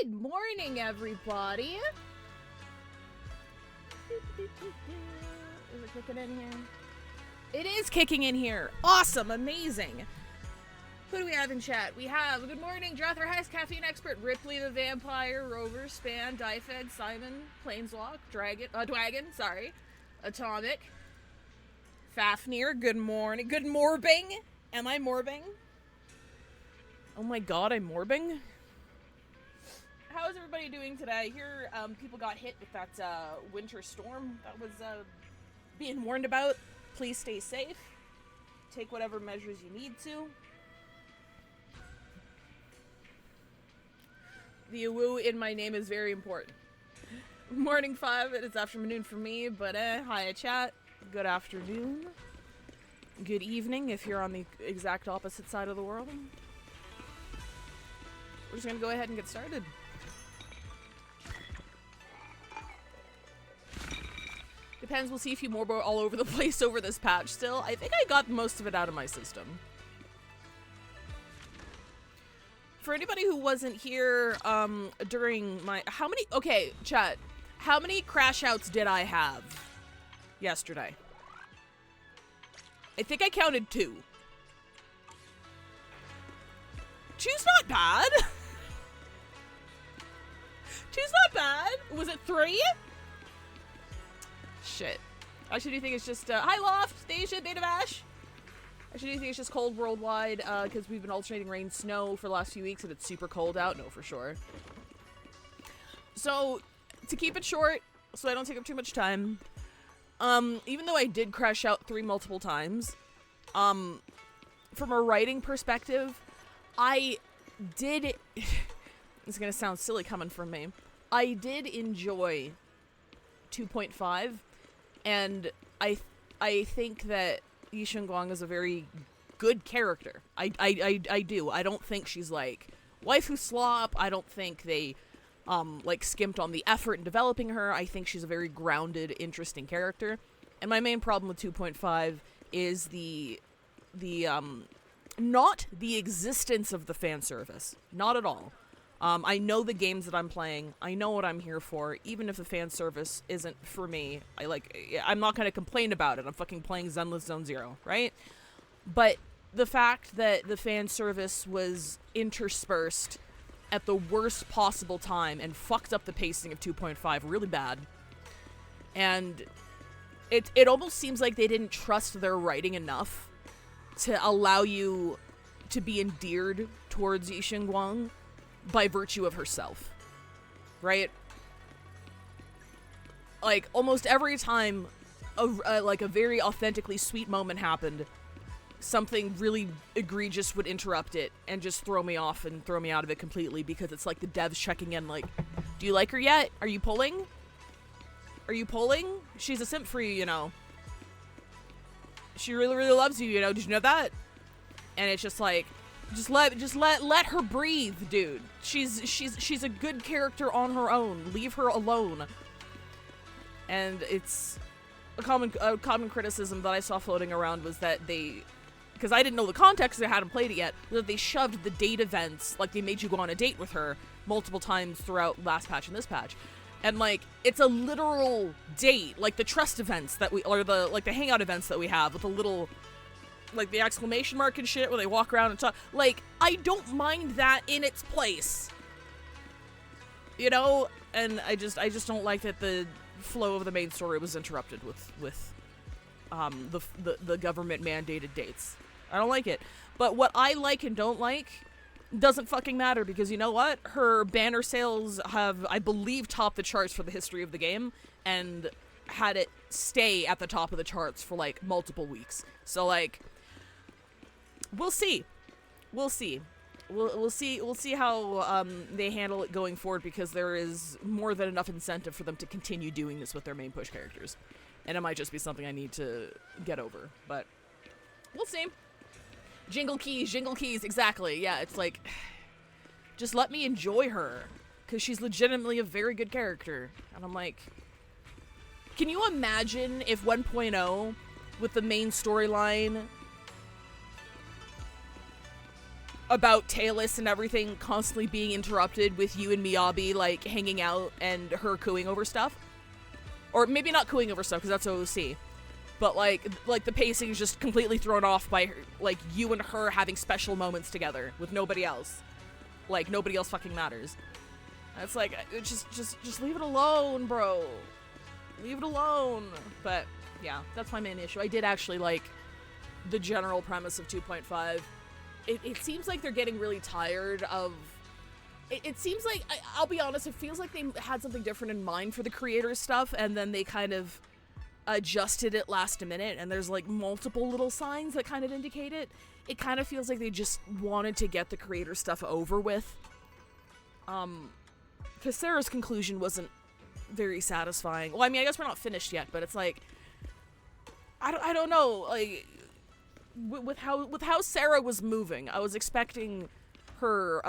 Good morning, everybody. Is it kicking in here? It is kicking in here. Awesome, amazing. Who do we have in chat? We have, good morning, Drather Hess, Caffeine Expert, Ripley the Vampire, Rover, Span, Dyfed, Simon, Planeswalk, Dwagon, sorry, Atomic, Fafnir, good morning, good morbing. Am I morbing? Oh my god, I'm morbing? How is everybody doing today? Here, people got hit with that winter storm that was being warned about. Please stay safe. Take whatever measures you need to. The woo in my name is very important. Morning 5, it is afternoon for me, but hi chat. Good afternoon. Good evening if you're on the exact opposite side of the world. We're just gonna go ahead and get started. Depends, we'll see if you morbo all over the place over this patch still. I think I got most of it out of my system. For anybody who wasn't here during my... Okay, chat. How many crash outs did I have yesterday? I think I counted 2. 2's not bad. 2's not bad. Was it 3? Shit. I actually do think it's just, hi Loft, Stasia, Beta Bash. I actually do think it's just cold worldwide, because we've been alternating rain, snow for the last few weeks, and it's super cold out. No, for sure. So, to keep it short, so I don't take up too much time, even though I did crash out 3 multiple times, from a writing perspective, I did, it's gonna sound silly coming from me, I did enjoy 2.5, and I think that Yi Sheng-guang is a very good character. I do. I don't think she's like waifu slop. I don't think they like skimped on the effort in developing her. I think she's a very grounded, interesting character. And my main problem with 2.5 is the not the existence of the fan service. Not at all. I know the games that I'm playing. I know what I'm here for. Even if the fan service isn't for me, I'm not going to complain about it. I'm fucking playing Zenless Zone Zero, right? But the fact that the fan service was interspersed at the worst possible time and fucked up the pacing of 2.5 really bad. And it almost seems like they didn't trust their writing enough to allow you to be endeared towards Yi Sheng-guang by virtue of herself, right? Like, almost every time like a very authentically sweet moment happened, something really egregious would interrupt it and just throw me off and throw me out of it completely, because it's like the devs checking in like, do you like her yet? Are you pulling? Are you pulling? She's a simp for you, you know. She really, really loves you, you know. Did you know that? And it's just like, Just let her breathe, dude. She's a good character on her own. Leave her alone. And it's a common criticism that I saw floating around was that because I didn't know the context, I hadn't played it yet, that they shoved the date events, like they made you go on a date with her multiple times throughout last patch and this patch. And like, it's a literal date, like the trust events that or the hangout events that we have with a little, like the exclamation mark and shit where they walk around and talk. Like, I don't mind that in its place. You know? And I just don't like that the flow of the main story was interrupted with the government mandated dates. I don't like it. But what I like and don't like doesn't fucking matter, because you know what? Her banner sales have, I believe, topped the charts for the history of the game, and had it stay at the top of the charts for like multiple weeks. So like, we'll see. We'll see. We'll see how they handle it going forward, because there is more than enough incentive for them to continue doing this with their main push characters. And it might just be something I need to get over, but we'll see. Jingle keys, exactly. Yeah, it's like, just let me enjoy her, because she's legitimately a very good character. And I'm like, can you imagine if 1.0 with the main storyline about Talus and everything constantly being interrupted with you and Miyabi, like, hanging out and her cooing over stuff. Or maybe not cooing over stuff, because that's OOC. But, like, the pacing is just completely thrown off by, her, like, you and her having special moments together with nobody else. Like, nobody else fucking matters. And it's like, just leave it alone, bro. Leave it alone. But, yeah, that's my main issue. I did actually like the general premise of 2.5. It seems like they're getting really tired of... It seems like, I'll be honest, it feels like they had something different in mind for the creators stuff, and then they kind of adjusted it last minute, and there's like multiple little signs that kind of indicate it. It kind of feels like they just wanted to get the creator stuff over with. Because Sarah's conclusion wasn't very satisfying. Well, I mean, I guess we're not finished yet, but it's like, I don't know, like, with how Sarah was moving, I was expecting her,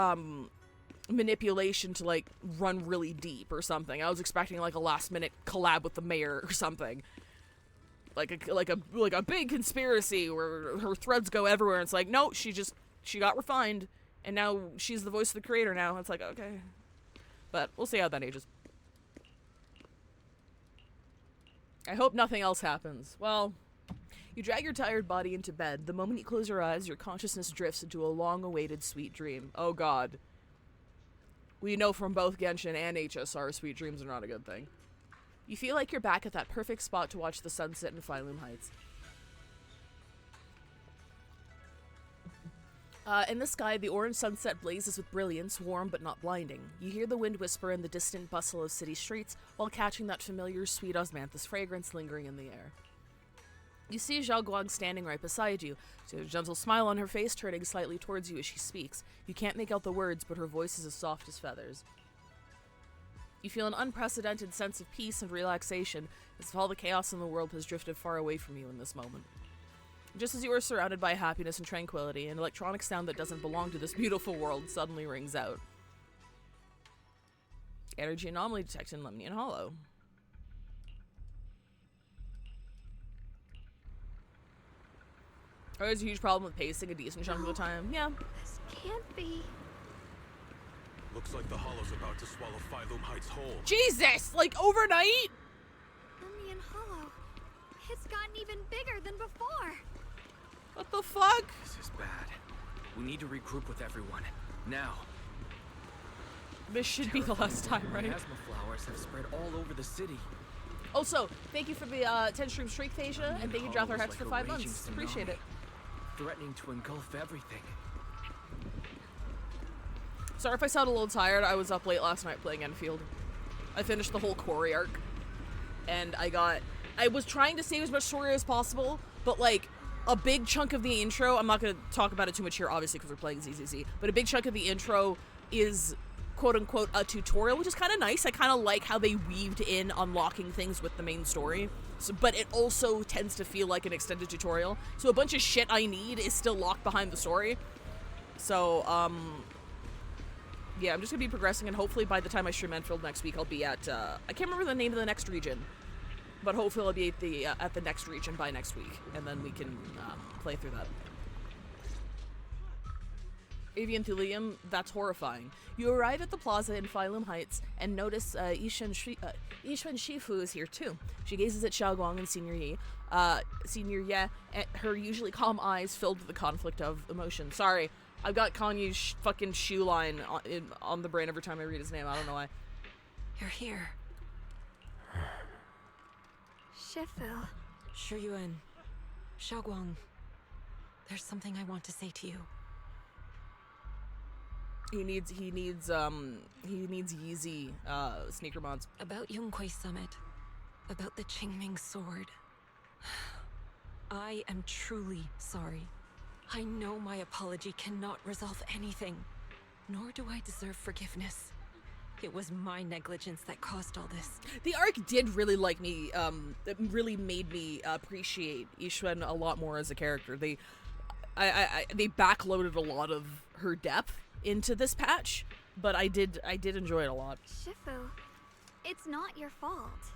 manipulation to, like, run really deep or something. I was expecting, like, a last-minute collab with the mayor or something. Like a big conspiracy where her threads go everywhere, and it's like, no, she got refined, and now she's the voice of the creator now. It's like, okay. But we'll see how that ages. I hope nothing else happens. Well, you drag your tired body into bed. The moment you close your eyes, your consciousness drifts into a long-awaited sweet dream. Oh god. We know from both Genshin and HSR, sweet dreams are not a good thing. You feel like you're back at that perfect spot to watch the sunset in Phylum Heights. In the sky, the orange sunset blazes with brilliance, warm but not blinding. You hear the wind whisper in the distant bustle of city streets, while catching that familiar sweet osmanthus fragrance lingering in the air. You see Zhao Guang standing right beside you, a gentle smile on her face, turning slightly towards you as she speaks. You can't make out the words, but her voice is as soft as feathers. You feel an unprecedented sense of peace and relaxation, as if all the chaos in the world has drifted far away from you in this moment. Just as you are surrounded by happiness and tranquility, an electronic sound that doesn't belong to this beautiful world suddenly rings out. Energy anomaly detected in Lemnian Hollow. Oh, there's a huge problem with pacing a decent chunk of the time. Yeah. This can't be. Looks like the Hollow's about to swallow Phylum Heights whole. Jesus! Like, overnight? Lemnian Hollow. It's gotten even bigger than before. What the fuck? This is bad. We need to regroup with everyone. Now. This should be the last time, right? Asthma flowers have spread all over the city. Also, thank you for the 10 stream streak, Thasia, and thank you, Drather Hex, for 5 months. Appreciate it. Threatening to engulf everything. Sorry if I sound a little tired. I was up late last night playing Enfield. I finished the whole Quarry arc. And I was trying to save as much story as possible, but like, a big chunk of the intro, I'm not going to talk about it too much here, obviously, because we're playing ZZZ, but a big chunk of the intro is, quote-unquote, a tutorial, which is kind of nice. I kind of like how they weaved in unlocking things with the main story, but it also tends to feel like an extended tutorial. So a bunch of shit I need is still locked behind the story. So, yeah, I'm just going to be progressing, and hopefully by the time I stream Enfield next week, I'll be at, I can't remember the name of the next region. But hopefully I'll be at the next region by next week, and then we can play through that. Avian Thulium, that's horrifying. You arrive at the plaza in Phylum Heights and notice Yishuan Shifu is here too. She gazes at Xiaoguang and Senior Ye, her usually calm eyes filled with the conflict of emotion. Sorry, I've got Kanye's fucking shoe line on the brain every time I read his name. I don't know why. You're here. Shifu. Shiyuan, Xiaoguang, there's something I want to say to you. He needs Yeezy sneaker mods. About Yonghui Summit, about the Qingming sword. I am truly sorry. I know my apology cannot resolve anything, nor do I deserve forgiveness. It was my negligence that caused all this. The arc did really like me, it really made me appreciate Yishuan a lot more as a character. They backloaded a lot of her depth into this patch, but I did enjoy it a lot. Shifu, it's not your fault.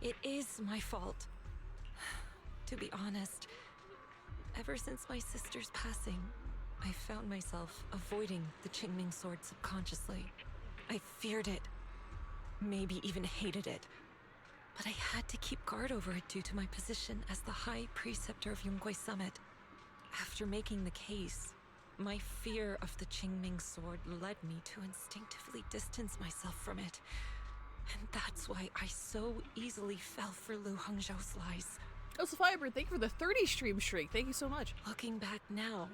It is my fault. To be honest, ever since my sister's passing, I found myself avoiding the Qingming sword subconsciously. I feared it, maybe even hated it. But I had to keep guard over it due to my position as the High Preceptor of Yunguei Summit. After making the case, my fear of the Qingming sword led me to instinctively distance myself from it. And that's why I so easily fell for Lu Hongzhou's lies. Oh, so Firebird, thank you for the 30 stream streak. Thank you so much. Looking back now,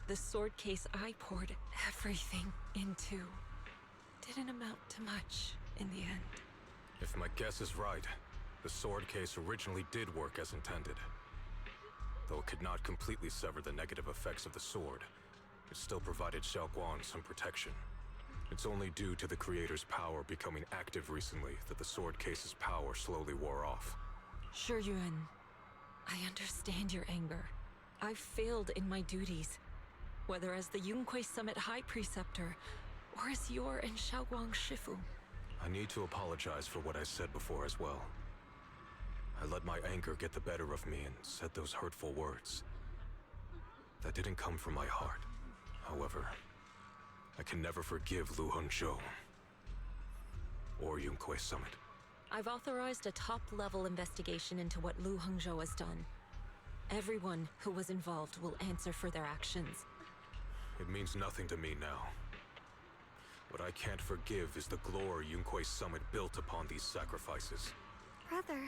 the sword case I poured everything into didn't amount to much in the end. If my guess is right, the sword case originally did work as intended. Though it could not completely sever the negative effects of the sword, it still provided Xiaoguang some protection. It's only due to the creator's power becoming active recently that the sword case's power slowly wore off. Sure, Yuan. I understand your anger. I've failed in my duties, whether as the Yunguei Summit High Preceptor, or as your and Xiaoguang's Shifu. I need to apologize for what I said before as well. I let my anger get the better of me and said those hurtful words. That didn't come from my heart. However, I can never forgive Lu Hongzhou or Yunguei Summit. I've authorized a top-level investigation into what Lu Hongzhou has done. Everyone who was involved will answer for their actions. It means nothing to me now. What I can't forgive is the glory Yunguei Summit built upon these sacrifices. Brother,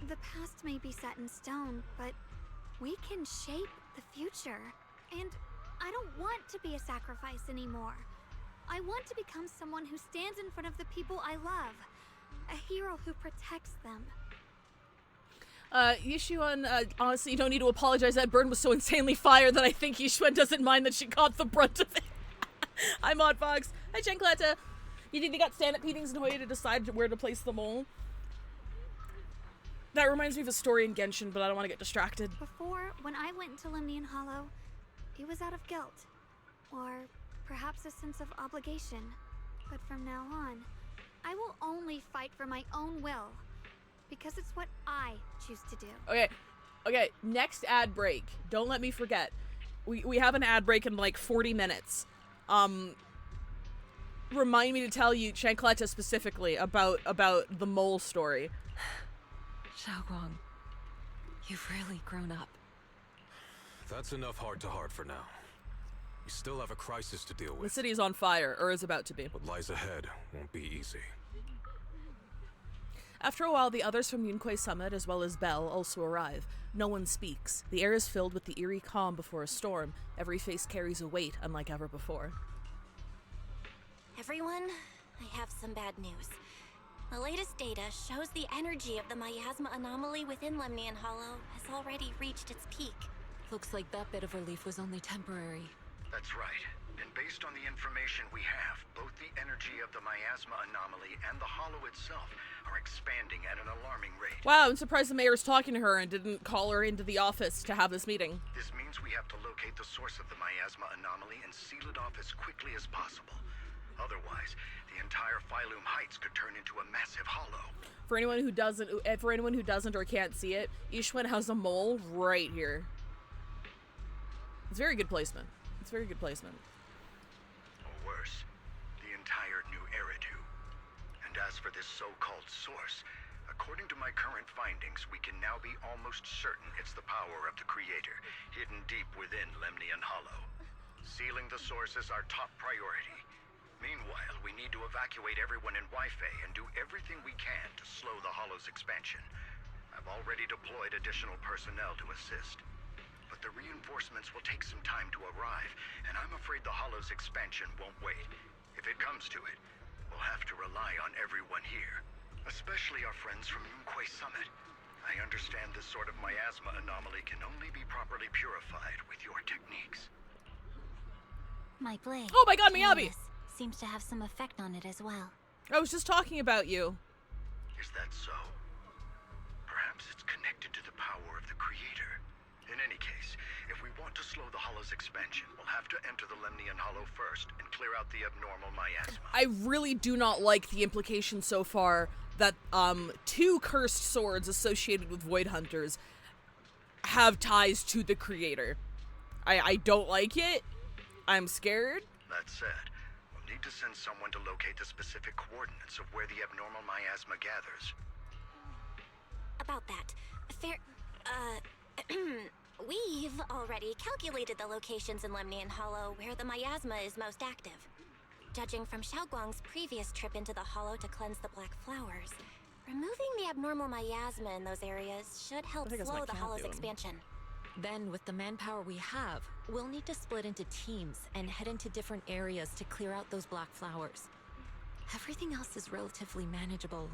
the past may be set in stone, but we can shape the future. And I don't want to be a sacrifice anymore. I want to become someone who stands in front of the people I love. A hero who protects them. Yishuan, honestly, you don't need to apologize. That burn was so insanely fire that I think Yishuan doesn't mind that she caught the brunt of it. Hi, Modfox. Hi, Chenkleta. You think they got stand-up meetings in Hoya to decide where to place the mole? That reminds me of a story in Genshin, but I don't want to get distracted. Before, when I went into Lemnian Hollow, it was out of guilt. Or perhaps a sense of obligation. But from now on, I will only fight for my own will. Because it's what I choose to do. Okay, next ad break. Don't let me forget. We have an ad break in like 40 minutes. Remind me to tell you, Chancletta specifically, about the mole story. Xiaoguang, you've really grown up. That's enough heart-to-heart for now. We still have a crisis to deal The with. city is on fire, or is about to be. What lies ahead won't be easy. After a while, the others from Yunquei Summit, as well as Belle, also arrive. No one speaks. The air is filled with the eerie calm before a storm. Every face carries a weight, unlike ever before. Everyone, I have some bad news. The latest data shows the energy of the miasma anomaly within Lemnian Hollow has already reached its peak. Looks like that bit of relief was only temporary. That's right. And based on the information we have, both the energy of the miasma anomaly and the hollow itself are expanding at an alarming rate. Wow, I'm surprised the mayor's talking to her and didn't call her into the office to have this meeting. This means we have to locate the source of the miasma anomaly and seal it off as quickly as possible. Otherwise, the entire Phylum Heights could turn into a massive hollow. For anyone who doesn't or can't see it, Ishwan has a mole right here. It's very good placement. It's very good placement. Or worse, the entire new Eridu. And as for this so-called source, according to my current findings, we can now be almost certain it's the power of the Creator, hidden deep within Lemnian Hollow. Sealing the source is our top priority. Meanwhile, we need to evacuate everyone in Wi-Fi and do everything we can to slow the Hollow's expansion. I've already deployed additional personnel to assist. But the reinforcements will take some time to arrive, and I'm afraid the Hollow's expansion won't wait. If it comes to it, we'll have to rely on everyone here, especially our friends from Yunquei Summit. I understand this sort of miasma anomaly can only be properly purified with your techniques. My blade. Oh my god, Miyabi! Seems to have some effect on it as well. I was just talking about you. Is that so? Perhaps it's connected to the power of the Creator. In any case, if we want to slow the Hollow's expansion, we'll have to enter the Lemnian Hollow first and clear out the abnormal miasma. I really do not like the implication so far that two cursed swords associated with Void Hunters have ties to the Creator. I don't like it. I'm scared. That said, we'll need to send someone to locate the specific coordinates of where the abnormal miasma gathers. About that, we've already calculated the locations in Lemnian Hollow where the miasma is most active. Judging from Xiaoguang's previous trip into the Hollow to cleanse the Black Flowers, removing the abnormal miasma in those areas should help slow the Hollow's expansion. Then, with the manpower we have, we'll need to split into teams and head into different areas to clear out those Black Flowers. Everything else is relatively manageable.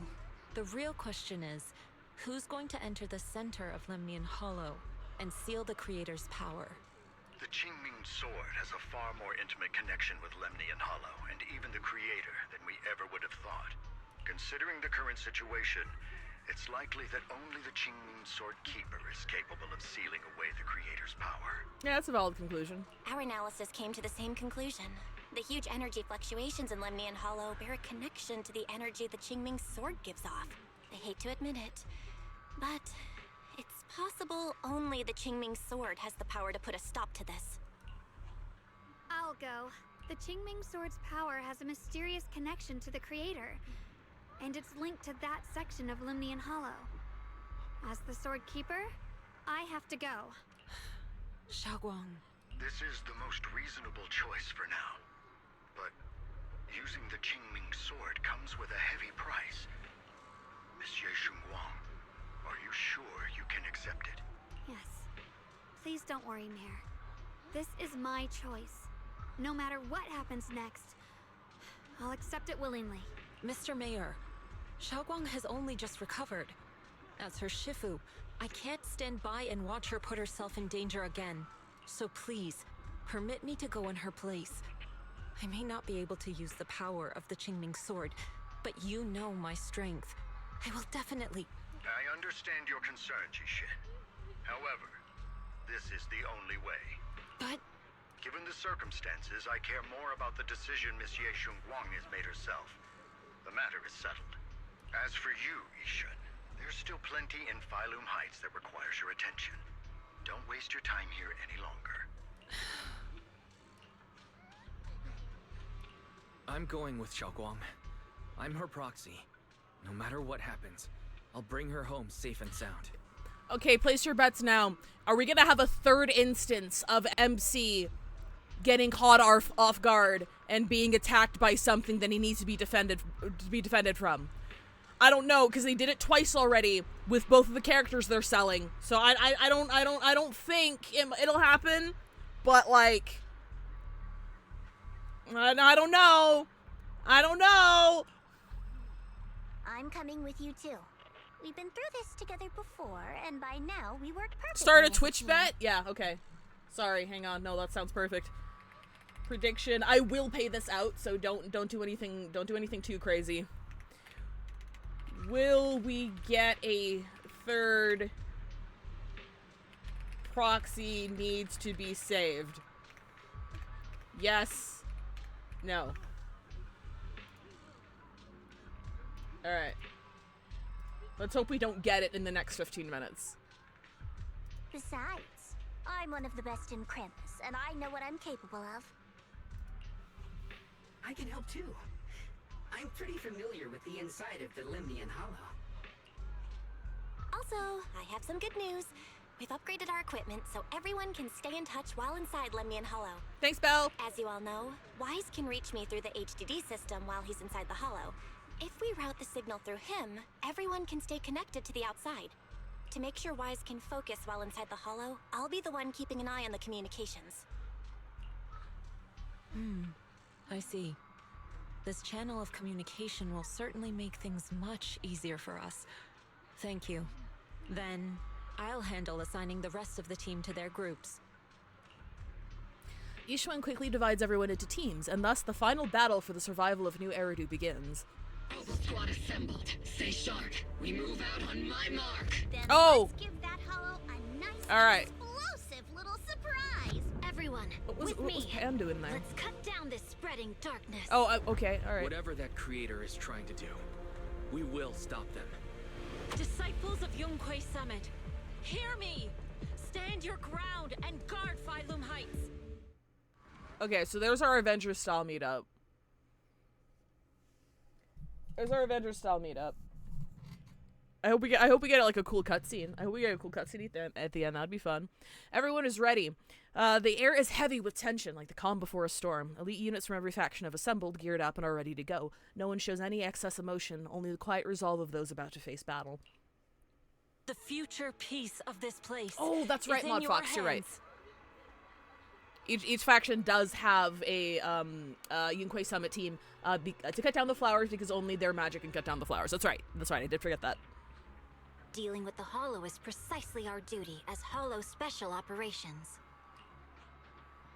The real question is, who's going to enter the center of Lemnian Hollow and seal the Creator's power? The Qingming Sword has a far more intimate connection with Lemnian Hollow and even the Creator than we ever would have thought. Considering the current situation, it's likely that only the Qingming Sword Keeper is capable of sealing away the Creator's power. Yeah, that's a valid conclusion. Our analysis came to the same conclusion. The huge energy fluctuations in Lemnian Hollow bear a connection to the energy the Qingming Sword gives off. I hate to admit it, but it's possible only the Qingming Sword has the power to put a stop to this. I'll go. The Qingming Sword's power has a mysterious connection to the Creator, and it's linked to that section of Lemnian Hollow. As the Sword Keeper, I have to go. Xiaoguang. This is the most reasonable choice for now. But using the Qingming Sword comes with a heavy price. Monsieur Xunguang, are you sure you can accept it? Yes. Please don't worry, Mayor. This is my choice. No matter what happens next, I'll accept it willingly. Mr. Mayor, Xiaoguang has only just recovered. As her Shifu, I can't stand by and watch her put herself in danger again. So please, permit me to go in her place. I may not be able to use the power of the Qingming Sword, but you know my strength. I will definitely... I understand your concern, Jishin. However, this is the only way. But... Given the circumstances, I care more about the decision Monsieur Xunguang has made herself. The matter is settled. As for you, Yishun, there's still plenty in Phylum Heights that requires your attention. Don't waste your time here any longer. I'm going with Xiaoguang. I'm her proxy. No matter what happens, I'll bring her home safe and sound. Okay, place your bets now. Are we gonna have a third instance of MC getting caught off guard and being attacked by something that he needs to be defended from? I don't know, because they did it twice already with both of the characters they're selling. So I don't think it'll happen. But like, I don't know. I'm coming with you too. We've been through this together before, and by now we work perfectly. Start a as Twitch team. bet? Yeah, okay. Sorry, hang on. No, that sounds perfect. Prediction: I will pay this out, so don't do anything too crazy. Will we get a third proxy needs to be saved? Yes. No. Alright. Let's hope we don't get it in the next 15 minutes. Besides, I'm one of the best in Krampus, and I know what I'm capable of. I can help too. I'm pretty familiar with the inside of the Lemnian Hollow. Also, I have some good news. We've upgraded our equipment so everyone can stay in touch while inside Lemnian Hollow. Thanks, Belle. As you all know, Wise can reach me through the HDD system while he's inside the Hollow. If we route the signal through him, everyone can stay connected to the outside. To make sure Wise can focus while inside the Hollow, I'll be the one keeping an eye on the communications. I see. This channel of communication will certainly make things much easier for us. Thank you. Then, I'll handle assigning the rest of the team to their groups. Yishuan quickly divides everyone into teams, and thus the final battle for the survival of New Eridu begins. All the squad assembled. Stay sharp. We move out on my mark. Then Oh! let's give that Hollow a nice All right. explosive little surprise. Everyone, What was with me. Pan doing there? Let's cut down this spreading darkness. Oh, okay, alright. Whatever that creator is trying to do, we will stop them. Disciples of Yonghui Summit, hear me! Stand your ground and guard Phylum Heights! Okay, so there's our Avengers style meetup. There's our Avengers style meetup. I hope we get like a cool cutscene. I hope we get a cool cutscene at the end. That'd be fun. Everyone is ready. The air is heavy with tension, like the calm before a storm. Elite units from every faction have assembled, geared up, and are ready to go. No one shows any excess emotion, only the quiet resolve of those about to face battle. The future peace of this place. Oh, that's right, is in Mod your Fox. You're right. hands. Each faction does have a Yunquei Summit team to cut down the flowers because only their magic can cut down the flowers. That's right. That's right. I did forget that. Dealing with the Hollow is precisely our duty as Hollow Special Operations.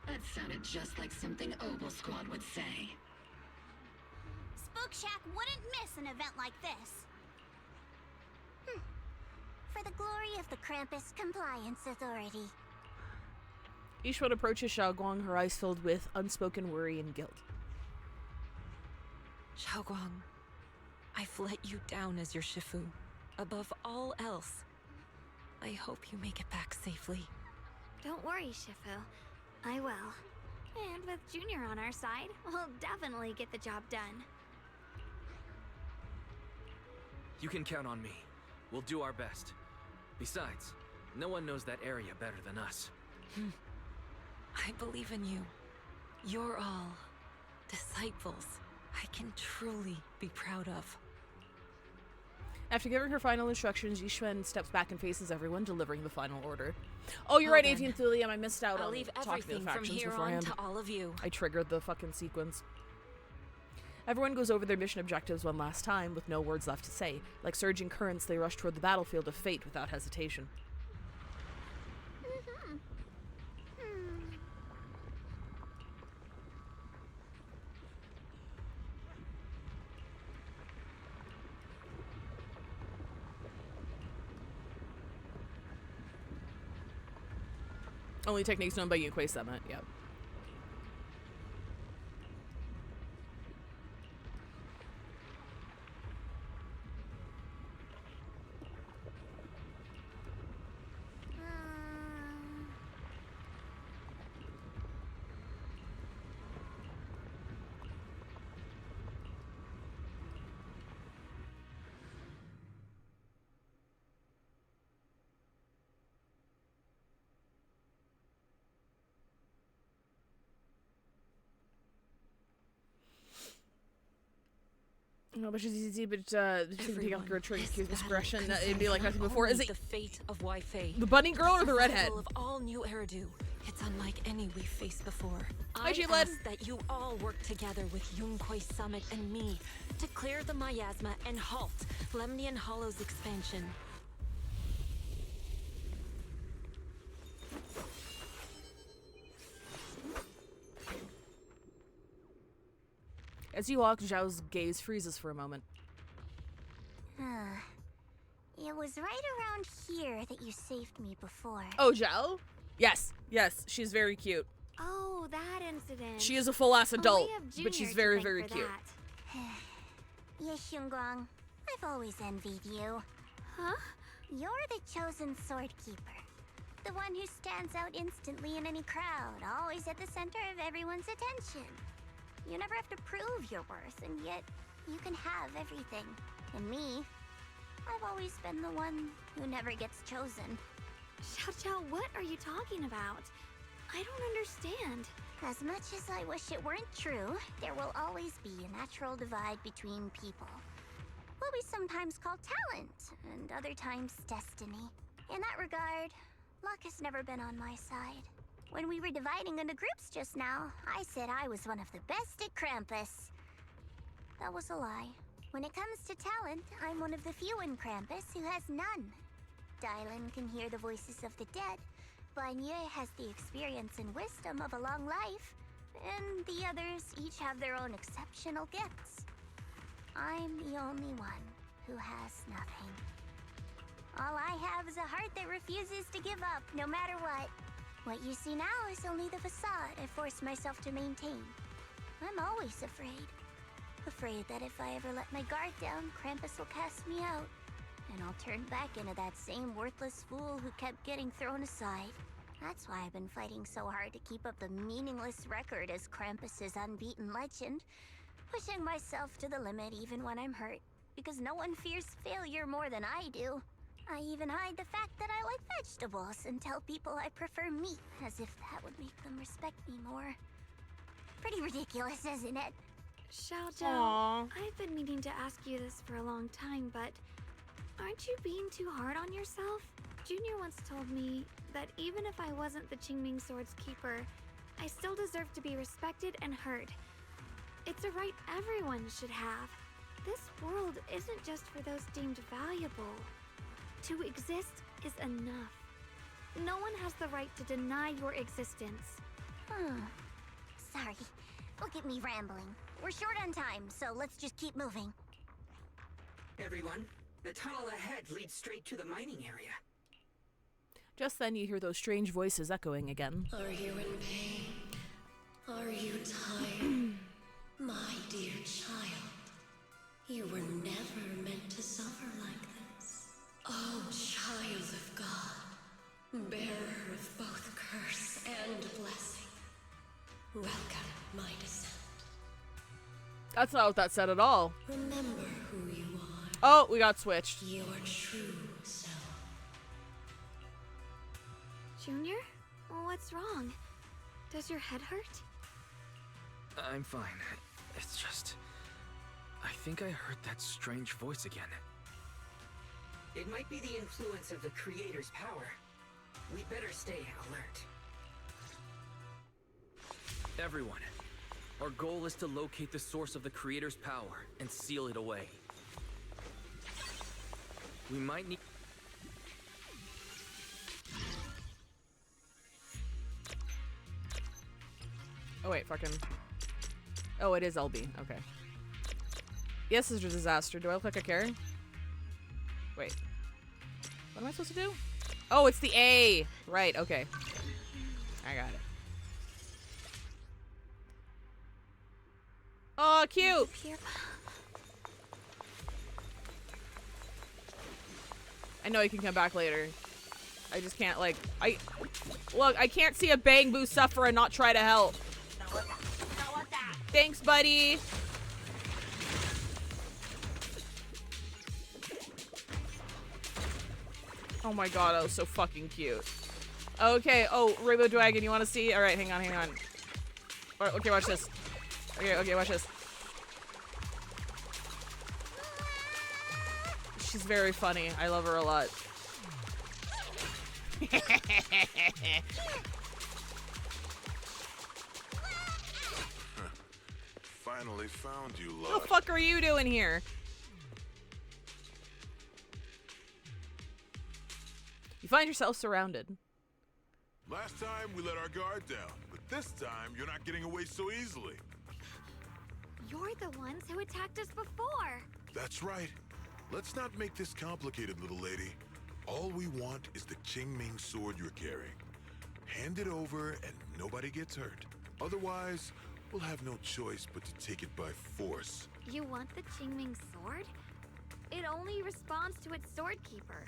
That sounded just like something Obel Squad would say. Spook Shack wouldn't miss an event like this. For the glory of the Krampus Compliance Authority. Each one approaches Xiaoguang, her eyes filled with unspoken worry and guilt. Xiaoguang, I've let you down as your Shifu. Above all else, I hope you make it back safely. Don't worry, Shifu. I will. And with Junior on our side, we'll definitely get the job done. You can count on me. We'll do our best. Besides, no one knows that area better than us. I believe in you. You're all disciples I can truly be proud of. After giving her final instructions, Yixuan steps back and faces everyone, delivering the final order. Oh, you're right, 18th Thulium. I missed out I'll on leave talking to the everything from factions here on beforehand. to all of you. I triggered the fucking sequence. Everyone goes over their mission objectives one last time, with no words left to say. Like surging currents, they rush toward the battlefield of fate without hesitation. Only techniques known by Yunquei Summit, yep. No, but she's easy, but she can take out her trigger cues progression. It'd be like nothing before. Is it the fate of Wei-Fei? The bunny girl or the redhead? Of all new Eridu. It's unlike any we've faced before. Hi, I G-Led. ask that you all work together with Yunquei Summit and me to clear the miasma and halt Lemnian Hollow's expansion. As you walk, Zhao's gaze freezes for a moment. It was right around here that you saved me before. Oh, Zhao? Yes, yes, she's very cute. Oh, that incident. She is a full-ass adult, we have Junior but she's to very, thank very for cute. that. Yes, Xinguang. I've always envied you. Huh? You're the chosen sword keeper. The one who stands out instantly in any crowd, always at the center of everyone's attention. You never have to prove your worth, and yet you can have everything. And me, I've always been the one who never gets chosen. Xiao Xiao, what are you talking about? I don't understand. As much as I wish it weren't true, there will always be a natural divide between people. What we sometimes call talent, and other times destiny. In that regard, luck has never been on my side. When we were dividing into groups just now, I said I was one of the best at Krampus. That was a lie. When it comes to talent, I'm one of the few in Krampus who has none. Dylan can hear the voices of the dead. Banye has the experience and wisdom of a long life. And the others each have their own exceptional gifts. I'm the only one who has nothing. All I have is a heart that refuses to give up, no matter what. What you see now is only the facade I forced myself to maintain. I'm always afraid. Afraid that if I ever let my guard down, Krampus will cast me out. And I'll turn back into that same worthless fool who kept getting thrown aside. That's why I've been fighting so hard to keep up the meaningless record as Krampus's unbeaten legend. Pushing myself to the limit even when I'm hurt, because no one fears failure more than I do. I even hide the fact that I like vegetables and tell people I prefer meat, as if that would make them respect me more. Pretty ridiculous, isn't it? Xiaozhou, Aww. I've been meaning to ask you this for a long time, but aren't you being too hard on yourself? Junior once told me that even if I wasn't the Qingming Sword's keeper, I still deserve to be respected and heard. It's a right everyone should have. This world isn't just for those deemed valuable. To exist is enough. No one has the right to deny your existence. Sorry. Look at me rambling. We're short on time, so let's just keep moving. Everyone, the tunnel ahead leads straight to the mining area. Just then you hear those strange voices echoing again. Are you in pain? Are you tired? My dear child, you were never meant to suffer like this. Oh, child of God, bearer of both curse and blessing, welcome my descent. That's not what that said at all. Remember who you are. Oh, we got switched. Your true self. Junior? What's wrong? Does your head hurt? I'm fine. It's just... I think I heard that strange voice again. It might be the influence of the Creator's power. We better stay alert. Everyone, our goal is to locate the source of the Creator's power and seal it away. We might need... Oh wait, fucking... Oh, it is LB. Okay. Yes, this is a disaster. Do I look like I care? Wait. What am I supposed to do? Oh, it's the A! Right, okay. I got it. Oh, cute! I know you can come back later. I just can't, like... Look, I can't see a Bang Boo suffer and not try to help. Thanks, buddy! Oh my god, that was so fucking cute. Okay, oh, Rainbow Dragon, you wanna see? Alright, hang on. Okay, watch this. Okay, watch this. She's very funny. I love her a lot. Finally found you, love. What the fuck are you doing here? You find yourself surrounded. Last time we let our guard down, but this time you're not getting away so easily. You're the ones who attacked us before. That's right. Let's not make this complicated, little lady. All we want is the Qingming sword you're carrying. Hand it over and nobody gets hurt. Otherwise, we'll have no choice but to take it by force. You want the Qingming sword? It only responds to its sword keeper.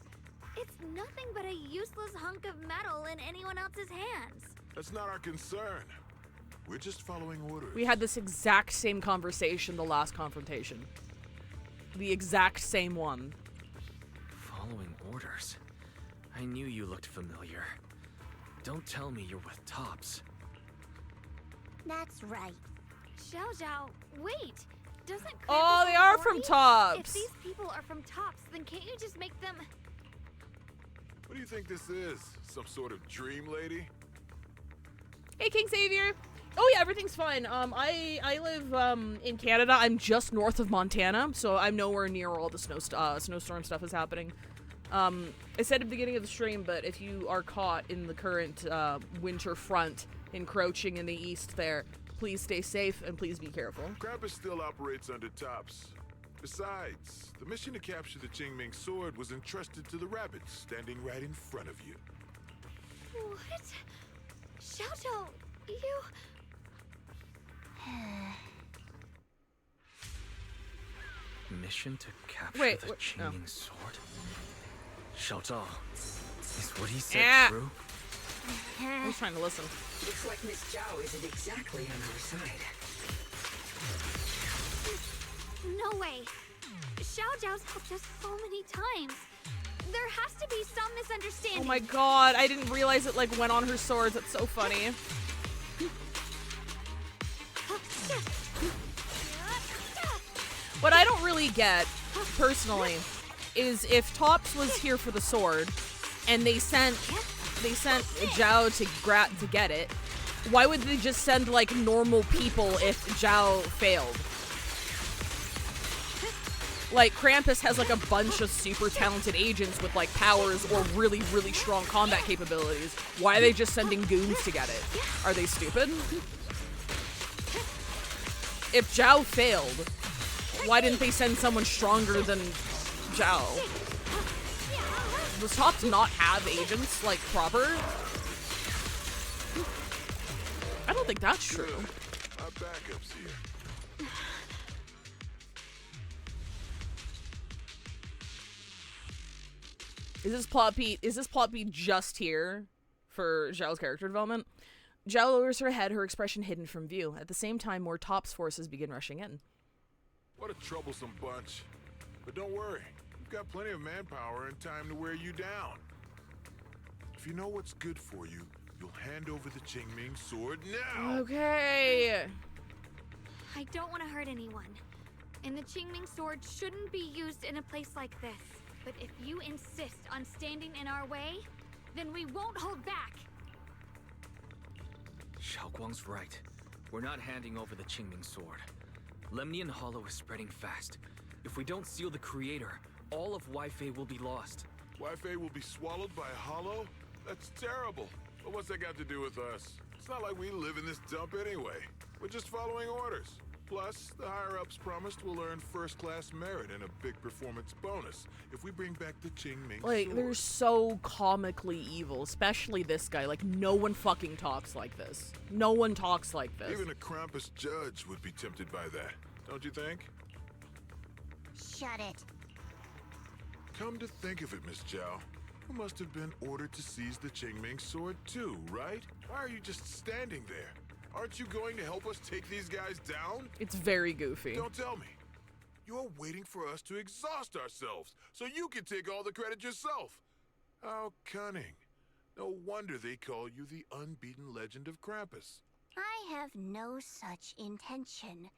It's nothing but a useless hunk of metal in anyone else's hands. That's not our concern. We're just following orders. We had this exact same conversation the last confrontation. The exact same one. Following orders? I knew you looked familiar. Don't tell me you're with Tops. That's right. Xiaozhou, wait! Doesn't Oh, Krampus they have are from authority? Tops! If these people are from Tops, then can't you just make them... What do you think this is? Some sort of dream lady? Hey, King Savior! Oh yeah, everything's fine. I live in Canada. I'm just north of Montana, so I'm nowhere near where all the snowstorm stuff is happening. I said at the beginning of the stream, but if you are caught in the current winter front encroaching in the east there, please stay safe and please be careful. Krampus still operates under Tops. Besides, the mission to capture the Qingming sword was entrusted to the rabbits standing right in front of you. What? Xiaozhou, you... Mission to capture Wait, the what? Qingming sword? Xiaozhou, is what he said Yeah. true? I was trying to listen. Looks like Miss Zhao isn't exactly on our side. No way. Xiao Zhao's helped us so many times. There has to be some misunderstanding. Oh my god, I didn't realize it like went on her swords. That's so funny. What I don't really get, personally, is if Topps was here for the sword and they sent Zhao to get it, why would they just send like normal people if Zhao failed? Like, Krampus has like a bunch of super talented agents with like powers or really, really strong combat capabilities. Why are they just sending goons to get it? Are they stupid? If Zhao failed, why didn't they send someone stronger than Zhao? Does Topps not have agents, like, proper? I don't think that's true. Our backup's here. Is this plot beat just here for Zhao's character development? Zhao lowers her head, her expression hidden from view. At the same time, more Topps forces begin rushing in. What a troublesome bunch. But don't worry, we've got plenty of manpower and time to wear you down. If you know what's good for you, you'll hand over the Qingming sword now. Okay. I don't want to hurt anyone. And the Qingming sword shouldn't be used in a place like this. But if you insist on standing in our way, then we won't hold back. Xiaoguang's right. We're not handing over the Qingming sword. Lemnian Hollow is spreading fast. If we don't seal the creator, all of Weifei will be lost. Weifei will be swallowed by a hollow? That's terrible. But what's that got to do with us? It's not like we live in this dump anyway. We're just following orders. Plus, the higher-ups promised we'll earn first-class merit and a big performance bonus if we bring back the Qingming Like, sword. they're so comically evil, especially this guy. Like, no one fucking talks like this. No one talks like this. Even a Krampus judge would be tempted by that, don't you think? Shut it. Come to think of it, Miss Zhao, you must have been ordered to seize the Qingming sword too, right? Why are you just standing there? Aren't you going to help us take these guys down? It's very goofy. Don't tell me. You're waiting for us to exhaust ourselves so you can take all the credit yourself. How cunning. No wonder they call you the unbeaten legend of Krampus. I have no such intention.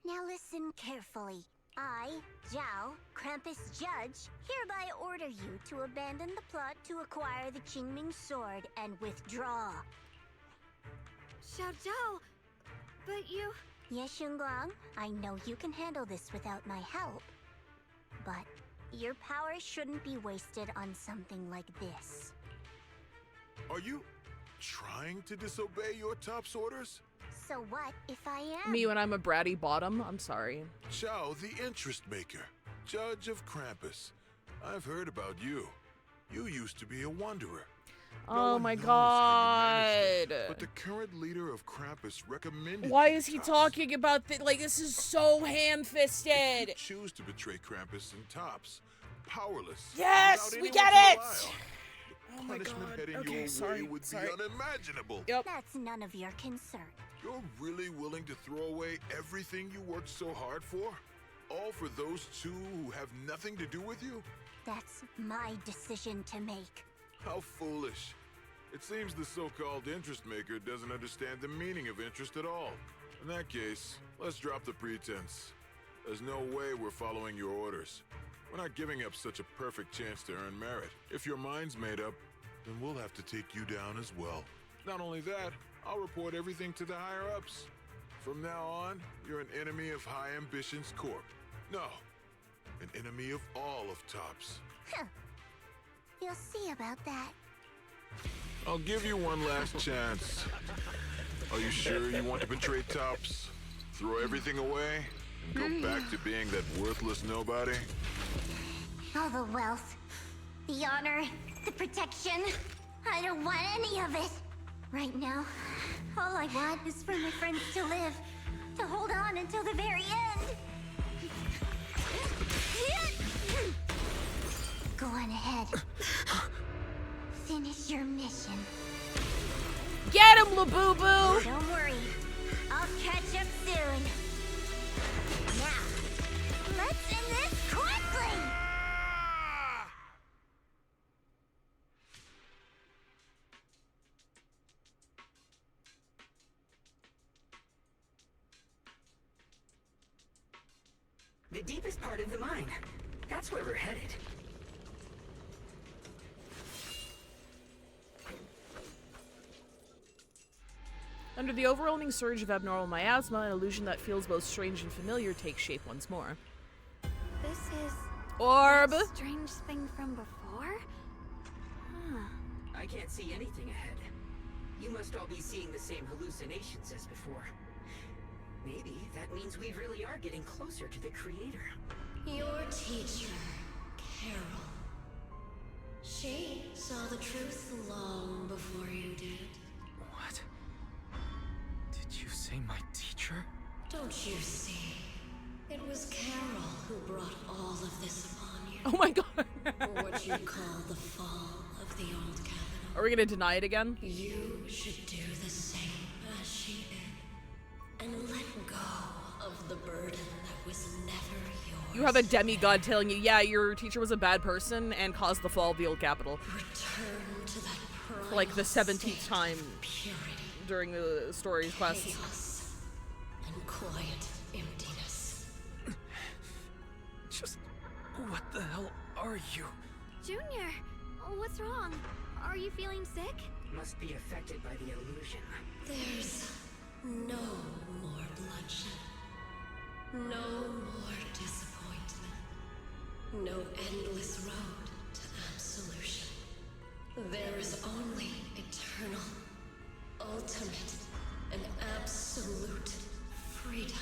Now listen carefully. I, Zhao, Krampus Judge, hereby order you to abandon the plot to acquire the Qingming sword and withdraw. Xiao Zhao, but you... Yes, Xinguang, I know you can handle this without my help. But your power shouldn't be wasted on something like this. Are you trying to disobey your Topps orders? So what if I am? Me when I'm a bratty bottom? I'm sorry. Zhao, the interest maker, judge of Krampus. I've heard about you. You used to be a wanderer. Oh my knows how you god. managed it, but the current leader of Krampus recommended Why you, is he Topps. talking about like this is so ham-fisted. You choose to betray Krampus and Topps, powerless. Yes, without we anyone get to it! rely on. Oh my Punishment god. heading Okay, your sorry. way would Sorry. be unimaginable. Yep. That's none of your concern. You're really willing to throw away everything you worked so hard for? All for those two who have nothing to do with you? That's my decision to make. How foolish. It seems the so-called interest maker doesn't understand the meaning of interest at all. In that case, let's drop the pretense. There's no way we're following your orders. We're not giving up such a perfect chance to earn merit. If your mind's made up, then we'll have to take you down as well. Not only that, I'll report everything to the higher-ups. From now on, you're an enemy of High Ambitions Corp. No, an enemy of all of Topps. Huh. You'll see about that. I'll give you one last chance. Are you sure you want to betray Topps? Throw everything away and go back to being that worthless nobody? All the wealth, the honor, the protection. I don't want any of it. Right now, all I want is for my friends to live, to hold on until the very end. Go on ahead. Finish your mission. little boo-boo. Don't worry. I'll catch up soon. Now, let's end this quickly! The deepest part of the mine. That's where we're headed. Under the overwhelming surge of abnormal miasma, an illusion that feels both strange and familiar takes shape once more. This is Orb! that strange thing from before? Huh. I can't see anything ahead. You must all be seeing the same hallucinations as before. Maybe that means we really are getting closer to the creator. Your teacher, Carol. She saw the truth long before you did. What? Did you say my teacher? Don't you see? It was Carol who brought all of this upon you. Oh my god. Or what you call the fall of the old capital. Are we gonna deny it again? You should do the same as she did. And let go of the burden that was never yours. You have a demigod telling you, yeah, your teacher was a bad person and caused the fall of the old capital. Return to that primal For like the 17th time purity, during the story's quest. chaos, and quiet emptiness. Just what the hell are you? Junior, what's wrong? Are you feeling sick? Must be affected by the illusion. There's no more bloodshed. No more disappointment. No endless road to absolution. There is only eternal, ultimate, and absolute freedom.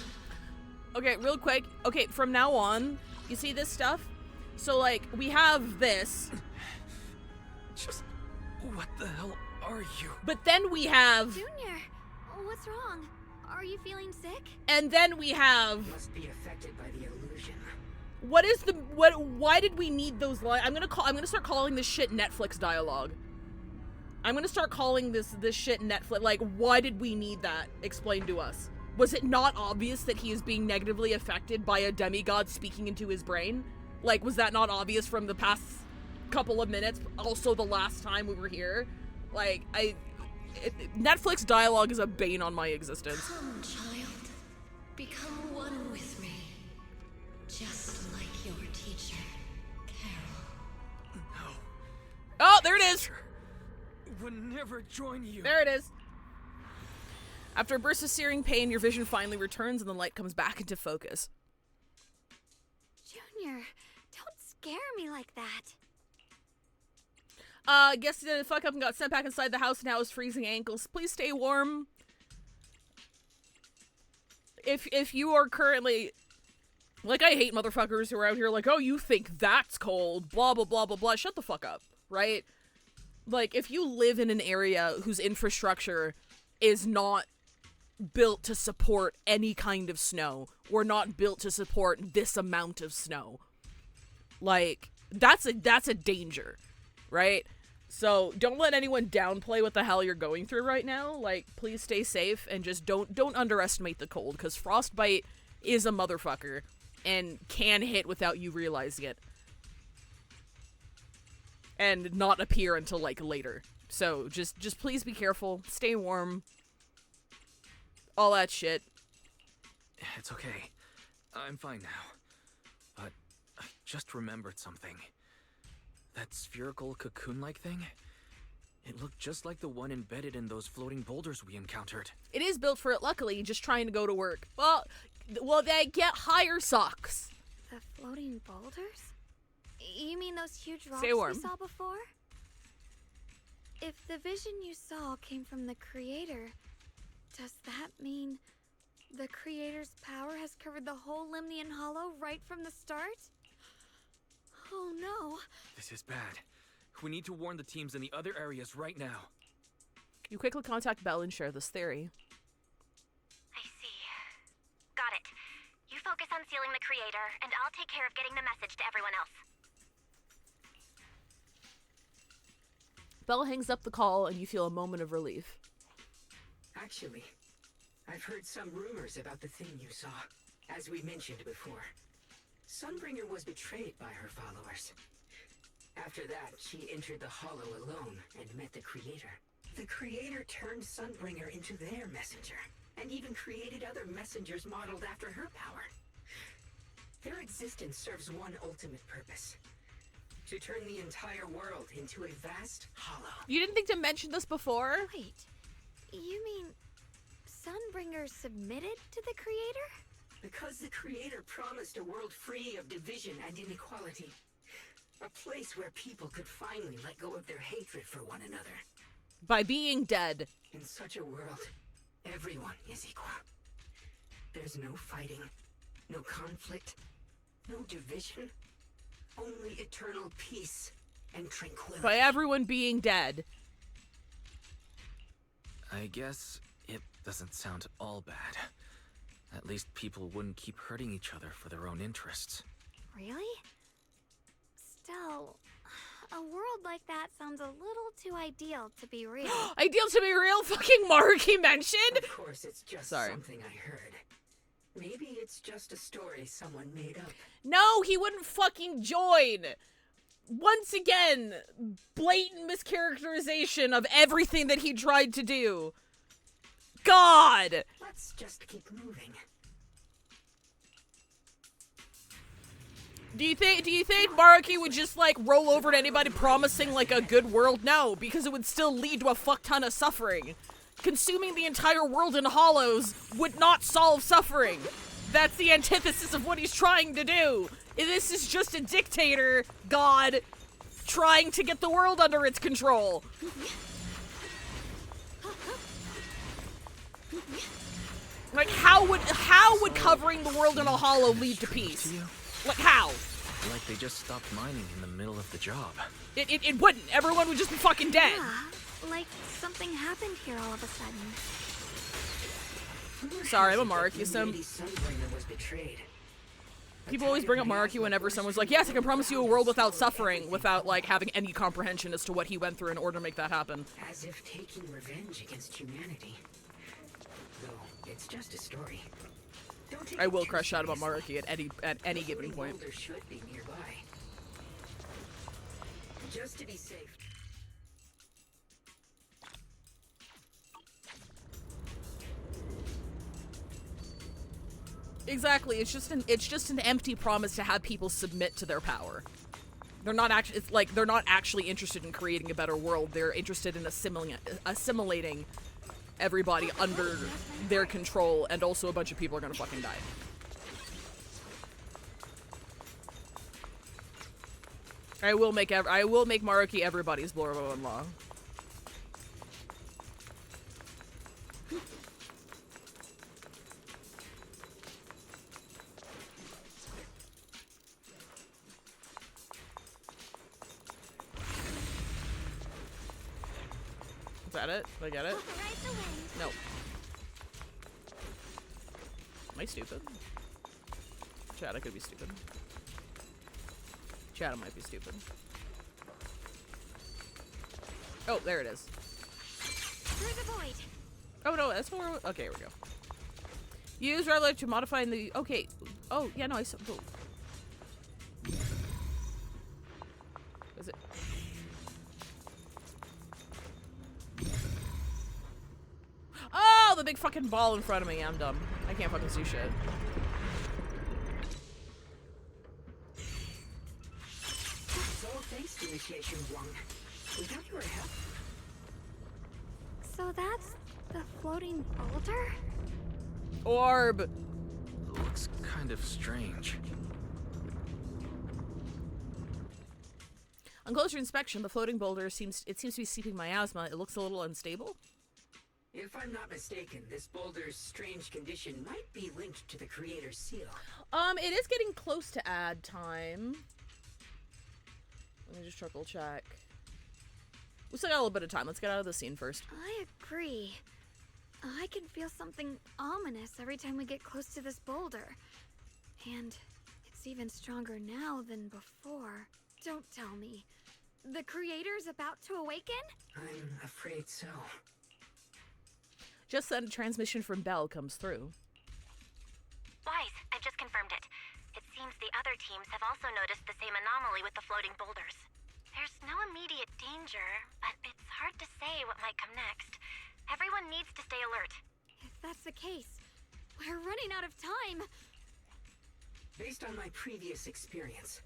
Okay, real quick. Okay, from now on, you see this stuff? So, like, we have this, Just what the hell are you? but then we have, Junior, what's wrong? Are you feeling sick? and then we have, Must be affected by the illusion. why did we need those lines? I'm gonna start calling this shit Netflix dialogue. I'm gonna start calling this shit Netflix, like, why did we need that? Explain to us. Was it not obvious that he is being negatively affected by a demigod speaking into his brain? Like, was that not obvious from the past couple of minutes? Also the last time we were here? Like, Netflix dialogue is a bane on my existence. Come, child. Become one with me. Just like your teacher, Carol. No. Oh, there it is! Would never join you. There it is. After a burst of searing pain, your vision finally returns and the light comes back into focus. Junior, don't scare me like that. Guess you did fuck up and got sent back inside the house and now is freezing ankles. Please stay warm. If you are currently, like, I hate motherfuckers who are out here like, oh, you think that's cold, blah, blah, blah, blah, blah. Shut the fuck up, right? Like, if you live in an area whose infrastructure is not built to support any kind of snow, or not built to support this amount of snow, like, that's a danger, right? So don't let anyone downplay what the hell you're going through right now. Like, please stay safe and just don't underestimate the cold, because frostbite is a motherfucker and can hit without you realizing it and not appear until, like, later. So just please be careful, stay warm, all that shit. It's okay. I'm fine now. But I just remembered something. That spherical cocoon-like thing? It looked just like the one embedded in those floating boulders we encountered. It is built for it, luckily, just trying to go to work. Well, they get higher socks. The floating boulders? You mean those huge rocks Stay warm. we saw before? If the vision you saw came from the creator, does that mean the creator's power has covered the whole Limnian Hollow right from the start? Oh no. This is bad. We need to warn the teams in the other areas right now. You quickly contact Belle and share this theory. I see. Got it. You focus on sealing the creator, and I'll take care of getting the message to everyone else. Belle hangs up the call and you feel a moment of relief. Actually, I've heard some rumors about the thing you saw. As we mentioned before, Sunbringer was betrayed by her followers. After that, she entered the Hollow alone and met the Creator. The Creator turned Sunbringer into their messenger, and even created other messengers modeled after her power. Their existence serves one ultimate purpose: to turn the entire world into a vast hollow. You didn't think to mention this before? Wait, you mean Sunbringer submitted to the Creator? Because the Creator promised a world free of division and inequality. A place where people could finally let go of their hatred for one another. By being dead. In such a world, everyone is equal. There's no fighting, no conflict, no division. Only eternal peace and tranquility. By everyone being dead. I guess it doesn't sound all bad. At least people wouldn't keep hurting each other for their own interests. Really? Still, a world like that sounds a little too ideal to be real. Ideal to be real? Fucking Maruki mentioned? Of course, it's just something I heard. Maybe it's just a story someone made up. No, he wouldn't fucking join. Once again, blatant mischaracterization of everything that he tried to do. God! Let's just keep moving. Do you think Maruki would just, like, roll over to anybody promising, like, a good world? No, because it would still lead to a fuck ton of suffering. Consuming the entire world in hollows would not solve suffering. That's the antithesis of what he's trying to do. This is just a dictator, God, trying to get the world under its control. Like, how would covering the world in a hollow lead to peace? Like, how? Like they just stopped mining in the middle of the job. It wouldn't. Everyone would just be fucking dead. Yeah, like something happened here all of a sudden. Sorry, I'm a Maruki sim. People always bring up Maruki whenever someone's like, yes, I can promise you a world without suffering, without, like, having any comprehension as to what he went through in order to make that happen. As if taking revenge against humanity. Though, it's just a story. I will crush out about Maruki at any given point. Should be nearby. Just to be safe. Exactly. It's just an empty promise to have people submit to their power. They're not actually. It's like they're not actually interested in creating a better world. They're interested in assimilating everybody under their control, and also a bunch of people are gonna fucking die. I will make Maruki everybody's brother-in-law. Is that it? Did I get it? No. Am I stupid? Chad, I could be stupid. Chad, I might be stupid. Oh, there it is. Through the void. Oh no, that's where. Okay, here we go. Use relative to modifying the. Okay. Oh yeah, no, I saw. Oh. Is it? Oh, the big fucking ball in front of me. I'm dumb. I can't fucking see shit. So thanks to Initiation 1. Without your help. So that's the floating boulder? Orb. Looks kind of strange. On closer inspection, the floating boulder seems to be seeping miasma. It looks a little unstable. If I'm not mistaken, this boulder's strange condition might be linked to the Creator's seal. It is getting close to ad time. Let me just triple check. We still got a little bit of time. Let's get out of the scene first. I agree. I can feel something ominous every time we get close to this boulder. And it's even stronger now than before. Don't tell me. The Creator's about to awaken? I'm afraid so. Just then, a transmission from Belle comes through. Wise, I've just confirmed it. It seems the other teams have also noticed the same anomaly with the floating boulders. There's no immediate danger, but it's hard to say what might come next. Everyone needs to stay alert. If that's the case, we're running out of time. Based on my previous experience,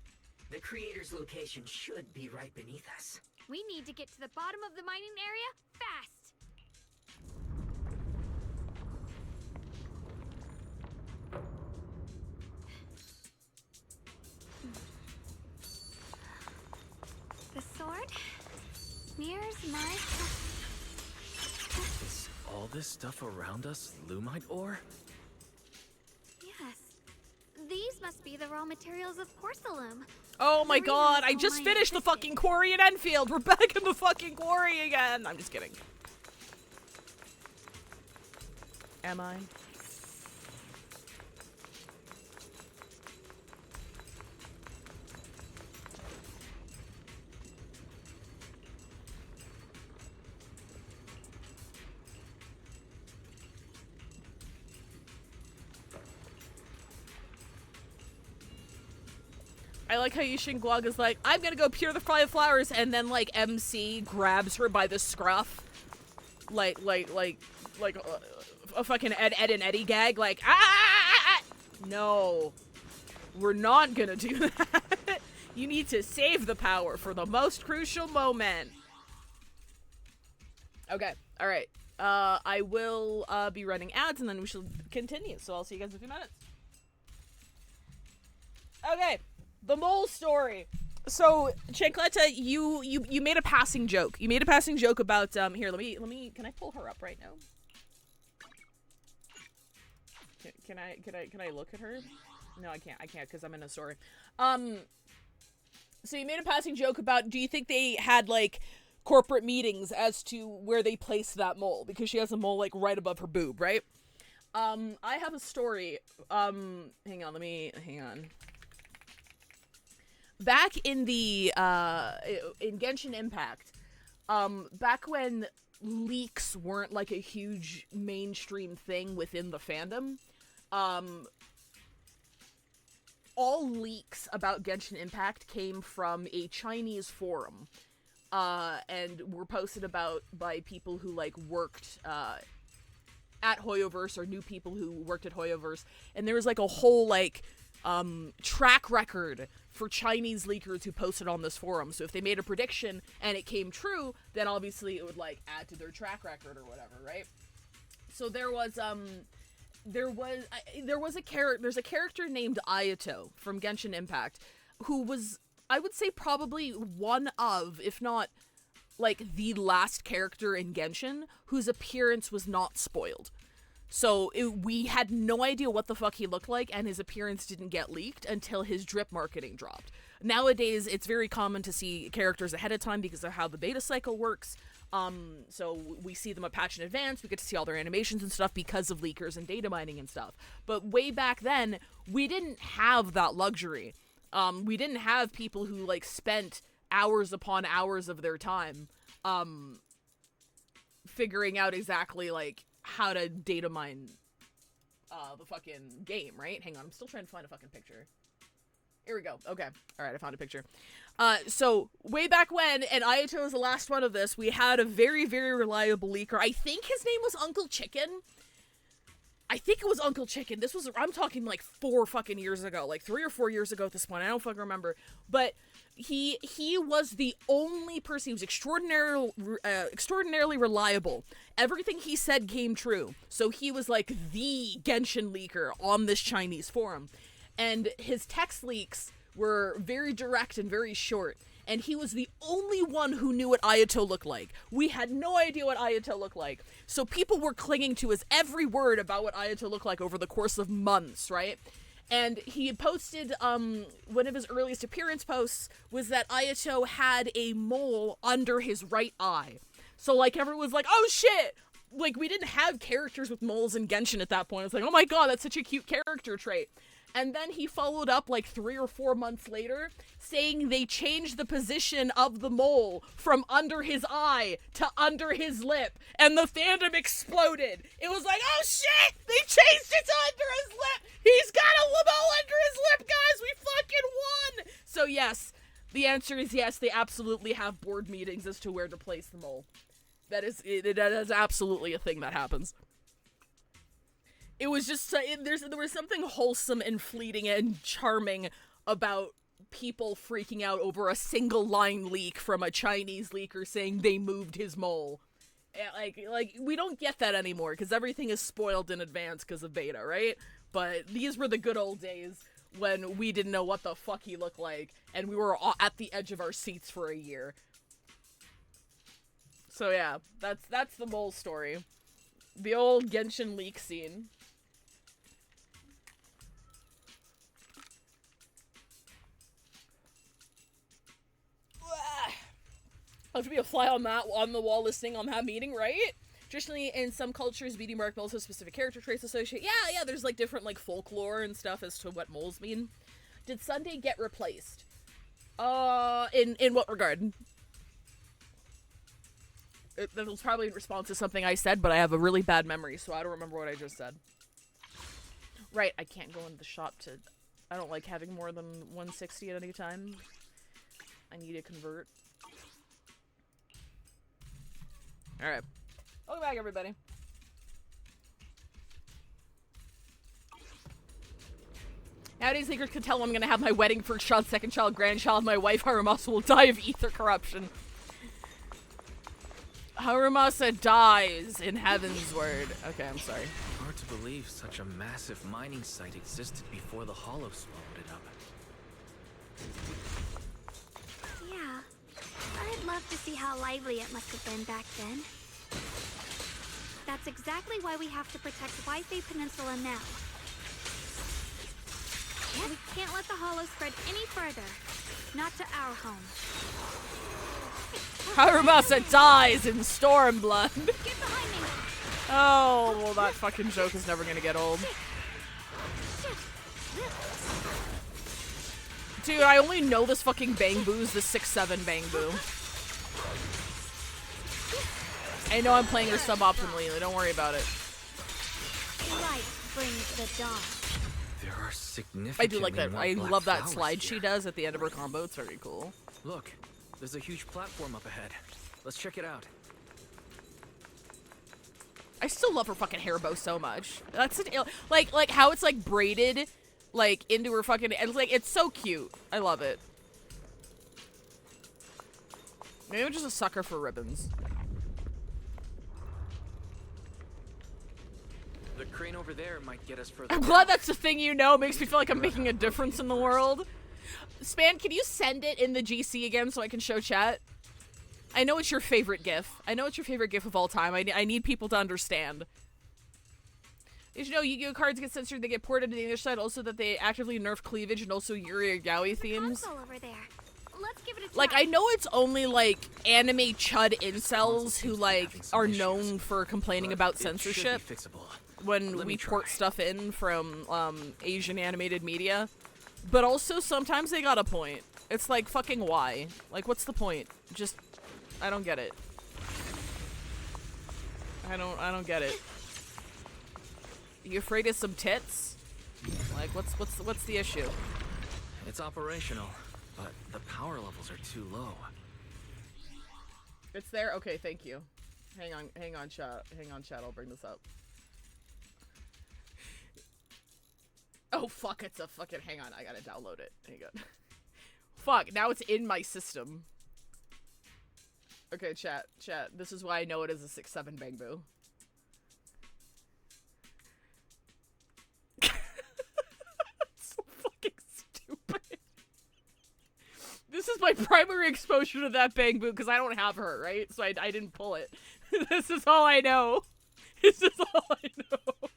the creator's location should be right beneath us. We need to get to the bottom of the mining area fast. The sword mirrors my... Is all this stuff around us Lumite ore? Yes. These must be the raw materials of Porcelain. Oh my The god, reason I this just mine finished the existed. fucking quarry in Enfield. We're back in the fucking quarry again. I'm just kidding. Am I? I like how Yushin Guag is like, I'm gonna go pure the flowers, and then like MC grabs her by the scruff, like a fucking Ed and Eddie gag, like ah! No, we're not gonna do that. You need to save the power for the most crucial moment. Okay, all right. I will be running ads, and then we shall continue. So I'll see you guys in a few minutes. Okay. The mole story. So, Chancletta, you made a passing joke. You made a passing joke about here, let me can I pull her up right now? Can I look at her? No, I can't because I'm in a story. So you made a passing joke about, do you think they had like corporate meetings as to where they placed that mole, because she has a mole like right above her boob, right? I have a story. Hang on. Back in the in Genshin Impact, back when leaks weren't like a huge mainstream thing within the fandom, all leaks about Genshin Impact came from a Chinese forum, and were posted about by people who like worked at Hoyoverse, or knew people who worked at Hoyoverse, and there was like a whole like track record for Chinese leakers who posted on this forum. So if they made a prediction and it came true, then obviously it would like add to their track record or whatever, right? So there's a character named Ayato from Genshin Impact who was, I would say, probably one of, if not like the last character in Genshin whose appearance was not spoiled. So we had no idea what the fuck he looked like, and his appearance didn't get leaked until his drip marketing dropped. Nowadays, it's very common to see characters ahead of time because of how the beta cycle works. So we see them a patch in advance, we get to see all their animations and stuff because of leakers and data mining and stuff. But way back then, we didn't have that luxury. We didn't have people who like spent hours upon hours of their time figuring out exactly like how to data mine the fucking game, right? Hang on, I'm still trying to find a fucking picture. Here we go. Okay. Alright, I found a picture. So, way back when, and Ayato was the last one of this, we had a very, very reliable leaker. I think his name was Uncle Chicken. This was, I'm talking like 4 fucking years ago, like 3 or 4 years ago at this point. I don't fucking remember. But he was the only person. He was extraordinarily reliable. Everything he said came true. So he was like the Genshin leaker on this Chinese forum. And his text leaks were very direct and very short. And he was the only one who knew what Ayato looked like. We had no idea what Ayato looked like. So people were clinging to his every word about what Ayato looked like over the course of months, right? And he had posted, one of his earliest appearance posts was that Ayato had a mole under his right eye. So, like, everyone was like, oh shit! Like, we didn't have characters with moles in Genshin at that point. It's like, oh my god, that's such a cute character trait. And then he followed up like 3 or 4 months later saying they changed the position of the mole from under his eye to under his lip. And the fandom exploded. It was like, oh shit! They changed it to under his lip! He's got a mole under his lip, guys! We fucking won! So yes, the answer is yes, they absolutely have board meetings as to where to place the mole. That is absolutely a thing that happens. It was just, there was something wholesome and fleeting and charming about people freaking out over a single line leak from a Chinese leaker saying they moved his mole. Like we don't get that anymore because everything is spoiled in advance because of beta, right? But these were the good old days when we didn't know what the fuck he looked like and we were at the edge of our seats for a year. So yeah, that's the mole story. The old Genshin leak scene. Have to be a fly on the wall listening on that meeting, right? Traditionally, in some cultures, beauty mark moles have specific character traits associated. Yeah, there's like different like folklore and stuff as to what moles mean. Did Sunday get replaced? In what regard? That was probably in response to something I said, but I have a really bad memory, so I don't remember what I just said. Right, I can't go into the shop to... I don't like having more than 160 at any time. I need to convert. Alright. Welcome back, everybody. Nowadays, leakers can tell I'm gonna have my wedding, first child, second child, grandchild. My wife, Harumasa, will die of ether corruption. Harumasa dies in Heaven's Word. Okay, I'm sorry. Hard to believe such a massive mining site existed before the Hollow swallowed it up. Yeah. I'd love to see how lively it must have been back then. That's exactly why we have to protect Waifei Peninsula now. We can't let the Hollow spread any further. Not to our home. Harumasa dies in Stormblood. Get behind me! Oh, well, that fucking joke is never gonna get old. Dude, I only know this fucking Bangboos, the 6-7 Bangbu. I know I'm playing her suboptimally, don't worry about it. Light brings the dawn. There are significant. I do like that. I love that slide she does at the end of her combo. It's very cool. Look, there's a huge platform up ahead. Let's check it out. I still love her fucking hair bow so much. That's like how it's like braided, like into her fucking. It's so cute. I love it. Maybe I'm just a sucker for ribbons. The crane over there might get us further. I'm glad that's the thing you know. It makes me feel like I'm making a difference in the world. Span, can you send it in the GC again so I can show chat? I know it's your favorite GIF. I know it's your favorite GIF of all time. I need people to understand. Did you know Yu-Gi-Oh cards get censored? They get ported to the English side. Also that they actively nerf cleavage and also Yuri or Yaoi themes. Over there. Let's give it a like, try. I know it's only, like, anime chud incels who, like, are known for complaining about censorship when we port stuff in from, Asian animated media. But also, sometimes they got a point. It's like, fucking why? Like, what's the point? Just, I don't get it. I don't get it. You afraid of some tits? Like, what's the issue? It's operational, but the power levels are too low. It's there? Okay, thank you. Hang on, chat. I'll bring this up. Oh, fuck, it's a fucking... Hang on, I gotta download it. Hang on. Fuck, now it's in my system. Okay, chat. This is why I know it is a 6-7 Bangbu. It's so fucking stupid. This is my primary exposure to that Bangbu, because I don't have her, right? So I didn't pull it. This is all I know. This is all I know.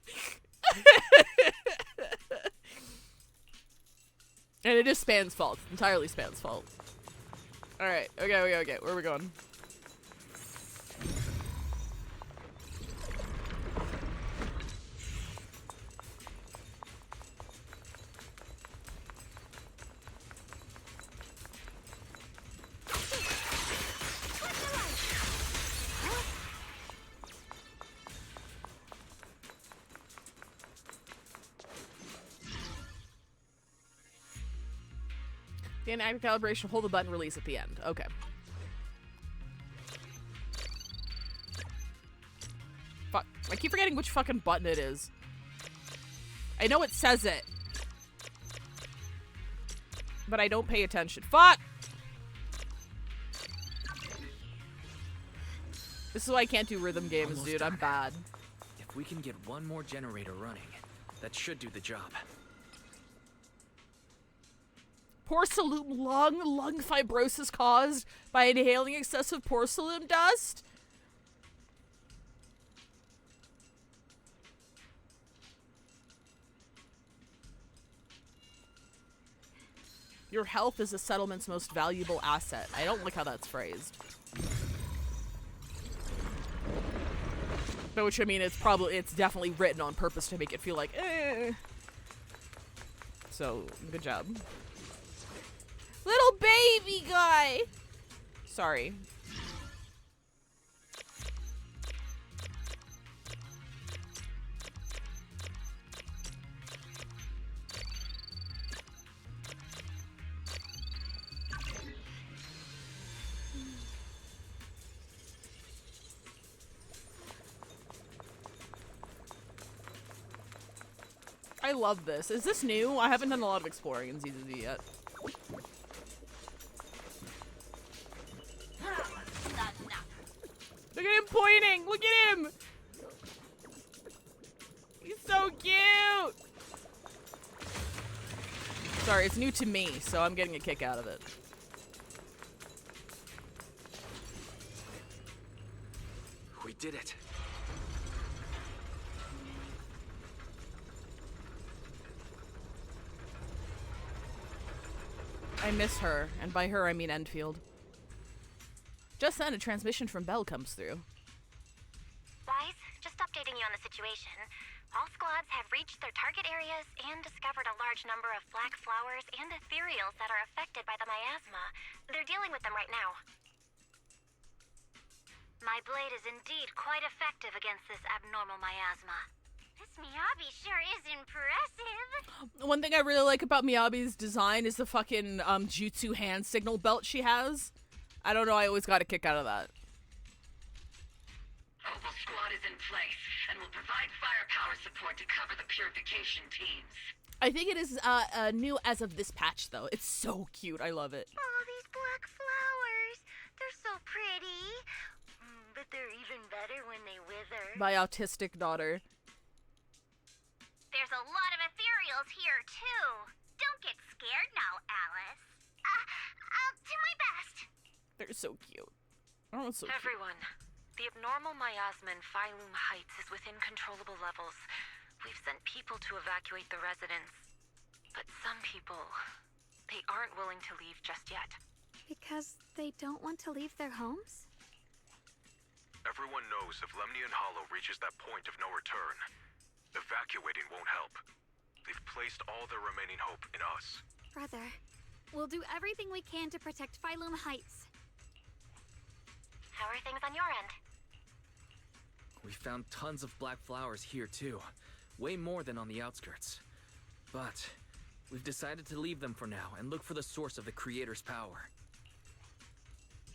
And it is Span's fault. Entirely Span's fault. Alright, okay. Where are we going? Gain active calibration, hold the button, release at the end. Okay. Fuck. I keep forgetting which fucking button it is. I know it says it. But I don't pay attention. Fuck! This is why I can't do rhythm games, Almost dude. done. I'm bad. If we can get one more generator running, that should do the job. Porcelain lung fibrosis caused by inhaling excessive porcelain dust? Your health is a settlement's most valuable asset. I don't like how that's phrased. But which, I mean, it's definitely written on purpose to make it feel like, eh. So, good job. Little baby guy! Sorry. I love this. Is this new? I haven't done a lot of exploring in ZZZ yet. Look at him pointing! Look at him! He's so cute! Sorry, it's new to me, so I'm getting a kick out of it. We did it. I miss her, and by her I mean Enfield. Just then, a transmission from Belle comes through. Wise, just updating you on the situation. All squads have reached their target areas and discovered a large number of black flowers and ethereals that are affected by the miasma. They're dealing with them right now. My blade is indeed quite effective against this abnormal miasma. This Miyabi sure is impressive. One thing I really like about Miyabi's design is the fucking jutsu hand signal belt she has. I don't know, I always got a kick out of that. Opal Squad is in place and will provide firepower support to cover the purification teams. I think it is new as of this patch, though. It's so cute. I love it. Oh, these black flowers. They're so pretty. But they're even better when they wither. My autistic daughter. There's a lot of ethereals here, too. Don't get scared now, Alice. I'll do my best. They're so cute. Oh, it's so cute. Everyone, the abnormal miasma in Phylum Heights is within controllable levels. We've sent people to evacuate the residents. But some people, they aren't willing to leave just yet. Because they don't want to leave their homes? Everyone knows if Lemnian Hollow reaches that point of no return, evacuating won't help. They've placed all their remaining hope in us. Brother, we'll do everything we can to protect Phylum Heights. How are things on your end? We found tons of black flowers here too. Way more than on the outskirts. But we've decided to leave them for now and look for the source of the creator's power.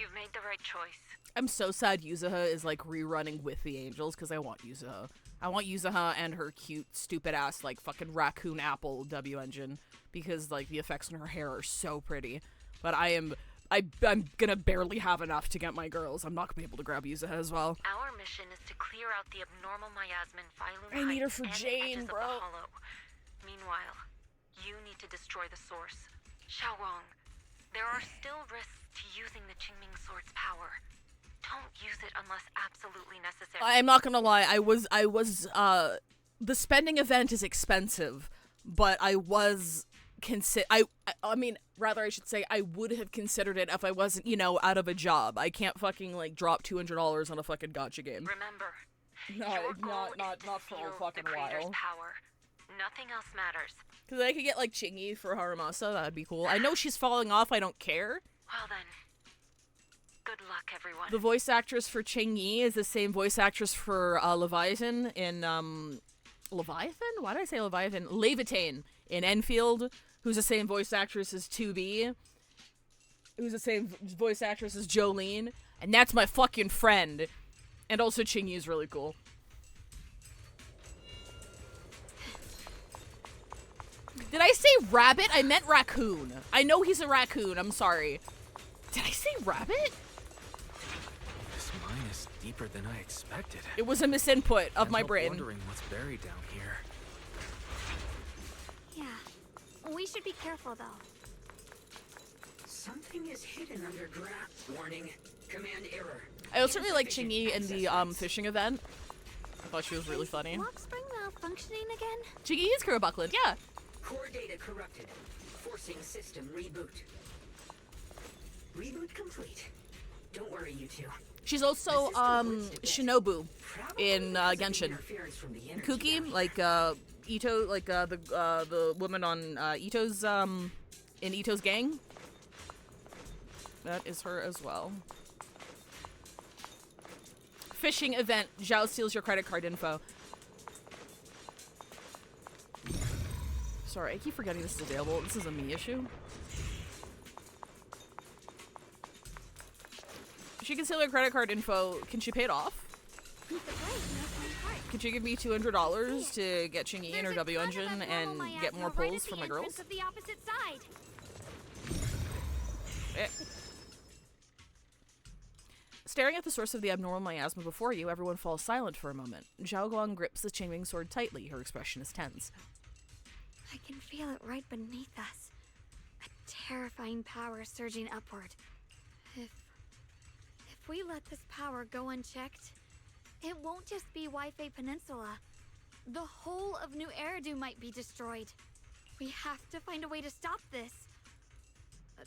You've made the right choice. I'm so sad Yuzuha is like rerunning with the angels because I want Yuzuha. I want Yuzuha and her cute, stupid ass like fucking raccoon apple W engine because like the effects on her hair are so pretty. But I'm gonna barely have enough to get my girls. I'm not gonna be able to grab Yuzuha as well. Our mission is to clear out the abnormal miasma in Phylum I need her Heights for and the Jane, edges bro. Of the hollow. Meanwhile, you need to destroy the source. Xiaowang, there are still risks to using the Qingming Sword's power. Don't use it unless absolutely necessary. I'm not gonna lie, I was the spending event is expensive, but I was I mean, rather I should say I would have considered it if I wasn't, you know, out of a job. I can't fucking like drop $200 on a fucking gacha game. Remember, No, your goal not is to for a seal fucking the creator's while. power. Nothing else matters. Cause I could get like Chingy for Haramasa, that'd be cool. I know she's falling off, I don't care. Well then, good luck, everyone. The voice actress for Chingy is the same voice actress for Leviathan in Leviathan? Why did I say Leviathan? Leviathan in Enfield, who's the same voice actress as 2B. who's the same voice actress as Jolene, and that's my fucking friend. And also Chingy is really cool. Did I say rabbit? I meant raccoon. I know he's a raccoon. I'm sorry. Did I say rabbit? This mine is deeper than I expected. It was a misinput of my brain. I'm wondering what's buried down here. Yeah. We should be careful, though. Something is hidden underground. Warning. Command error. I also really like Chingy in the fishing event. I thought she was really funny. Lock spring malfunctioning again? Chingy is Buckland, yeah. Core data corrupted. Forcing system reboot. Reboot complete. Don't worry, you two. She's also Shinobu in Genshin. Kuki, like Ito, like the woman on Ito's in Ito's gang. That is her as well. Phishing event. Zhao steals your credit card info. Sorry, I keep forgetting this is available. This is a me issue. She can steal your credit card info. Can she pay it off? Could you give me $200 to get Chingy in her W engine and get more pulls for my girls? Of the opposite side. Staring at the source of the abnormal miasma before you, everyone falls silent for a moment. Zhao Guang grips the Qingming sword tightly. Her expression is tense. I can feel it right beneath us. A terrifying power surging upward. If we let this power go unchecked, it won't just be Wi-Fi Peninsula. The whole of New Eridu might be destroyed. We have to find a way to stop this.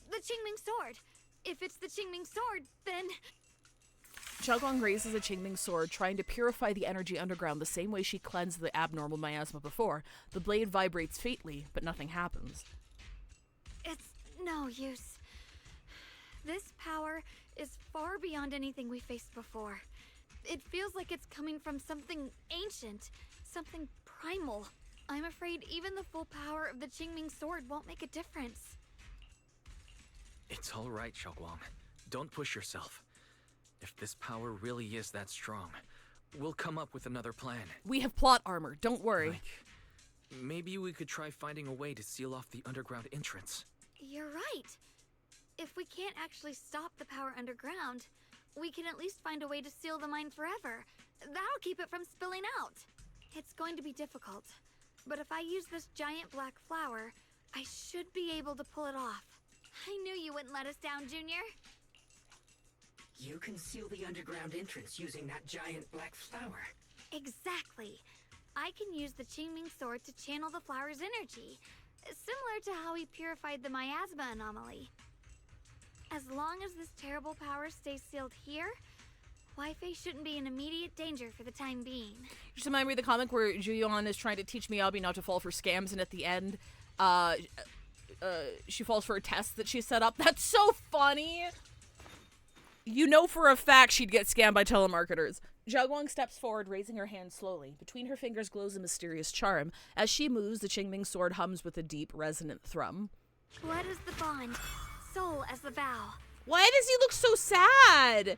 The Qingming sword. If it's the Qingming sword, then... Zhao Guang raises a Qingming sword, trying to purify the energy underground the same way she cleansed the abnormal miasma before. The blade vibrates faintly, but nothing happens. It's no use. This power is far beyond anything we faced before. It feels like it's coming from something ancient, something primal. I'm afraid even the full power of the Qingming sword won't make a difference. It's all right, Xiaoguang. Don't push yourself. If this power really is that strong, we'll come up with another plan. We have plot armor, don't worry. Like, maybe we could try finding a way to seal off the underground entrance. You're right. If we can't actually stop the power underground, we can at least find a way to seal the mine forever. That'll keep it from spilling out. It's going to be difficult, but if I use this giant black flower, I should be able to pull it off. I knew you wouldn't let us down, Junior. You can seal the underground entrance using that giant black flower. Exactly. I can use the Qingming sword to channel the flower's energy, similar to how we purified the miasma anomaly. As long as this terrible power stays sealed here, Wi-Fi shouldn't be in immediate danger for the time being. Just remind me of the comic where Juyeon is trying to teach Miyabi not to fall for scams, and at the end, she falls for a test that she set up. That's so funny! You know for a fact she'd get scammed by telemarketers. Zhao Guang steps forward, raising her hand slowly. Between her fingers glows a mysterious charm. As she moves, the Qingming sword hums with a deep, resonant thrum. Blood is the bond, soul as the vow. Why does he look so sad?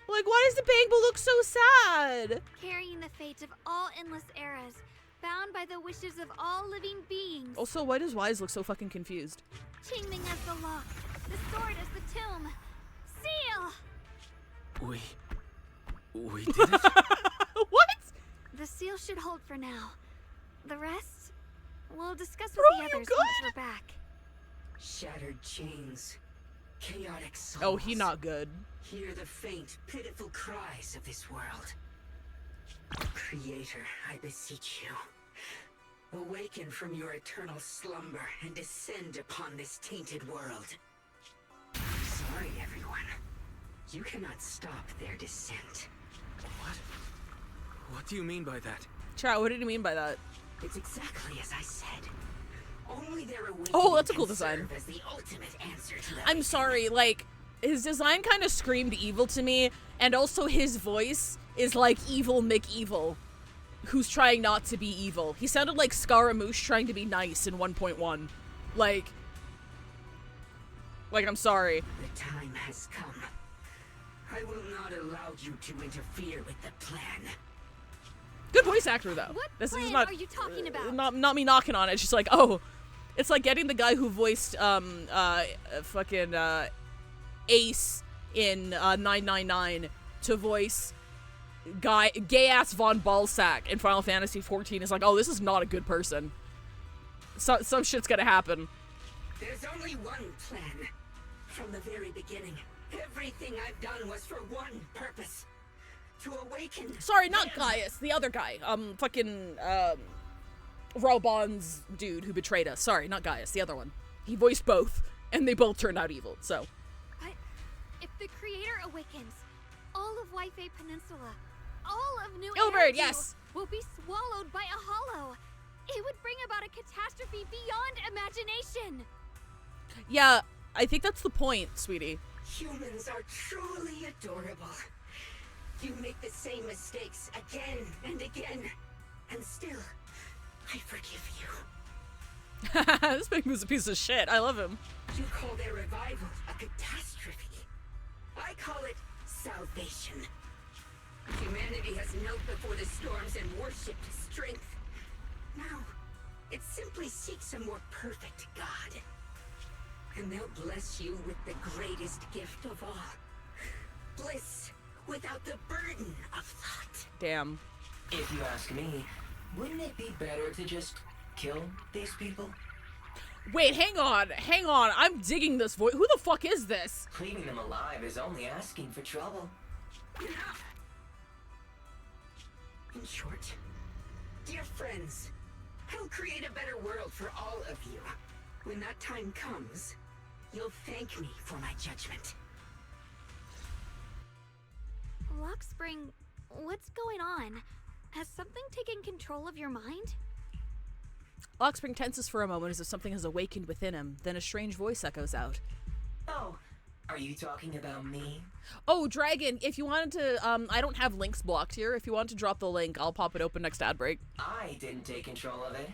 Like, why does the Bangle look so sad? Carrying the fate of all endless eras, bound by the wishes of all living beings. Also, why does Wise look so fucking confused? Qingming as the lock, the sword as the tomb. Seal! We did it? What? The seal should hold for now. The rest, we'll discuss with Bro, the you others good? once we're back. Shattered chains. Chaotic souls. Oh, he not good. Hear the faint, pitiful cries of this world. Creator, I beseech you. Awaken from your eternal slumber and descend upon this tainted world. Sorry, everyone. You cannot stop their descent. What? What do you mean by that? Chow, what did you mean by that? It's exactly as I said. Only their awakening Oh, that's a cool can design. serve as the ultimate answer to that. I'm sorry, like, his design kind of screamed evil to me, and also his voice is like evil McEvil, who's trying not to be evil. He sounded like Scaramouche trying to be nice in 1.1. Like, Like, I'm sorry. The time has come. I will not allow you to interfere with the plan. Good voice actor, though. What This plan is not, are you talking about? Not me knocking on it. It's just like, oh, it's like getting the guy who voiced fucking Ace in 999 to voice gay ass Von Balsack in Final Fantasy 14. Is like, oh, this is not a good person. Some shit's gonna happen. There's only one plan. From the very beginning, everything I've done was for one purpose. To awaken. Sorry, not Gaius, the other guy. Fucking Raubon's dude who betrayed us. Sorry, not Gaius, the other one. He voiced both, and they both turned out evil, so. But if the creator awakens, all of Waifei Peninsula, all of New Ilbert, Eridu yes! will be swallowed by a hollow. It would bring about a catastrophe beyond imagination. Yeah, I think that's the point, sweetie. Humans are truly adorable. You make the same mistakes again and again, and still, I forgive you. This Penguin's a piece of shit. I love him. You call their revival a catastrophe. I call it salvation. Humanity has knelt before the storms and worshipped strength. Now, it simply seeks a more perfect God. And they'll bless you with the greatest gift of all. Bliss without the burden of thought. Damn. If you ask me, wouldn't it be better to just kill these people? Wait, hang on. I'm digging this voice. Who the fuck is this? Leaving them alive is only asking for trouble. Enough! In short, dear friends, I'll create a better world for all of you. When that time comes, you'll thank me for my judgment. Lockspring, what's going on? Has something taken control of your mind? Lockspring tenses for a moment as if something has awakened within him. Then a strange voice echoes out. Oh, are you talking about me? Oh, Dragon, if you wanted to, I don't have links blocked here. If you want to drop the link, I'll pop it open next ad break. I didn't take control of it.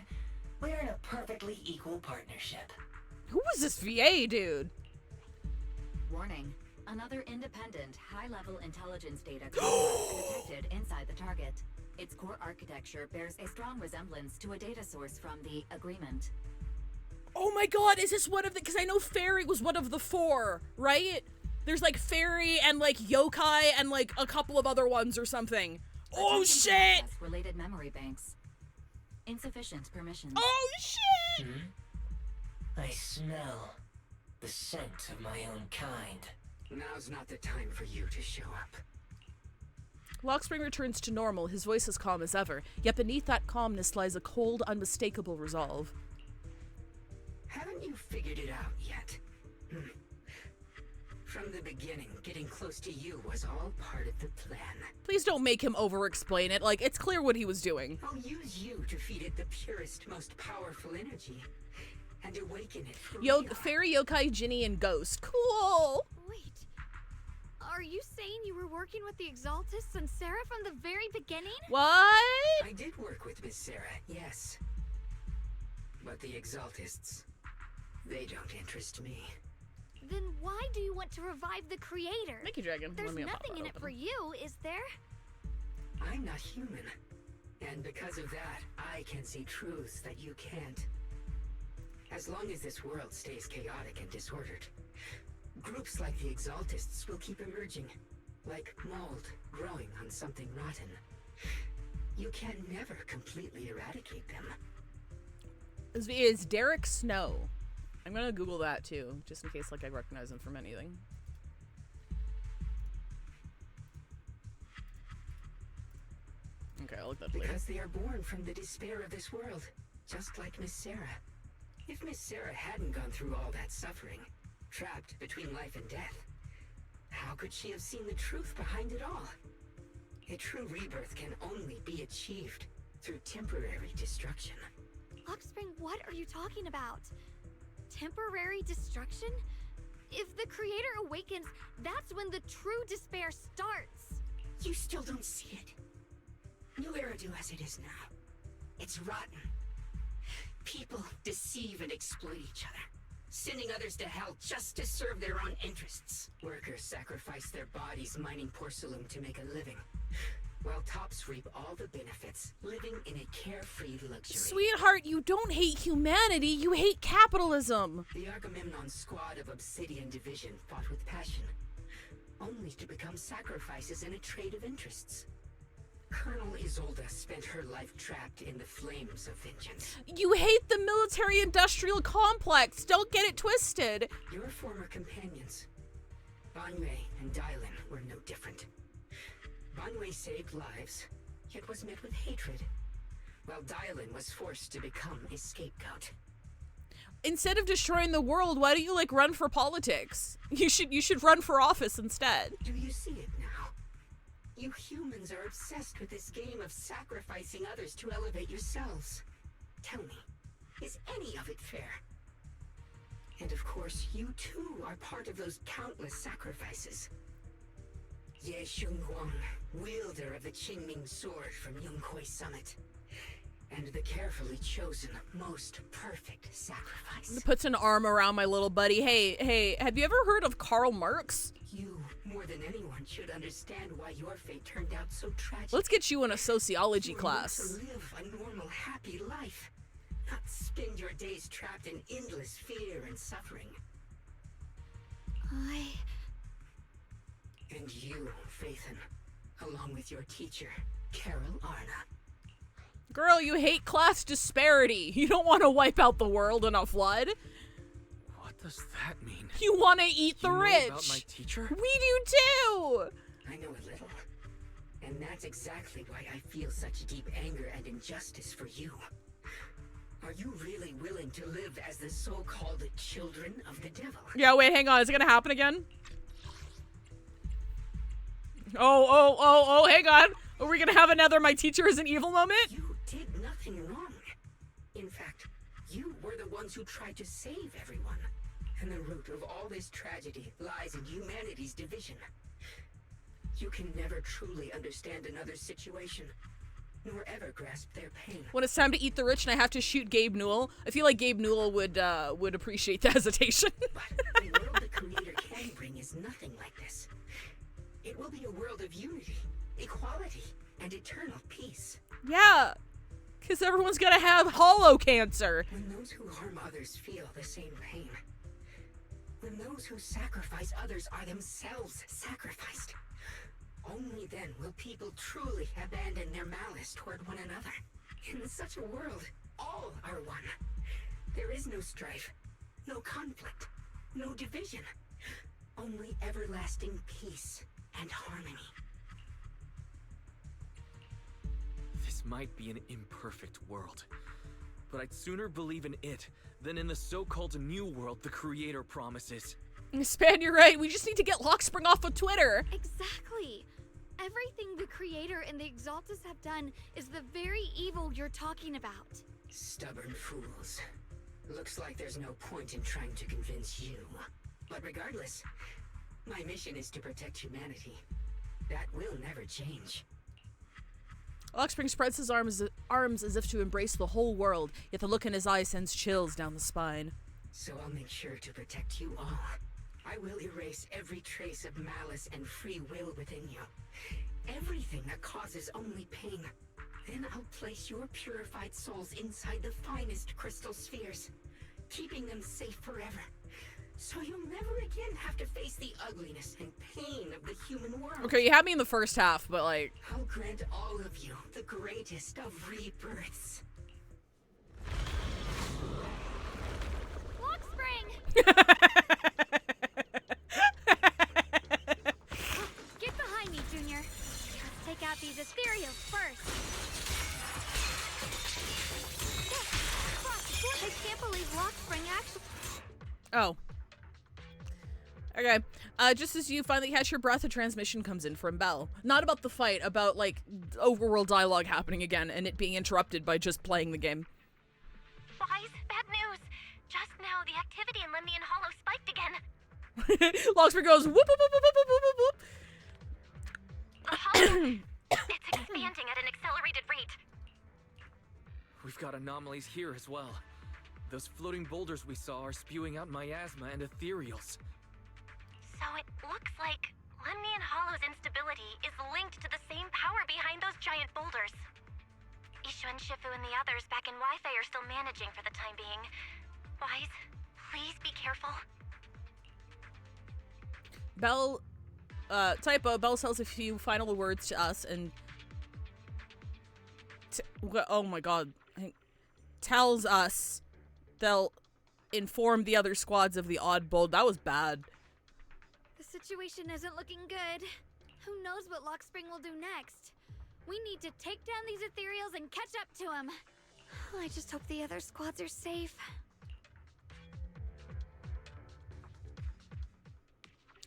We're in a perfectly equal partnership. Who was this VA dude? Warning. Another independent, high-level intelligence data detected inside the target. Its core architecture bears a strong resemblance to a data source from the Agreement. Oh my god, is this one of the... Because I know Fairy was one of the 4, right? There's like Fairy and like Yokai and like a couple of other ones or something. Oh shit! Related memory banks. Insufficient permissions. Oh shit! I smell the scent of my own kind. Now's not the time for you to show up. Lockspring returns to normal, his voice as calm as ever, yet beneath that calmness lies a cold, unmistakable resolve. Haven't you figured it out yet? From the beginning, getting close to you was all part of the plan. Please don't make him over-explain it, like, it's clear what he was doing. I'll use you to feed it the purest, most powerful energy, and awaken it from Fairy, Yokai, Ginny, and Ghost. Cool! Wait. Are you saying you were working with the Exaltists and Sarah from the very beginning? What? I did work with Miss Sarah, yes. But the Exaltists, they don't interest me. Then why do you want to revive the creator? Thank you, Dragon. There's nothing in it for you, is there? I'm not human. And because of that, I can see truths that you can't. As long as this world stays chaotic and disordered, groups like the Exaltists will keep emerging, like mold growing on something rotten. You can never completely eradicate them. Is Derek Snow. I'm gonna Google that too, just in case like I recognize him from anything. Okay, I'll look that up later. Because they are born from the despair of this world, just like Miss Sarah. If Miss Sarah hadn't gone through all that suffering, trapped between life and death, how could she have seen the truth behind it all? A true rebirth can only be achieved through temporary destruction. Lockspring, what are you talking about? Temporary destruction? If the creator awakens, that's when the true despair starts. You still don't see it. New Eridu as it is now. It's rotten. People deceive and exploit each other. sending others to hell just to serve their own interests. Workers sacrifice their bodies mining porcelain to make a living, while tops reap all the benefits, living in a carefree luxury. Sweetheart, you don't hate humanity, you hate capitalism. The Agamemnon squad of Obsidian Division fought with passion, only to become sacrifices in a trade of interests. Colonel Isolda spent her life trapped in the flames of vengeance. You hate the military-industrial complex. Don't get it twisted. Your former companions, Banwei and Dylan, were no different. Banwei saved lives, yet was met with hatred, while Dylan was forced to become a scapegoat. Instead of destroying the world, why don't you, like, run for politics? You should run for office instead. Do you see it now? You humans are obsessed with this game of sacrificing others to elevate yourselves. Tell me, is any of it fair? And of course, you too are part of those countless sacrifices. Ye Shunguang, wielder of the Qingming sword from Yonghui Summit, and the carefully chosen, most perfect sacrifice. Puts an arm around my little buddy. Hey, have you ever heard of Karl Marx? You, more than anyone, should understand why your fate turned out so tragic. Let's get you in a sociology You class. want to live a normal, happy life, not spend your days trapped in endless fear and suffering. And you, Faithen, along with your teacher, Carol Arna. Girl, you hate class disparity. You don't want to wipe out the world in a flood. What does that mean? You want to eat the You know rich. about my teacher? We do too. I know a little. And that's exactly why I feel such deep anger and injustice for you. Are you really willing to live as the so-called children of the devil? Yeah, wait, hang on. Is it going to happen again? Oh, hang on. Are we going to have another my teacher is an evil moment? You did nothing wrong. In fact, you were the ones who tried to save everyone. And the root of all this tragedy lies in humanity's division. You can never truly understand another's situation, nor ever grasp their pain. When it's time to eat the rich and I have to shoot Gabe Newell, I feel like Gabe Newell would appreciate the hesitation. But the world the Creator can bring is nothing like this. It will be a world of unity, equality, and eternal peace. Yeah, because everyone's gonna have hollow cancer. When those who harm others feel the same pain. When those who sacrifice others are themselves sacrificed. Only then will people truly abandon their malice toward one another. In such a world, all are one. There is no strife, no conflict, no division. Only everlasting peace and harmony. This might be an imperfect world, but I'd sooner believe in it than in the so-called new world the Creator promises. Span, you're right. We just need to get Lockspring off of Twitter. Exactly. Everything the Creator and the Exaltus have done is the very evil you're talking about. Stubborn fools. Looks like there's no point in trying to convince you. But regardless, my mission is to protect humanity. That will never change. Lockspring spreads his arms as if to embrace the whole world, yet the look in his eyes sends chills down the spine. So I'll make sure to protect you all. I will erase every trace of malice and free will within you. Everything that causes only pain. Then I'll place your purified souls inside the finest crystal spheres, keeping them safe forever. So you'll never again have to face the ugliness and pain of the human world. Okay, you had me in the first half, but like... I'll grant all of you the greatest of rebirths. Lockspring! Get behind me, Junior. Let's take out these ethereals first. I can't believe Lockspring actually... Oh. Okay. Just as you finally catch your breath, a transmission comes in from Belle. Not about the fight, about, like, overworld dialogue happening again and it being interrupted by just playing the game. Wise, bad news. Just now, the activity in Lemnian Hollow spiked again. Lockspring goes, whoop, whoop, whoop, whoop, whoop, whoop, whoop. The hollow, it's expanding at an accelerated rate. We've got anomalies here as well. Those floating boulders we saw are spewing out miasma and ethereals. So it looks like Lemnian Hollow's instability is linked to the same power behind those giant boulders. Ishu and Shifu and the others back in Wi-Fi are still managing for the time being. Wise, please be careful. Belle, typo, Belle says a few final words to us and... oh my god. Tells us they'll inform the other squads of the odd bold. That was bad. The situation isn't looking good. Who knows what Lockspring will do next? We need to take down these ethereals and catch up to him. I just hope the other squads are safe.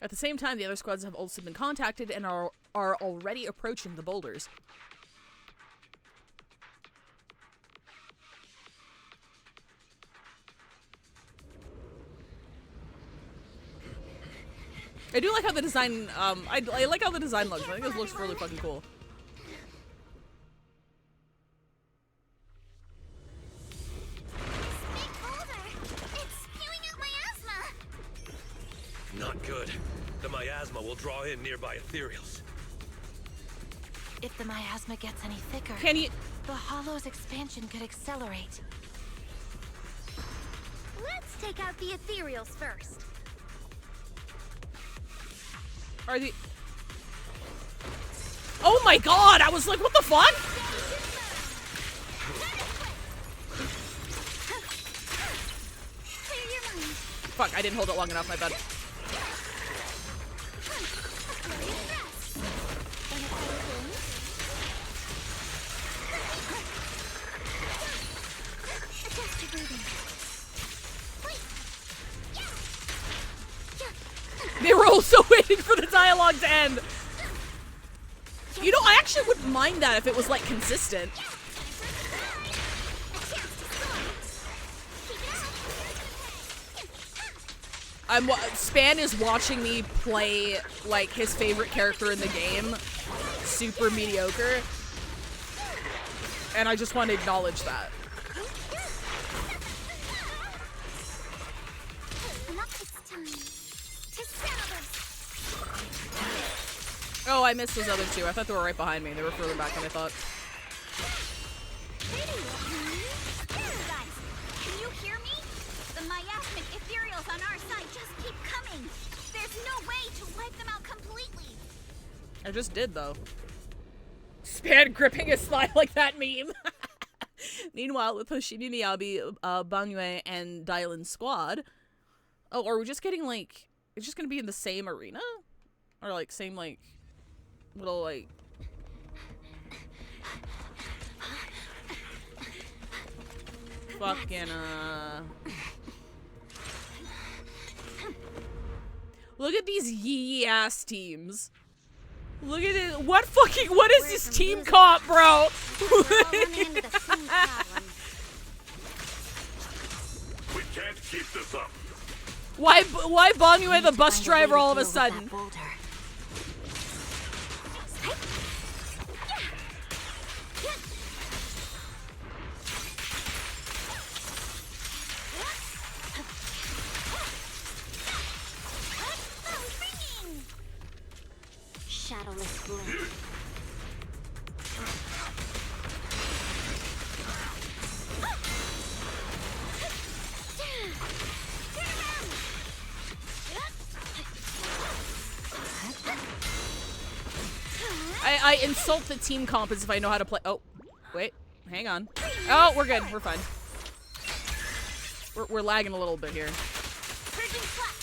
At the same time, the other squads have also been contacted and are already approaching the boulders. I do like how the design, I like how the design looks. I think this looks really fucking cool. Not good. The miasma will draw in nearby ethereals. If the miasma gets any thicker, Can you... the Hollow's expansion could accelerate. Let's take out the ethereals first. Are the... oh my god! I was like, what the fuck? Fuck, I didn't hold it long enough, my bad. They were also waiting for the dialogue to end. You know, I actually wouldn't mind that if it was, like, consistent. Span is watching me play, like, his favorite character in the game, super mediocre, and I just want to acknowledge that. Oh, I missed those other two. I thought they were right behind me. They were further back than I thought. Can you hear me? The miasmic ethereals on our side just keep coming. There's no way to wipe them out completely. I just did, though. Span gripping his thigh like that meme. Meanwhile, with Hoshimi, Miyabi, Banyue, and Dylan's squad. Oh, are we just getting, like... it's just gonna be in the same arena? Or, like, same, like... little, like... fucking, look at these yee-ass teams. Look at it. What is this team comp, bro? We can't keep this up. Why Banyue the bus driver all of a sudden? Shadowless blade. I insult the team comp as if I know how to play. Oh, wait, hang on. Oh, we're good. We're fine. We're lagging a little bit here.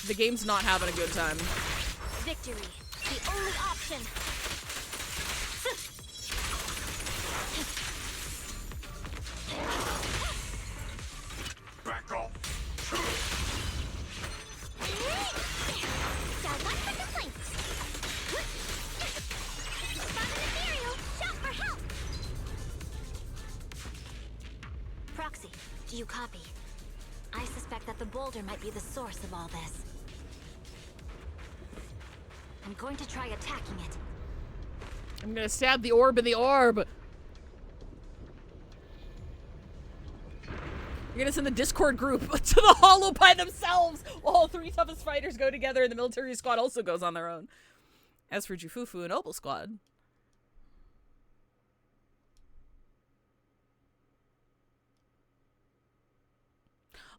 The game's not having a good time. Victory, the only option. Back off. Proxy, do you copy? I suspect that the boulder might be the source of all this. I'm going to try attacking it. I'm gonna stab the orb in the orb. You're gonna send the Discord group to the Hollow by themselves while all 3 toughest fighters go together and the military squad also goes on their own. As for Jufufu and Opal Squad...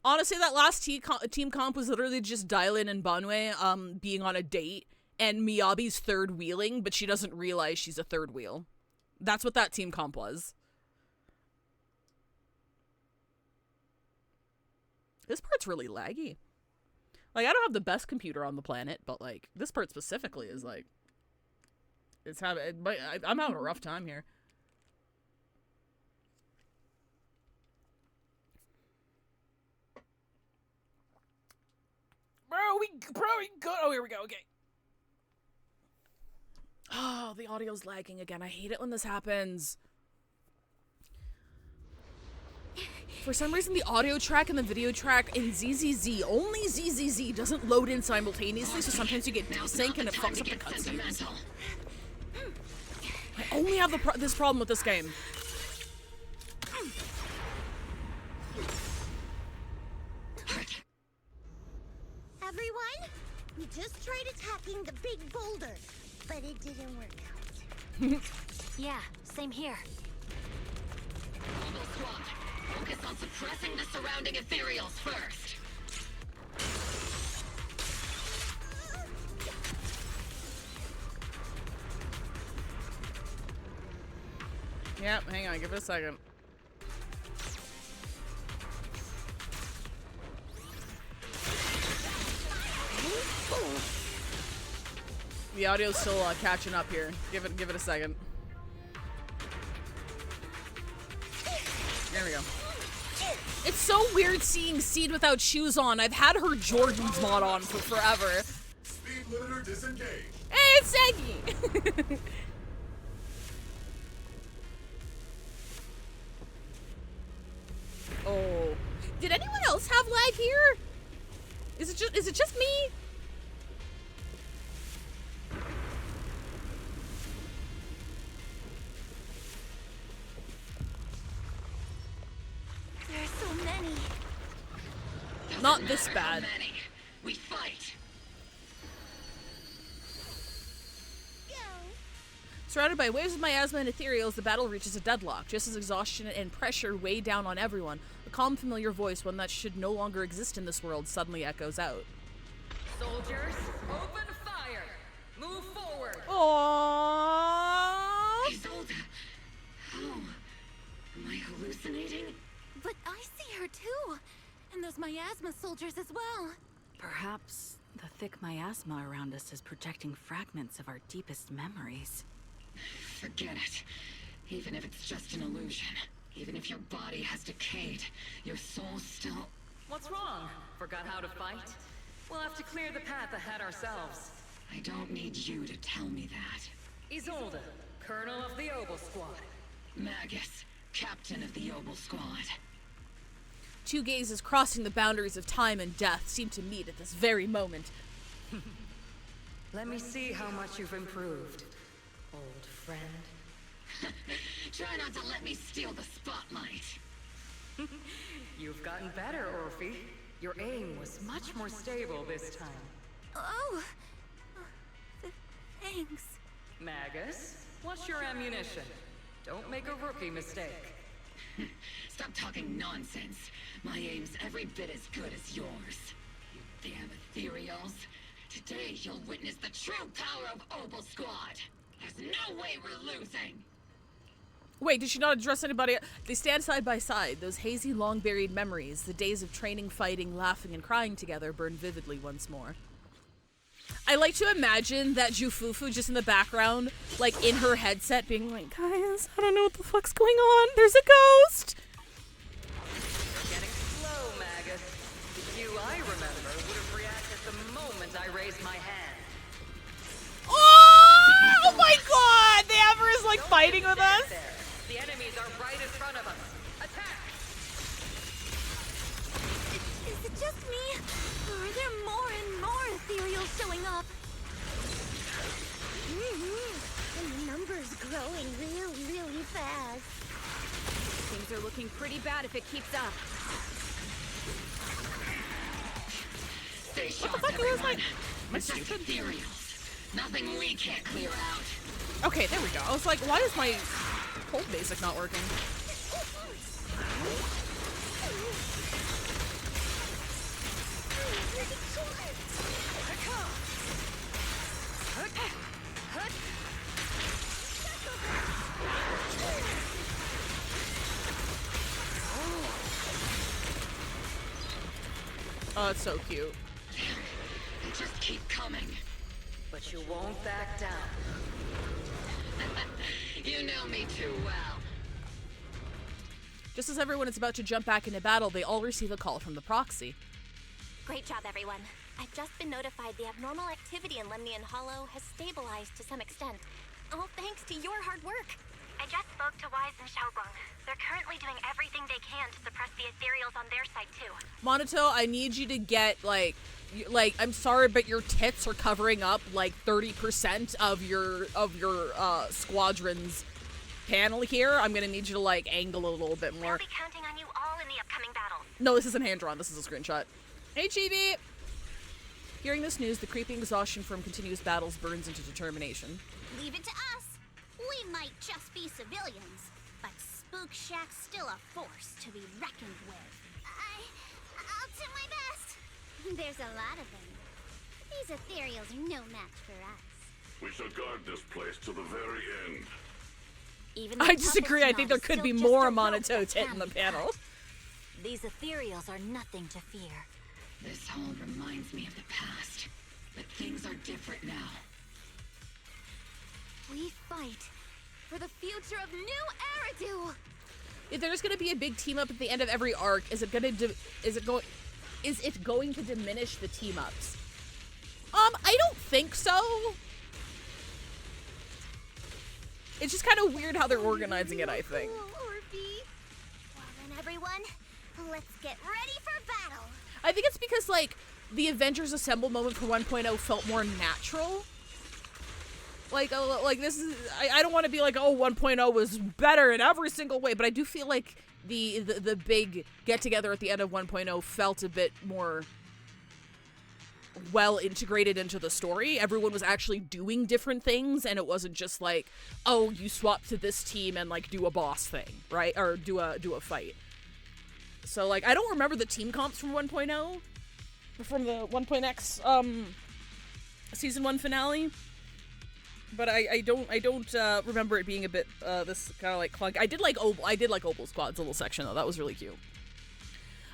Honestly, that last team comp was literally just Dylan and Banwei being on a date and Miyabi's third wheeling, but she doesn't realize she's a third wheel. That's what that team comp was. This part's really laggy. Like, I don't have the best computer on the planet, but, like, this part specifically is, like... I'm having a rough time here. Bro, we good. Oh, here we go. Okay. Oh, the audio's lagging again. I hate it when this happens. For some reason, the audio track and the video track in ZZZ, only ZZZ, doesn't load in simultaneously, so sometimes you get desync and it fucks up the cutscenes. I only have this problem with this game. Everyone, we just tried attacking the big boulder, but it didn't work out. Yeah, same here. Opal Squad, focus on suppressing the surrounding ethereals first. Yep, hang on, give it a second. The audio's still catching up here. Give it a second. There we go. It's so weird seeing Seed without shoes on. I've had her Jordans mod on for forever. Speed limiter disengaged. Hey, it's Segi! Oh. Did anyone else have lag here? Is it just me? There are so many. Not this bad. We fight. Surrounded by waves of miasma and ethereals, the battle reaches a deadlock. Just as exhaustion and pressure weigh down on everyone, a calm, familiar voice, one that should no longer exist in this world, suddenly echoes out. Soldiers, open fire! Move forward! Aww. Isolde! How? Am I hallucinating? But I see her too! And those miasma soldiers as well! Perhaps the thick miasma around us is projecting fragments of our deepest memories. Forget it. Even if it's just an illusion. Even if your body has decayed, your soul still... What's wrong? Forgot how to fight? We'll have to clear the path ahead ourselves. I don't need you to tell me that. Isolde, Colonel of the Opal Squad. Magus, Captain of the Opal Squad. Two gazes crossing the boundaries of time and death seem to meet at this very moment. Let me see how much you've improved, old friend. Try not to let me steal the spotlight. You've gotten better, Orphe. Your aim was much more stable this time. Oh! Thanks. Magus, what's your ammunition? Don't make a rookie mistake. Stop talking nonsense. My aim's every bit as good as yours. You damn ethereals. Today you'll witness the true power of Opal Squad. There's no way we're losing. Wait, did she not address anybody? They stand side by side. Those hazy, long-buried memories, the days of training, fighting, laughing, and crying together burn vividly once more. I like to imagine that Jufufu just in the background, like in her headset, being like, guys, I don't know what the fuck's going on. There's a ghost! Getting slow, Magus. You, I remember, would have reacted the moment I raised my hand. Oh my god! The Amber is like fighting with us? There. The enemies are right in front of us. Attack! Is it just me? Or are there more and more ethereals showing up? And the number's growing really fast. Things are looking pretty bad if it keeps up. Am I stupid? Nothing we can't clear out. Okay, there we go. I was like, why is my cold basic not working? Oh, it's so cute. Just keep coming. But you won't back down. You know me too well. Just as everyone is about to jump back into battle, they all receive a call from the proxy. Great job, everyone. I've just been notified the abnormal activity in Lemnian Hollow has stabilized to some extent. All thanks to your hard work. I just spoke to Wise and Xiaoguang. They're currently doing everything they can to suppress the ethereals on their side too. Monato, I need you to get, like, I'm sorry, but your tits are covering up, like, 30% of your squadron's panel here. I'm gonna need you to, like, angle a little bit more. We'll be counting on you all in the upcoming battle. No, this isn't hand-drawn. This is a screenshot. Hey, Chibi! Hearing this news, the creeping exhaustion from continuous battles burns into determination. Leave it to us. We might just be civilians, but Spook Shack's still a force to be reckoned with. I'll do my best. There's a lot of them. These ethereals are no match for us. We shall guard this place to the very end. Even I disagree. I think there could be more Monato tit in the panel. These ethereals are nothing to fear. This all reminds me of the past, but things are different now. We fight for the future of New Eridu. If there's going to be a big team up at the end of every arc, is it going to diminish the team ups? I don't think so. It's just kind of weird how they're organizing it, I think. Well then, everyone, let's get ready for battle. I think it's because, like, the Avengers Assemble moment for 1.0 felt more natural. Like this is, I don't want to be like, oh, 1.0 was better in every single way, but I do feel like the big get-together at the end of 1.0 felt a bit more well integrated into the story. Everyone was actually doing different things, and it wasn't just like, oh, you swap to this team and, like, do a boss thing, right? Or do a fight. So, like, I don't remember the team comps from 1.0, from the 1.x season 1 finale. But I don't remember it being a bit this kind of like clunk. I did like Opal Squad's little section though. That was really cute.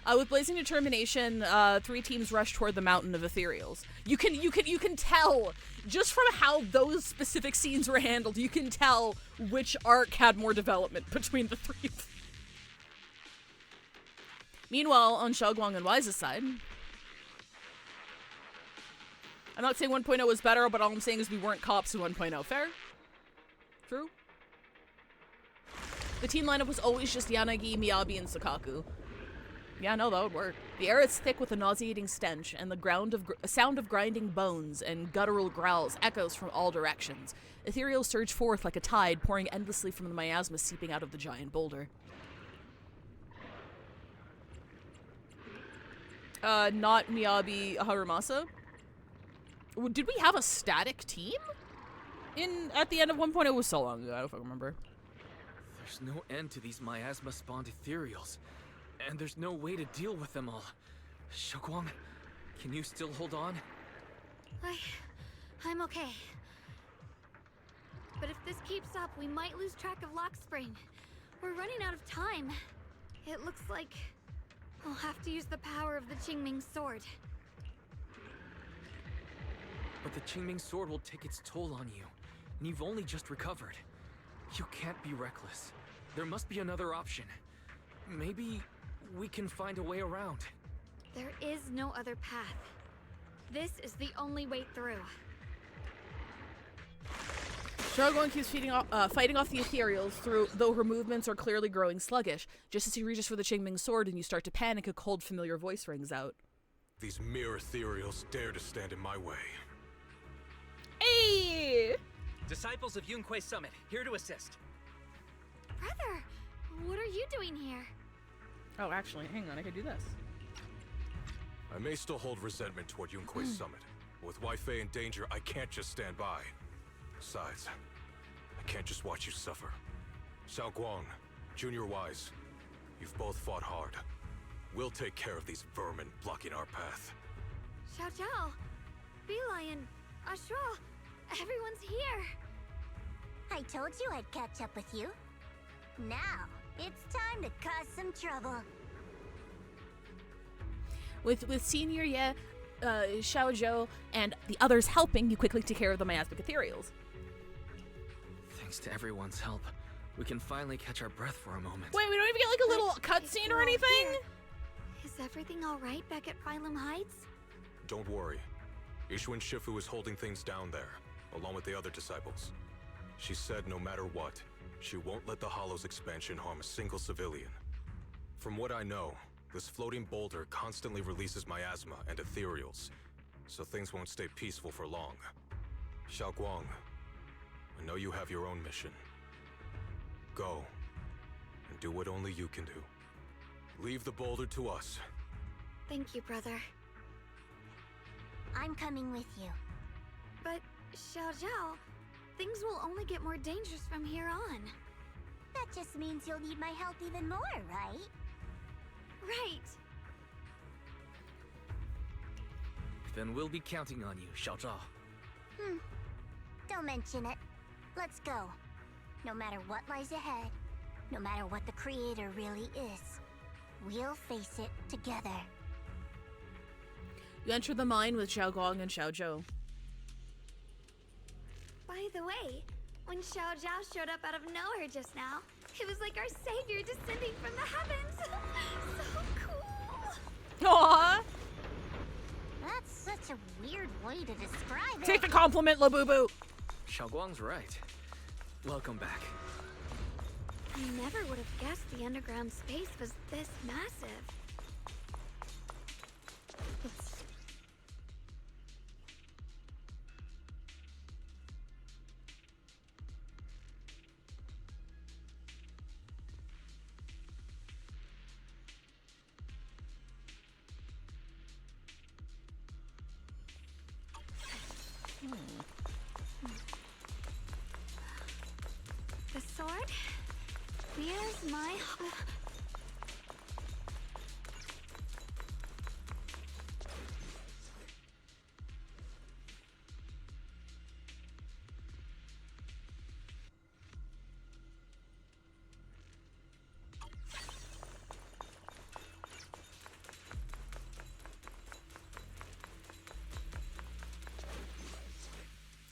With blazing determination, 3 teams rush toward the mountain of ethereals. You can tell just from how those specific scenes were handled. You can tell which arc had more development between the 3. Meanwhile, on Xiaoguang and Wise's side, I'm not saying 1.0 was better, but all I'm saying is we weren't cops in 1.0. Fair? True? The team lineup was always just Yanagi, Miyabi, and Sakaku. Yeah, no, that would work. The air is thick with a nauseating stench, and the sound of grinding bones and guttural growls echoes from all directions. Ethereals surge forth like a tide, pouring endlessly from the miasma seeping out of the giant boulder. Not Miyabi Harumasa. Did we have a static team at the end of 1.0? It was so long ago, I don't fucking remember. There's no end to these miasma-spawned ethereals, and there's no way to deal with them all. Xiaoguang, can you still hold on? I'm okay. But if this keeps up, we might lose track of Lockspring. We're running out of time. It looks like I'll have to use the power of the Qingming sword. But the Qingming sword will take its toll on you, and you've only just recovered. You can't be reckless. There must be another option. Maybe we can find a way around. There is no other path. This is the only way through. Xiaoguang keeps fighting off the ethereals, though her movements are clearly growing sluggish. Just as he reaches for the Qingming sword and you start to panic, a cold, familiar voice rings out. These mere ethereals dare to stand in my way. Hey! Disciples of Yunque Summit, here to assist. Brother, what are you doing here? Oh, actually, hang on, I could do this. I may still hold resentment toward Yunque's summit, but with Wei Fei in danger, I can't just stand by. Besides, I can't just watch you suffer. Xiao Guang, Junior Wise, you've both fought hard. We'll take care of these vermin blocking our path. Xiao Zhao, Beelion, Ashra, everyone's here. I told you I'd catch up with you. Now, it's time to cause some trouble. With Senior Ye, Xiao Zhou, and the others helping, you quickly take care of the miasmic ethereals. Thanks to everyone's help, we can finally catch our breath for a moment. Wait, we don't even get like a little cutscene or anything? Is everything all right back at Phylum Heights? Don't worry. Ishun Shifu is holding things down there, along with the other disciples. She said no matter what, she won't let the Hollow's expansion harm a single civilian. From what I know, this floating boulder constantly releases miasma and ethereals, so things won't stay peaceful for long. Xiao Guang, I know you have your own mission. Go, and do what only you can do. Leave the boulder to us. Thank you, brother. I'm coming with you. But, Xiao Zhao, things will only get more dangerous from here on. That just means you'll need my help even more, right? Right. Then we'll be counting on you, Xiao Zhao. Don't mention it. Let's go. No matter what lies ahead, no matter what the Creator really is, we'll face it together. You enter the mine with Xiao Guang and Xiao Zhou. By the way, when Xiao Zhao showed up out of nowhere just now, it was like our savior descending from the heavens. So cool. Aww. That's such a weird way to describe it. Take the compliment, Labubu. Xiao Guang's right. Welcome back. I never would have guessed the underground space was this massive. The sword? Here's my...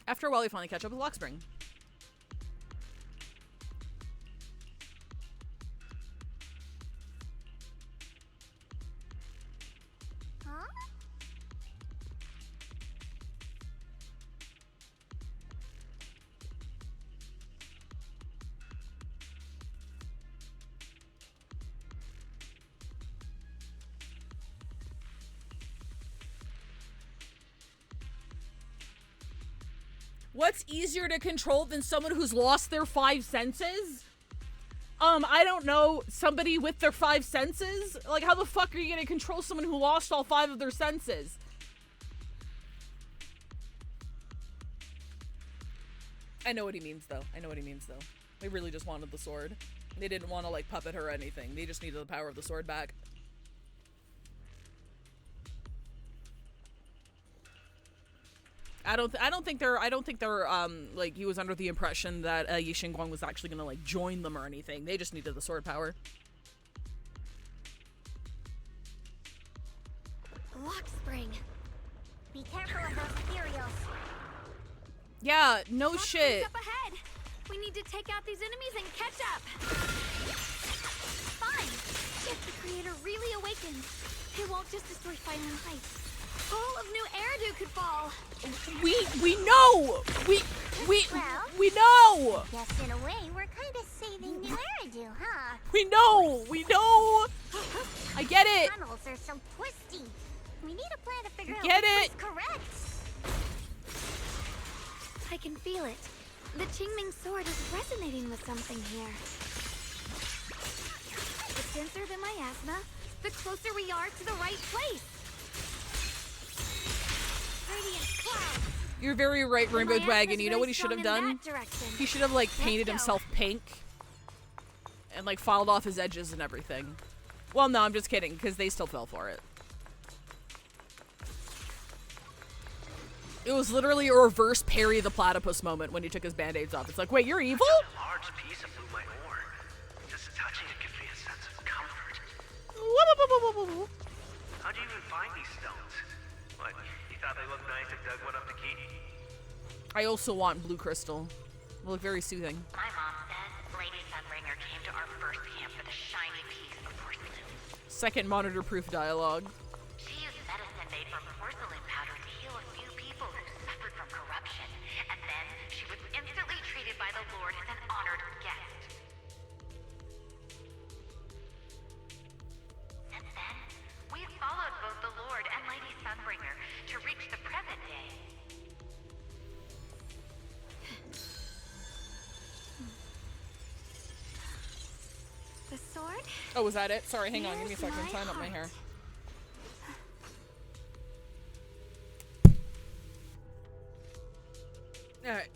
After a while, we finally catch up with Lockspring. Huh? What's easier to control than someone who's lost their 5 senses? I don't know. Somebody with their 5 senses? Like, how the fuck are you gonna control someone who lost all 5 of their senses? I know what he means, though. They really just wanted the sword. They didn't want to, like, puppet her or anything. They just needed the power of the sword back. I don't think they're like, he was under the impression that Yi Xingguang was actually gonna like join them or anything. They just needed the sword power. Lockspring. Be careful of those ethereals. Yeah, no shit. Up ahead. We need to take out these enemies and catch up. Fine. If the Creator really awakens, it won't just destroy Phylum Heights. All of New Eridu could fall. We know. We know. Guess in a way we're kind of saving New Eridu, huh? We know. I get it. Tunnels are so twisty. We need a plan to figure out Get which it. was correct. I can feel it. The Qingming sword is resonating with something here. The denser the miasma, the closer we are to the right place. You're very right, Rainbow miasma's Dragon. You know really what he should have strong in done? that direction. He should have, like, painted go. himself pink. And, like, filed off his edges and everything. Well, no, I'm just kidding, because they still fell for it. It was literally a reverse Perry the Platypus moment when he took his band-aids off. It's like, wait, you're evil? A large piece of blue my ore. Just touching it gives me a sense of comfort. How'd you even find these stones? What, you thought they looked nice and dug one up to keep? I also want blue crystal. They look very soothing. My mom says Lady Sunbringer came to our first camp with a shiny piece of porcelain. Second monitor-proof dialogue. She used medicine made from porcelain powder to heal a few people who suffered from corruption, and then she was instantly treated by the Lord as an honored guest. Since then, we've followed both the Lord and Lady Sunbringer to reach the present day. The sword? Oh, was that it? Sorry, hang on. Give me a Here's second. my Tying up my hair. Alright.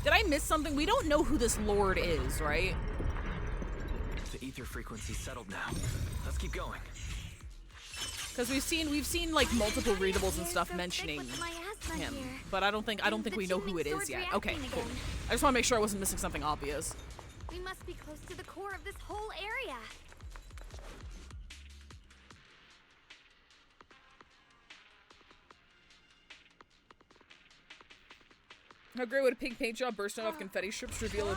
Did I miss something? We don't know who this Lord is, right? The ether frequency settled now. Let's keep going. Because we've seen like multiple readables and stuff mentioning him, but I don't think we know who it is yet. Okay, cool. I just want to make sure I wasn't missing something obvious. We must be close to the core of this whole area. How great would a pink paint job bursting off confetti strips reveal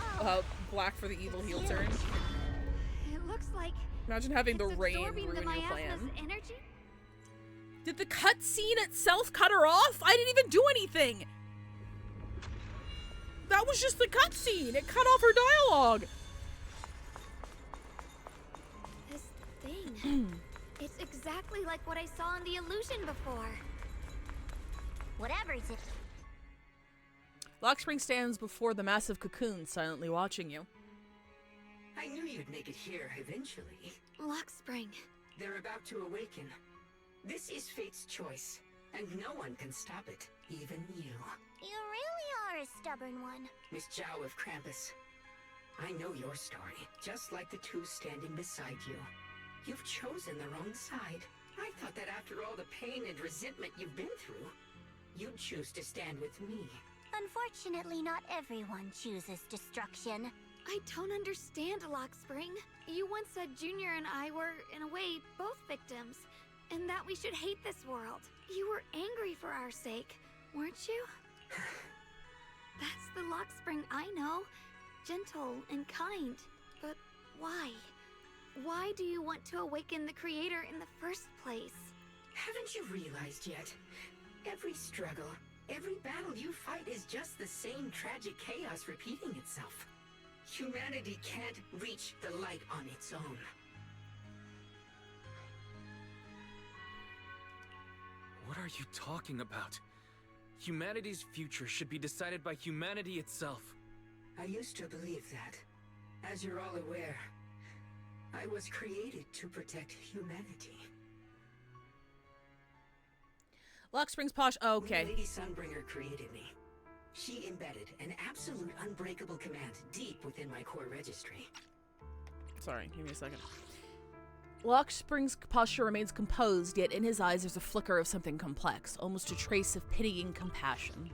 black for the evil heel turn? It looks like Imagine having the it's rain absorbing ruin the your plan. miasma's energy. Did the cutscene itself cut her off? I didn't even do anything. That was just the cutscene. It cut off her dialogue. This thing. It's exactly like what I saw in the illusion before. Whatever it is. Lockspring stands before the massive cocoon, silently watching you. I knew you'd make it here eventually. Lockspring. They're about to awaken. This is fate's choice, and no one can stop it, even you. You really are a stubborn one. Miss Zhao of Krampus. I know your story, just like the two standing beside you. You've chosen the wrong side. I thought that after all the pain and resentment you've been through, you'd choose to stand with me. Unfortunately, not everyone chooses destruction. I don't understand, Lockspring. You once said Junior and I were, in a way, both victims, and that we should hate this world. You were angry for our sake, weren't you? That's the Lockspring I know. Gentle and kind. But why? Why do you want to awaken the Creator in the first place? Haven't you realized yet? Every struggle, every battle you fight is just the same tragic chaos repeating itself. Humanity can't reach the light on its own. What are you talking about? Humanity's future should be decided by humanity itself. I used to believe that. As you're all aware, I was created to protect humanity. Lockspring's posh. Oh, okay. When Lady Sunbringer created me, she embedded an absolute unbreakable command deep within my core registry. Sorry, give me a second. Lockspring's posture remains composed, yet in his eyes there's a flicker of something complex, almost a trace of pitying compassion.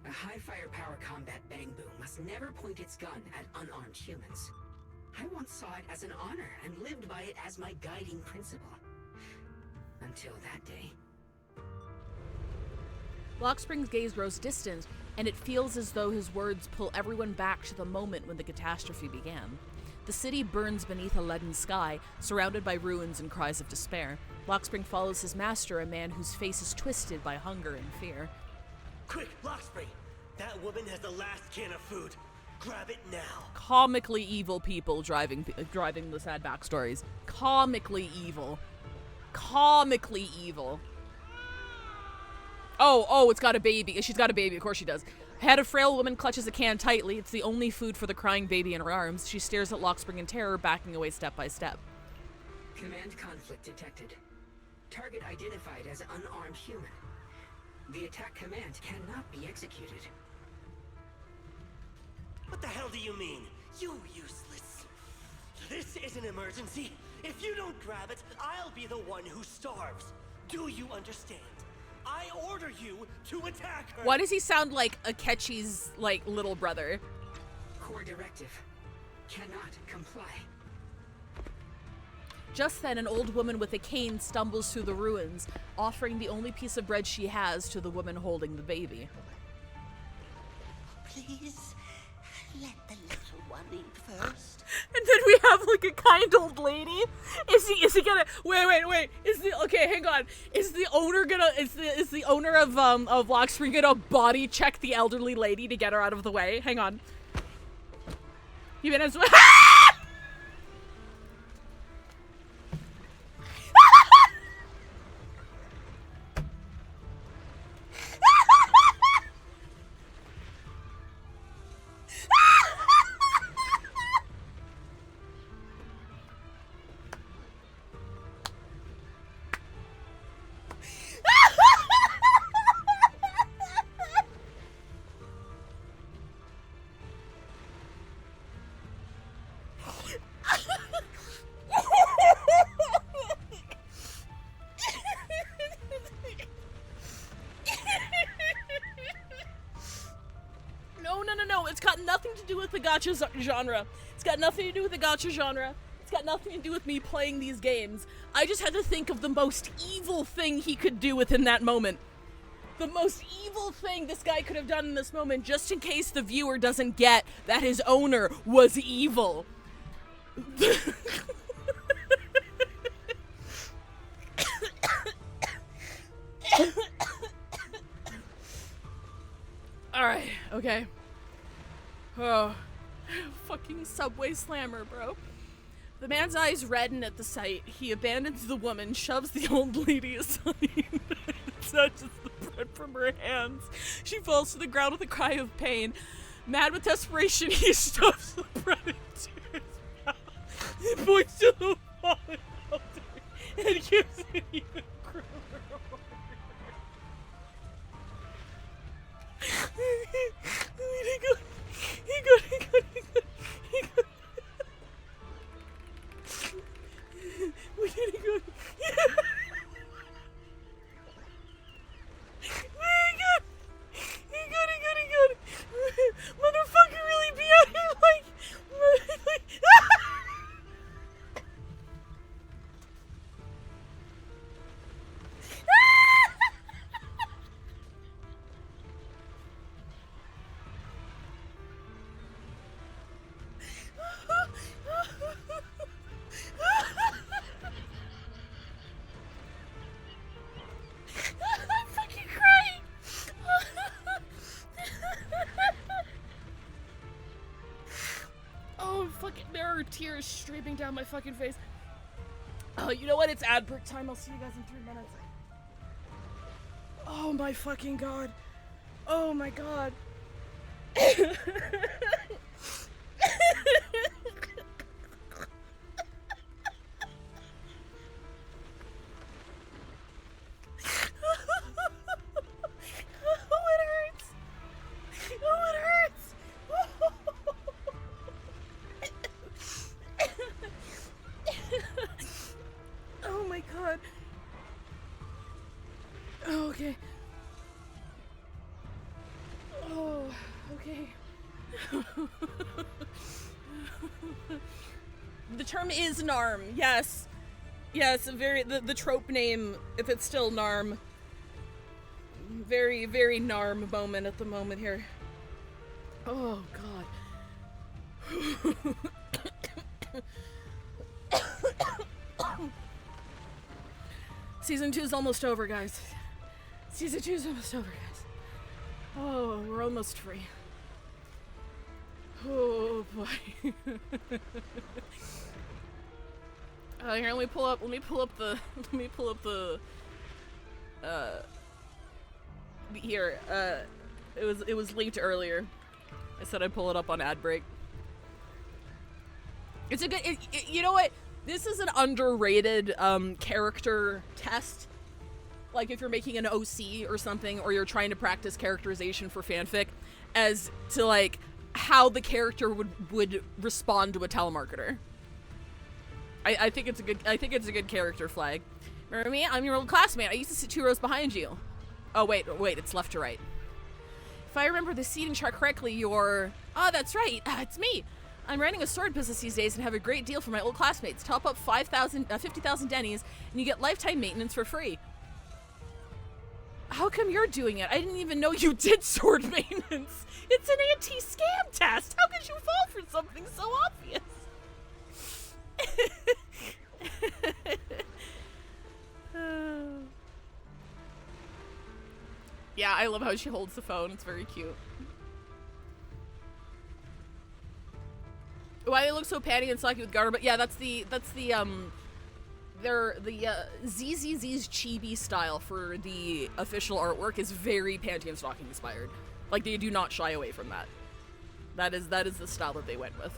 A high firepower combat bang boom must never point its gun at unarmed humans. I once saw it as an honor and lived by it as my guiding principle. Until that day. Lockspring's gaze grows distant, and it feels as though his words pull everyone back to the moment when the catastrophe began. The city burns beneath a leaden sky, surrounded by ruins and cries of despair. Lockspring follows his master, a man whose face is twisted by hunger and fear. Quick, Lockspring! That woman has the last can of food. Grab it now. Comically evil people driving the sad backstories. Comically evil. Comically evil. Oh, it's got a baby. She's got a baby. Of course she does. Head of frail woman clutches a can tightly. It's the only food for the crying baby in her arms. She stares at Lockspring in terror, backing away step by step. Command conflict detected. Target identified as unarmed human. The attack command cannot be executed. What the hell do you mean? You useless. This is an emergency. If you don't grab it, I'll be the one who starves. Do you understand? I order you to attack her. Why does he sound like Akechi's, like, little brother? Core directive. Cannot comply. Just then, an old woman with a cane stumbles through the ruins, offering the only piece of bread she has to the woman holding the baby. Please, let the little one eat first. And then we have, like, a kind old lady. Is he gonna... Wait. Okay, hang on. Is the owner gonna... Is the owner of Lockspring gonna body check the elderly lady to get her out of the way? Hang on. Even as... No, it's got nothing to do with the gacha genre. It's got nothing to do with the gacha genre. It's got nothing to do with me playing these games. I just had to think of the most evil thing he could do within that moment. The most evil thing this guy could have done in this moment, just in case the viewer doesn't get that his owner was evil. Alright, okay. Oh, fucking Subway Slammer, bro. The man's eyes redden at the sight. He abandons the woman, shoves the old lady aside, and touches the bread from her hands. She falls to the ground with a cry of pain. Mad with desperation, he stuffs the bread into his mouth. He points to the fallen elder and gives it even crueler order. He got. We need to go. He got. Motherfucker really be out here like. I'm fucking crying. Oh, fucking, there are tears streaming down my fucking face. Oh, you know what? It's ad break time. I'll see you guys in 3 minutes. Oh my fucking god. Oh my god. Okay. Oh, okay. The term is NARM, yes. Yes, the trope name, if it's still NARM. Very, very NARM moment at the moment here. Oh, God. Season 2 is almost over, guys. Season 2 is almost over, guys. Oh, we're almost free. Oh boy. Here, let me pull up the It was linked earlier. I said I'd pull it up on ad break. It's a good, you know what? This is an underrated character test. Like if you're making an OC or something, or you're trying to practice characterization for fanfic, as to like how the character would respond to a telemarketer. I think it's a good character flag. Remember me? I'm your old classmate. I used to sit 2 rows behind you. Oh wait, it's left to right. If I remember the seating chart correctly, you're... Oh, that's right. It's me. I'm running a sword business these days and have a great deal for my old classmates. Top up 50,000 Denny's and you get lifetime maintenance for free. How come you're doing it? I didn't even know you did sword maintenance. It's an anti-scam test. How could you fall for something so obvious? Yeah, I love how she holds the phone. It's very cute. Why they look so panty and socky with garter, but yeah, that's the ZZZ's chibi style for the official artwork is very panty and stocking inspired. Like they do not shy away from that. That is the style that they went with.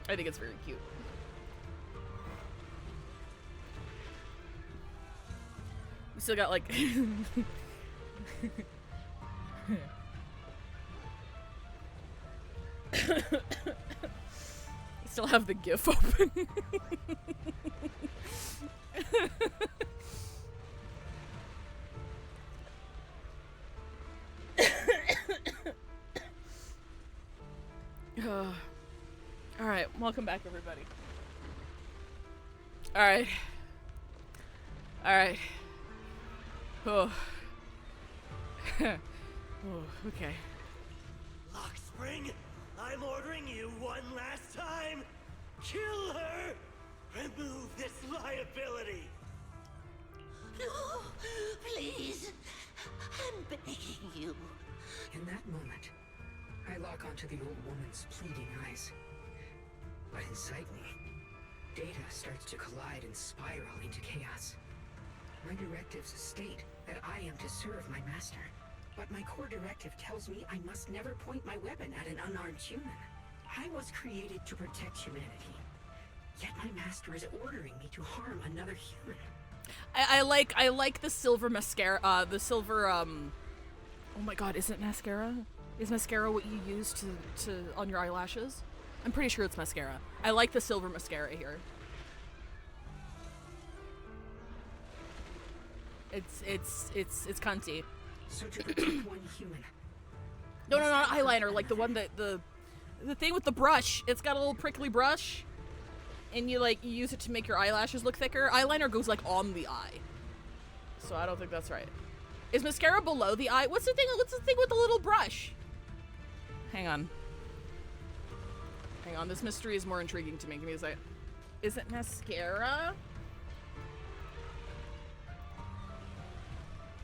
I think it's very cute. We still got like still have the GIF open. All right, welcome back, everybody. All right. Oh. Oh, okay. Lockspring, I'm ordering you one last time. Kill her! Remove this liability! No, please. I'm begging you. In that moment, I lock onto the old woman's pleading eyes. But inside me, data starts to collide and spiral into chaos. My directives state that I am to serve my master. But my core directive tells me I must never point my weapon at an unarmed human. I was created to protect humanity. Yet my master is ordering me to harm another human. I like the silver mascara, the silver, oh my god, is it mascara? Is mascara what you use to on your eyelashes? I'm pretty sure it's mascara. I like the silver mascara here. It's cunty. So to protect one human. No, not eyeliner, like the one that the thing with the brush. It's got a little prickly brush. And you use it to make your eyelashes look thicker. Eyeliner goes like on the eye. So I don't think that's right. Is mascara below the eye? What's the thing with the little brush? Hang on. This mystery is more intriguing to me. Give me a second. Is it mascara?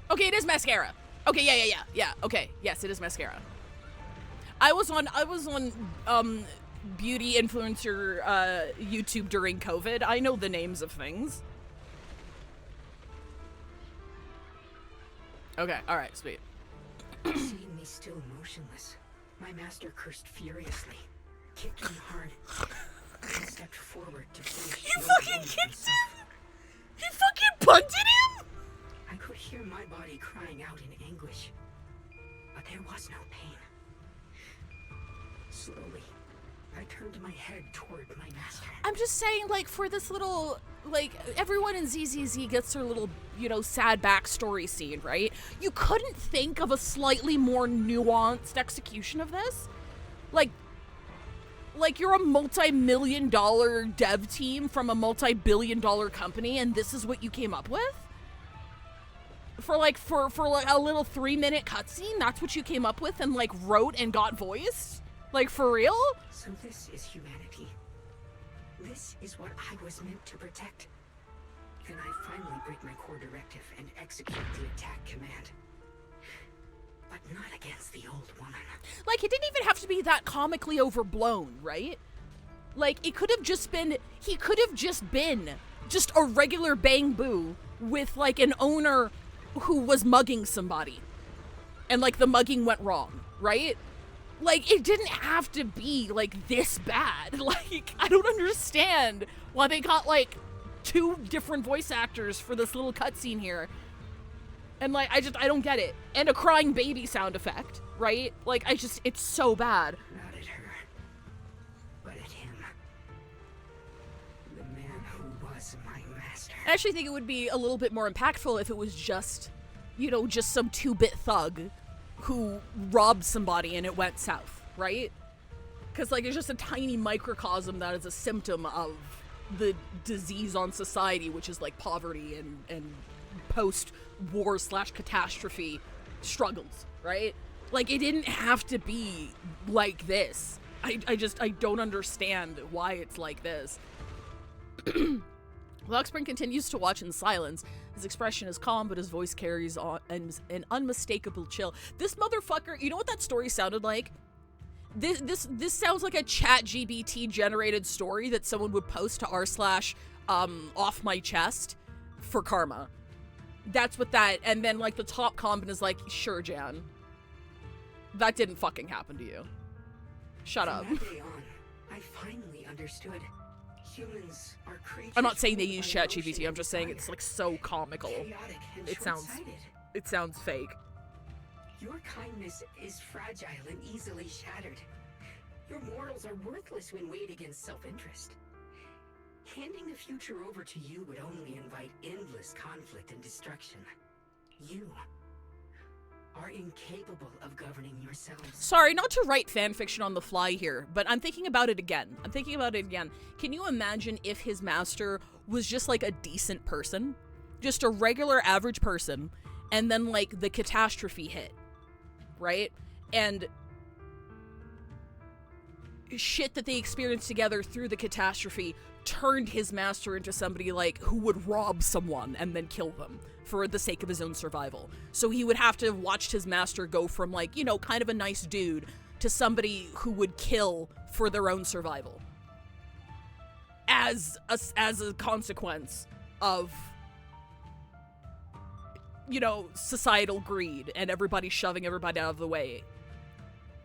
Okay, it is mascara. Okay, yeah. Okay, yes, it is mascara. I was on beauty influencer YouTube during COVID. I know the names of things. Okay, all right, sweet. Seeing me still motionless, my master cursed furiously, kicked me hard, and stepped forward to finish. You fucking kicked him? You fucking punted him? I could hear my body crying out in anguish, but there was no pain. Slowly, I turned my head toward my master. I'm just saying, like, for this little, like, everyone in ZZZ gets their little, sad backstory scene, right? You couldn't think of a slightly more nuanced execution of this? Like you're a multi-million-dollar dev team from a multi-billion-dollar company, and this is what you came up with? For a little 3-minute cutscene, that's what you came up with and, wrote and got voiced? Like, for real? So this is humanity. This is what I was meant to protect. Then I finally break my core directive and execute the attack command. But not against the old woman. Like, it didn't even have to be that comically overblown, right? Like, he could have just been just a regular Bang Boo with, an owner who was mugging somebody. and like the mugging went wrong, right? Like, it didn't have to be like this bad. Like, I don't understand why they got like 2 different voice actors for this little cutscene here. And like, I don't get it. And a crying baby sound effect, right? Like, it's so bad. Not at her, but at him. The man who was my master. I actually think it would be a little bit more impactful if it was just, you know, just some 2-bit thug who robbed somebody and it went south, right? Because like, it's just a tiny microcosm that is a symptom of the disease on society, which is like poverty and post-war / catastrophe struggles, right? Like, it didn't have to be like this. I don't understand why it's like this. Lockspring continues to watch in silence. His expression is calm, but his voice carries on an unmistakable chill. This motherfucker, you know what that story sounded like? This sounds like a ChatGPT generated story that someone would post to r/ off my chest for karma. That's what that, and then like the top comment is like, sure, Jan. That didn't fucking happen to you. Shut up. From that day on, I finally understood. Humans are creatures. I'm not saying they ruled use by ChatGPT, emotion I'm just saying it's like so comical. chaotic and It sounds fake. Your kindness is fragile and easily shattered. Your morals are worthless when weighed against self-interest. Handing the future over to you would only invite endless conflict and destruction. You are incapable of governing yourselves. Sorry, not to write fanfiction on the fly here, but I'm thinking about it again. Can you imagine if his master was just like a decent person? Just a regular average person, and then like the catastrophe hit, right? And shit that they experienced together through the catastrophe turned his master into somebody like who would rob someone and then kill them for the sake of his own survival. So he would have to have watched his master go from like, you know, kind of a nice dude to somebody who would kill for their own survival. As a consequence of, you know, societal greed and everybody shoving everybody out of the way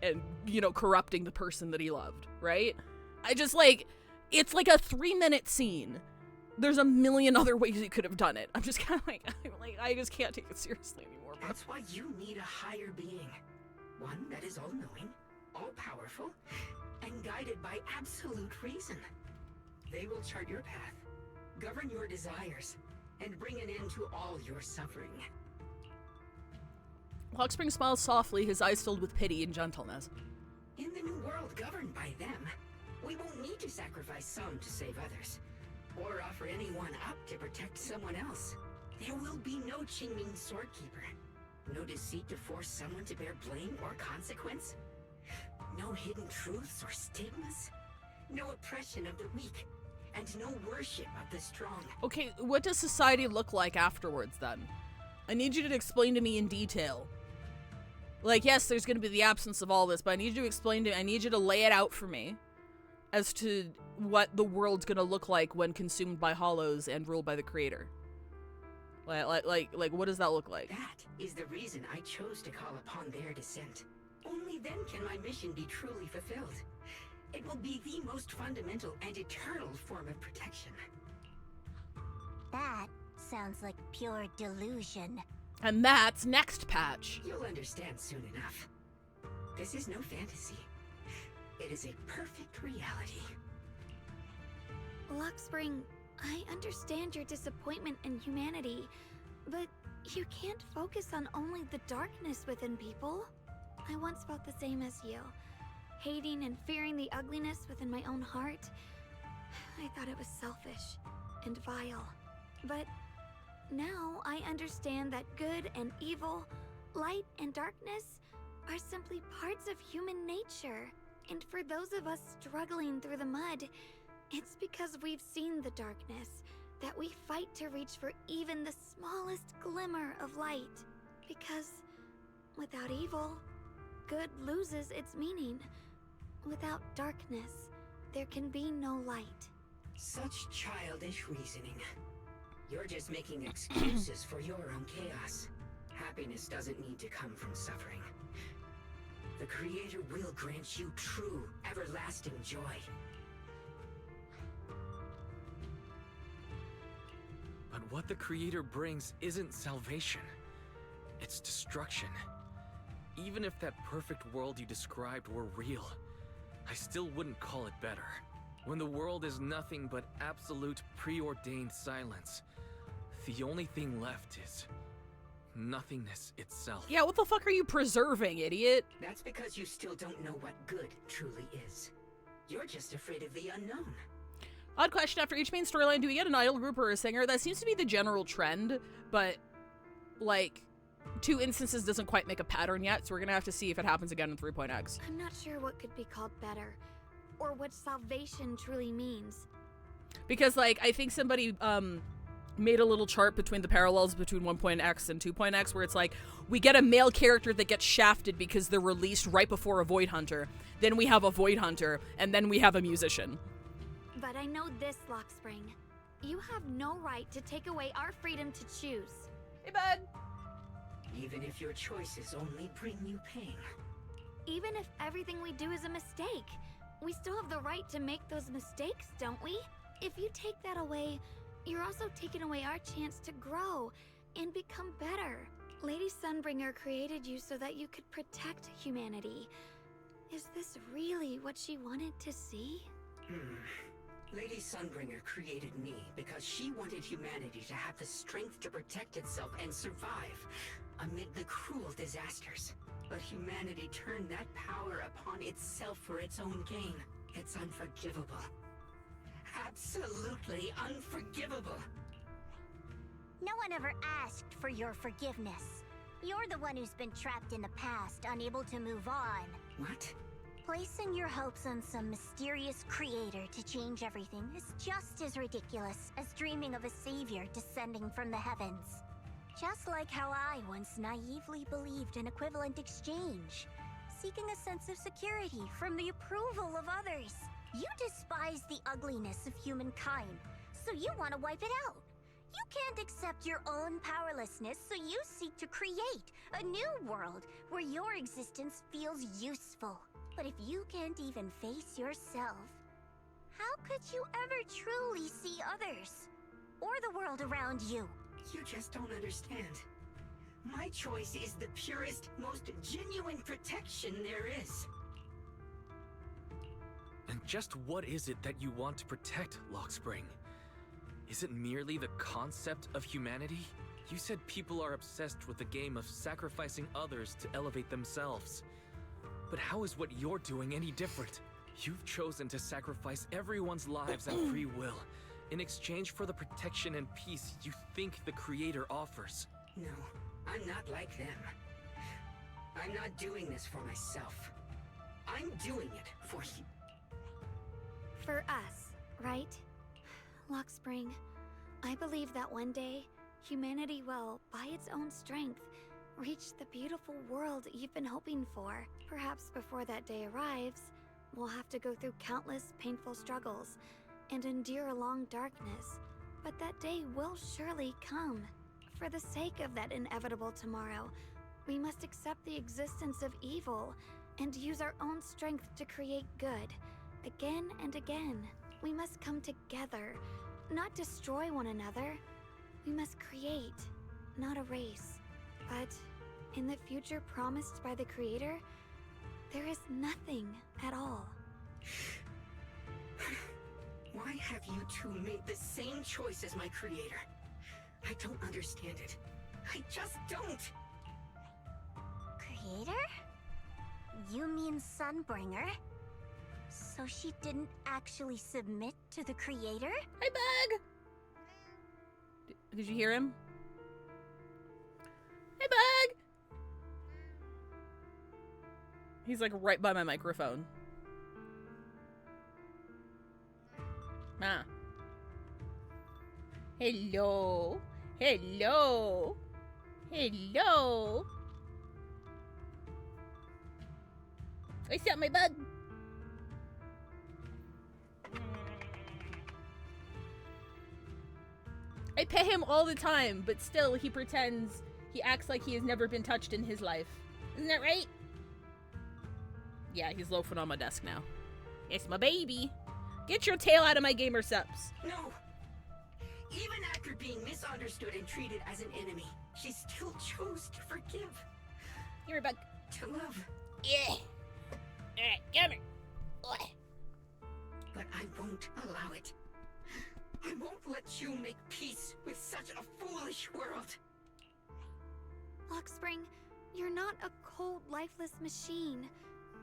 and, you know, corrupting the person that he loved, right? I just like, it's like a 3-minute scene. There's a million other ways you could have done it. I'm just kind of like, I just can't take it seriously anymore. Bro. That's why you need a higher being. One that is all-knowing, all-powerful, and guided by absolute reason. They will chart your path, govern your desires, and bring an end to all your suffering. Hawkspring smiles softly, his eyes filled with pity and gentleness. In the new world governed by them, we won't need to sacrifice some to save others, or offer anyone up to protect someone else. There will be no Qingming Swordkeeper, no deceit to force someone to bear blame or consequence, no hidden truths or stigmas, no oppression of the weak, and no worship of the strong. Okay, what does society look like afterwards then? I need you to explain to me in detail. Like, yes, there's going to be the absence of all this, but I need you to lay it out for me as to what the world's going to look like when consumed by hollows and ruled by the creator. Like, what does that look like? That is the reason I chose to call upon their descent. Only then can my mission be truly fulfilled. It will be the most fundamental and eternal form of protection. That sounds like pure delusion. And that's next patch. You'll understand soon enough. This is no fantasy. It is a perfect reality. Luxspring, I understand your disappointment in humanity, but you can't focus on only the darkness within people. I once felt the same as you, hating and fearing the ugliness within my own heart. I thought it was selfish and vile, but now I understand that good and evil, light and darkness are simply parts of human nature. And for those of us struggling through the mud, it's because we've seen the darkness that we fight to reach for even the smallest glimmer of light. Because without evil, good loses its meaning. Without darkness, there can be no light. Such childish reasoning. You're just making excuses for your own chaos. Happiness doesn't need to come from suffering. The Creator will grant you true, everlasting joy. But what the Creator brings isn't salvation. It's destruction. Even if that perfect world you described were real, I still wouldn't call it better. When the world is nothing but absolute preordained silence, the only thing left is nothingness itself. Yeah, what the fuck are you preserving, idiot? That's because you still don't know what good truly is. You're just afraid of the unknown. Odd question, after each main storyline, do we get an idol group or a singer? That seems to be the general trend, but, like, 2 instances doesn't quite make a pattern yet, so we're gonna have to see if it happens again in 3.x. I'm not sure what could be called better, or what salvation truly means. Because, like, I think somebody, made a little chart between the parallels between 1.x and 2.x where it's like, we get a male character that gets shafted because they're released right before a Void Hunter, then we have a Void Hunter, and then we have a musician. But I know this, Lockspring. You have no right to take away our freedom to choose. Hey, bud. Even if your choices only bring you pain. Even if everything we do is a mistake, we still have the right to make those mistakes, don't we? If you take that away, you're also taking away our chance to grow and become better. Lady Sunbringer created you so that you could protect humanity. Is this really what she wanted to see? Lady Sunbringer created me because she wanted humanity to have the strength to protect itself and survive amid the cruel disasters. But humanity turned that power upon itself for its own gain. It's unforgivable. Absolutely unforgivable. No one ever asked for your forgiveness. You're the one who's been trapped in the past, unable to move on. What? Placing your hopes on some mysterious creator to change everything is just as ridiculous as dreaming of a savior descending from the heavens. Just like how I once naively believed in equivalent exchange, seeking a sense of security from the approval of others. You despise the ugliness of humankind, so you want to wipe it out. You can't accept your own powerlessness, so you seek to create a new world where your existence feels useful. But if you can't even face yourself, how could you ever truly see others? Or the world around you? You just don't understand. My choice is the purest, most genuine protection there is. And just what is it that you want to protect, Lockspring? Is it merely the concept of humanity? You said people are obsessed with the game of sacrificing others to elevate themselves. But how is what you're doing any different? You've chosen to sacrifice everyone's lives and free will in exchange for the protection and peace you think the Creator offers. No, I'm not like them. I'm not doing this for myself. I'm doing it for you. For us, right? Lockspring, I believe that one day, humanity will, by its own strength, reach the beautiful world you've been hoping for. Perhaps before that day arrives, we'll have to go through countless painful struggles and endure a long darkness. But that day will surely come. For the sake of that inevitable tomorrow, we must accept the existence of evil and use our own strength to create good. Again and again, we must come together, not destroy one another. We must create, not erase. But in the future promised by the Creator, there is nothing at all. Why have you two made the same choice as my Creator? I don't understand it. I just don't. Creator? You mean Sunbringer? So she didn't actually submit to the Creator? Hey, Bug! Did you hear him? Hey, Bug! He's like right by my microphone. Ah. Hello. Hello. Hello. What's up, my bug? I pet him all the time, but still he pretends He acts like he has never been touched in his life. Isn't that right? Yeah, he's loafing on my desk now. It's my baby. Get your tail out of my gamer subs. No! Even after being misunderstood and treated as an enemy, she still chose to forgive. Give her back. To love. Yeah. Alright, come here. But I won't allow it. I won't let you make peace with such a foolish world. Lockspring, you're not a cold, lifeless machine.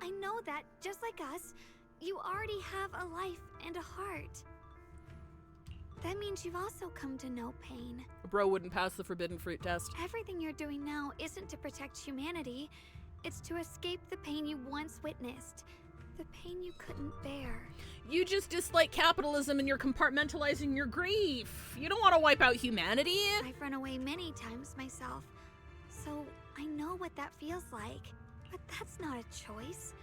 I know that, just like us, you already have a life and a heart. That means you've also come to know pain. Bro wouldn't pass the forbidden fruit test. Everything you're doing now isn't to protect humanity. It's to escape the pain you once witnessed. The pain you couldn't bear. You just dislike capitalism and you're compartmentalizing your grief. You don't want to wipe out humanity. I've run away many times myself, so I know what that feels like. But that's not a choice.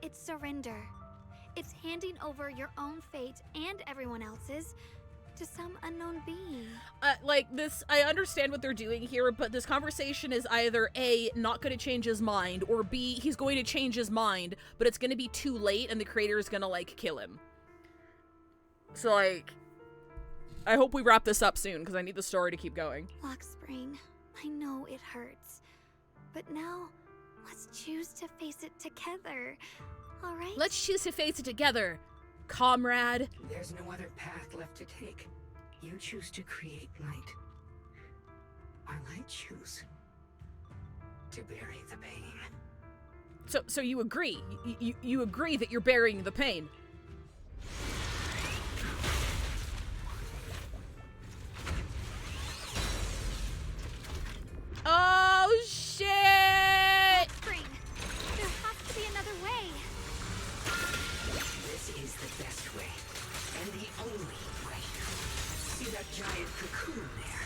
It's surrender. It's handing over your own fate and everyone else's to some unknown being. Like this, I understand what they're doing here, but this conversation is either A, not going to change his mind, or B, he's going to change his mind, but it's going to be too late and the creator is going to, like, kill him. So, like, I hope we wrap this up soon, because I need the story to keep going. Lockspring, I know it hurts, but now, let's choose to face it together, alright? Let's choose to face it together, comrade. There's no other path left to take. You choose to create light. While I choose to bury the pain. So you agree? You agree that you're burying the pain? Oh shit! Spring, there has to be another way. This is the best way, and the only way. See that giant cocoon there?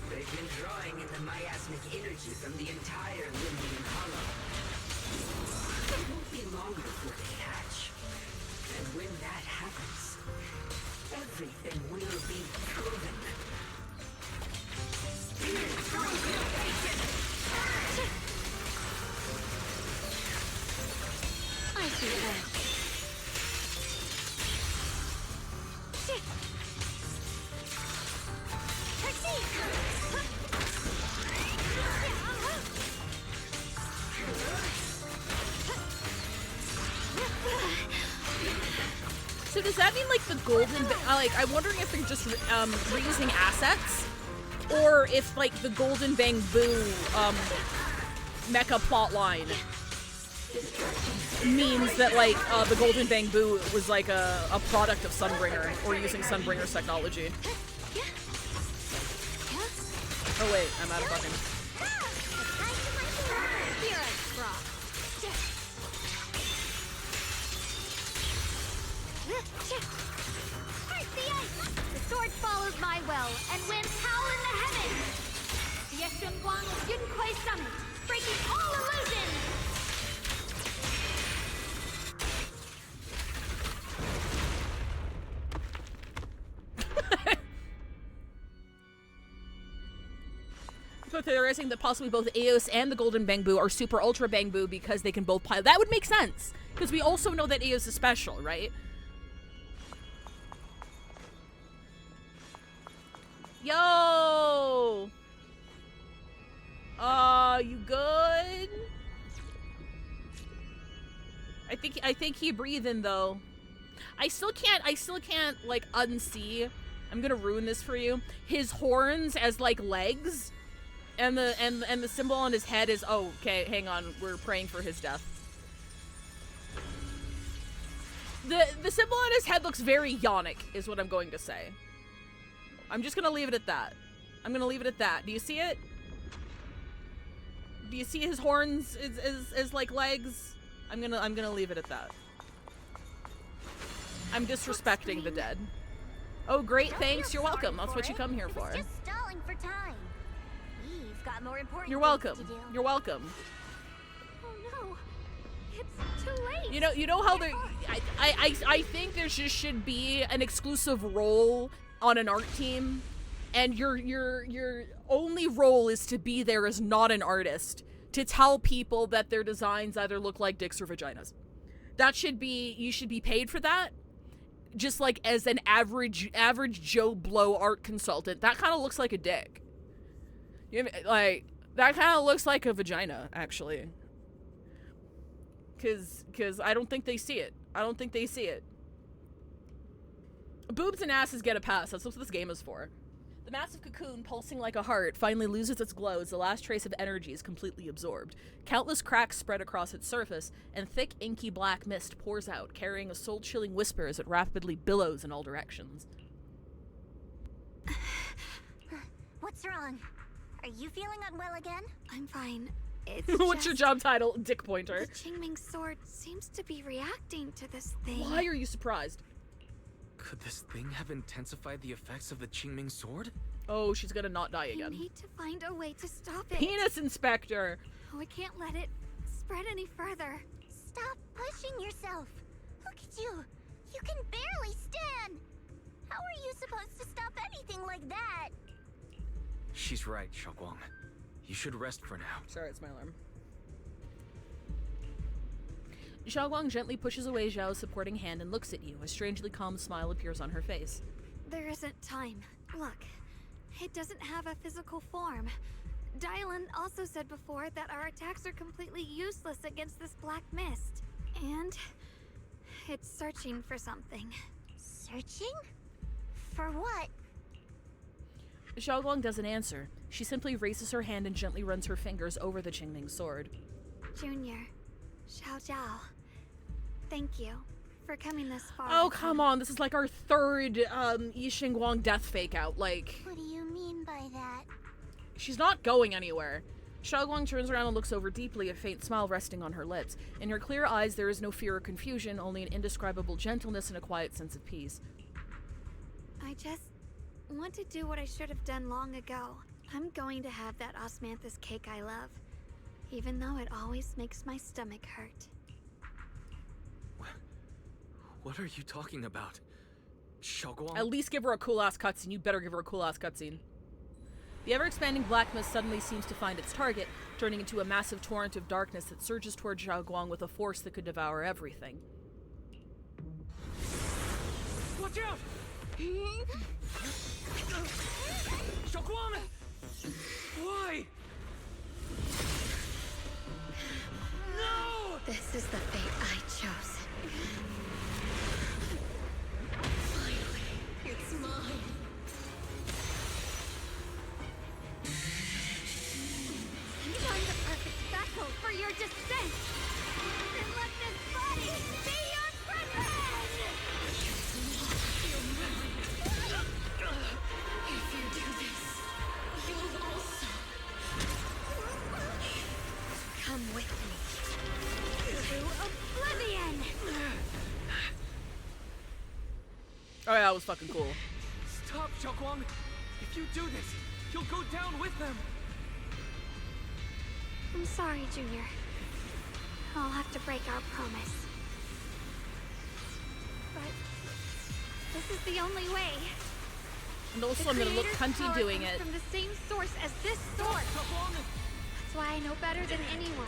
They've been drawing in the miasmic energy from the entire Limnian Hollow. It won't be long before they hatch. And when that happens, everything will be proven. I see that. So does that mean like the golden, like I'm wondering if they're just reusing assets, or if like the Golden Bamboo mecha plotline means that like the Golden Bamboo was like a product of Sunbringer, or using Sunbringer's technology. Oh wait, I'm out of fucking. The sword follows my will and wins howl in the heavens. The Yeshunguang of Yunquay Summit, breaking all illusions. So theorizing that possibly both Eos and the Golden Bamboo are Super Ultra Bamboo because they can both pilot. That would make sense, because we also know that Eos is special, right? Yo! You good? I think he breathing though. I still can't like unsee. I'm gonna ruin this for you. His horns as like legs, and the symbol on his head is, oh, okay, hang on, we're praying for his death. The symbol on his head looks very Yonic, is what I'm going to say. I'm just gonna leave it at that. I'm gonna leave it at that. Do you see it? Do you see his horns as like legs? I'm gonna leave it at that. I'm disrespecting the dead. Oh great, thanks. You're welcome. That's what you come here for. Just stalling for time. We've got more important You're things welcome. to do. You're welcome. Oh no, it's too late. You know how there. I think there just should be an exclusive role on an art team and your only role is to be there as not an artist, to tell people that their designs either look like dicks or vaginas. That should be, you should be paid for that. Just like as an average Joe Blow art consultant, that kind of looks like a dick. Like, that kind of looks like a vagina, actually. Cause I don't think they see it. I don't think they see it. Boobs and asses get a pass. That's what this game is for. The massive cocoon, pulsing like a heart, finally loses its glow as the last trace of energy is completely absorbed. Countless cracks spread across its surface, and thick, inky black mist pours out, carrying a soul-chilling whisper as it rapidly billows in all directions. What's wrong? Are you feeling unwell again? I'm fine. It's What's your job title? Dick pointer. The Qingming sword seems to be reacting to this thing. Why are you surprised? Could this thing have intensified the effects of the Qingming sword? Oh, she's gonna not die again. I need to find a way to stop it. Penis inspector! Oh, I can't let it spread any further. Stop pushing yourself. Look at you. You can barely stand. How are you supposed to stop anything like that? She's right, Xiaoguang. You should rest for now. Sorry, it's my alarm. Xiaoguang gently pushes away Zhao's supporting hand and looks at you. A strangely calm smile appears on her face. There isn't time. Look, it doesn't have a physical form. Dylan also said before that our attacks are completely useless against this black mist. And it's searching for something. Searching? For what? Xiaoguang doesn't answer. She simply raises her hand and gently runs her fingers over the Qingming sword. Junior, Xiao Zhao, thank you for coming this far. Oh, come on. This is like our third Yi Xingguang death fake out. Like, What do you mean by that? she's not going anywhere. Xiaoguang turns around and looks over deeply, a faint smile resting on her lips. In her clear eyes, there is no fear or confusion, only an indescribable gentleness and a quiet sense of peace. I just want to do what I should have done long ago. I'm going to have that osmanthus cake I love, even though it always makes my stomach hurt. What are you talking about? Xiaoguang? At least give her a cool-ass cutscene. You better give her a cool-ass cutscene. The ever-expanding black mist suddenly seems to find its target, turning into a massive torrent of darkness that surges toward Xiaoguang with a force that could devour everything. Watch out! Xiaoguang! Why? No! This is the fate I chose. Finally, it's mine. Find the perfect vessel for your descent! And let this body be your prison! If you do this, you'll also Come with me to oblivion! Oh, yeah, that was fucking cool. Stop, Xiaoguang! If you do this, you'll go down with them! I'm sorry, Junior. I'll have to break our promise. But this is the only way. And also, The I'm gonna look Creator's cunty power doing comes it. from the same source as this sword. That's why I know better than anyone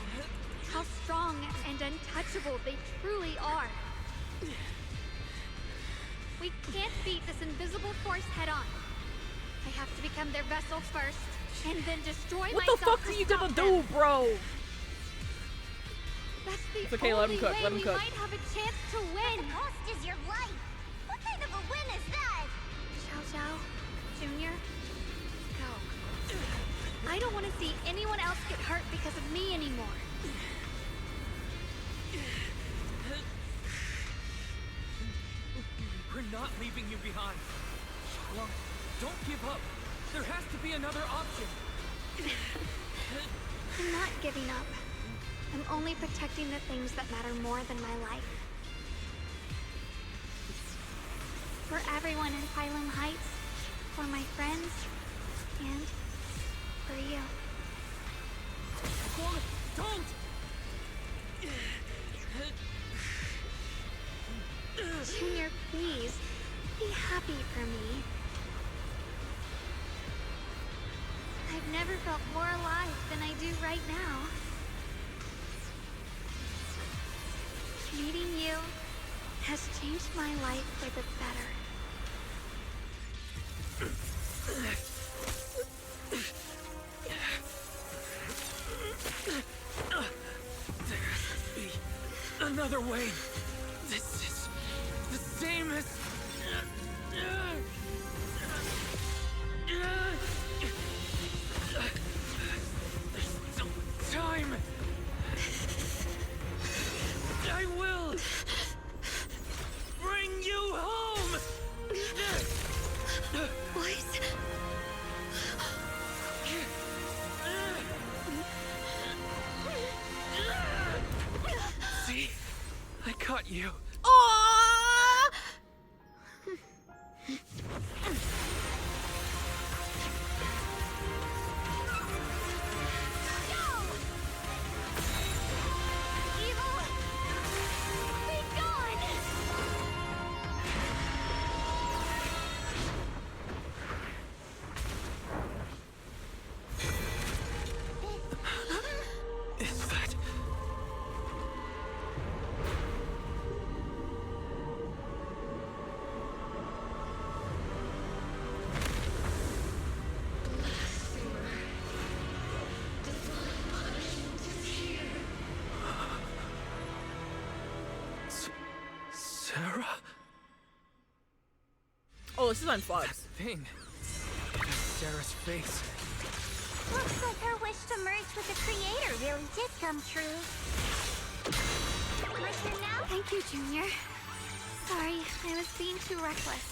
how strong and untouchable they truly are. We can't beat this invisible force head on. I have to become their vessel first, and then destroy What myself the fuck to are you stop gonna them. do, bro? That's the It's okay, let him only cook, way let him we cook. might have a chance to win. The cost is your life. What kind of a win is that? Xiao Zhao, Junior, go. I don't want to see anyone else get hurt because of me anymore. We're not leaving you behind. Xiaoguang, don't give up. There has to be another option. I'm not giving up. I'm only protecting the things that matter more than my life. For everyone in Phylum Heights, for my friends, and for you. Xiaoguang, don't! Junior, please, be happy for me. felt more alive than I do right now. Meeting you has changed my life for the better. There has to be another way. This is the same as... There's still time. I will bring you home. Boys. See? I caught you. Aww! Evil! Be gone! Is that... Sarah? Oh, this is on Fox. Thing. That's Sarah's face. Looks like her wish to merge with the Creator really did come true. My turn now? Thank you, Junior. Sorry, I was being too reckless.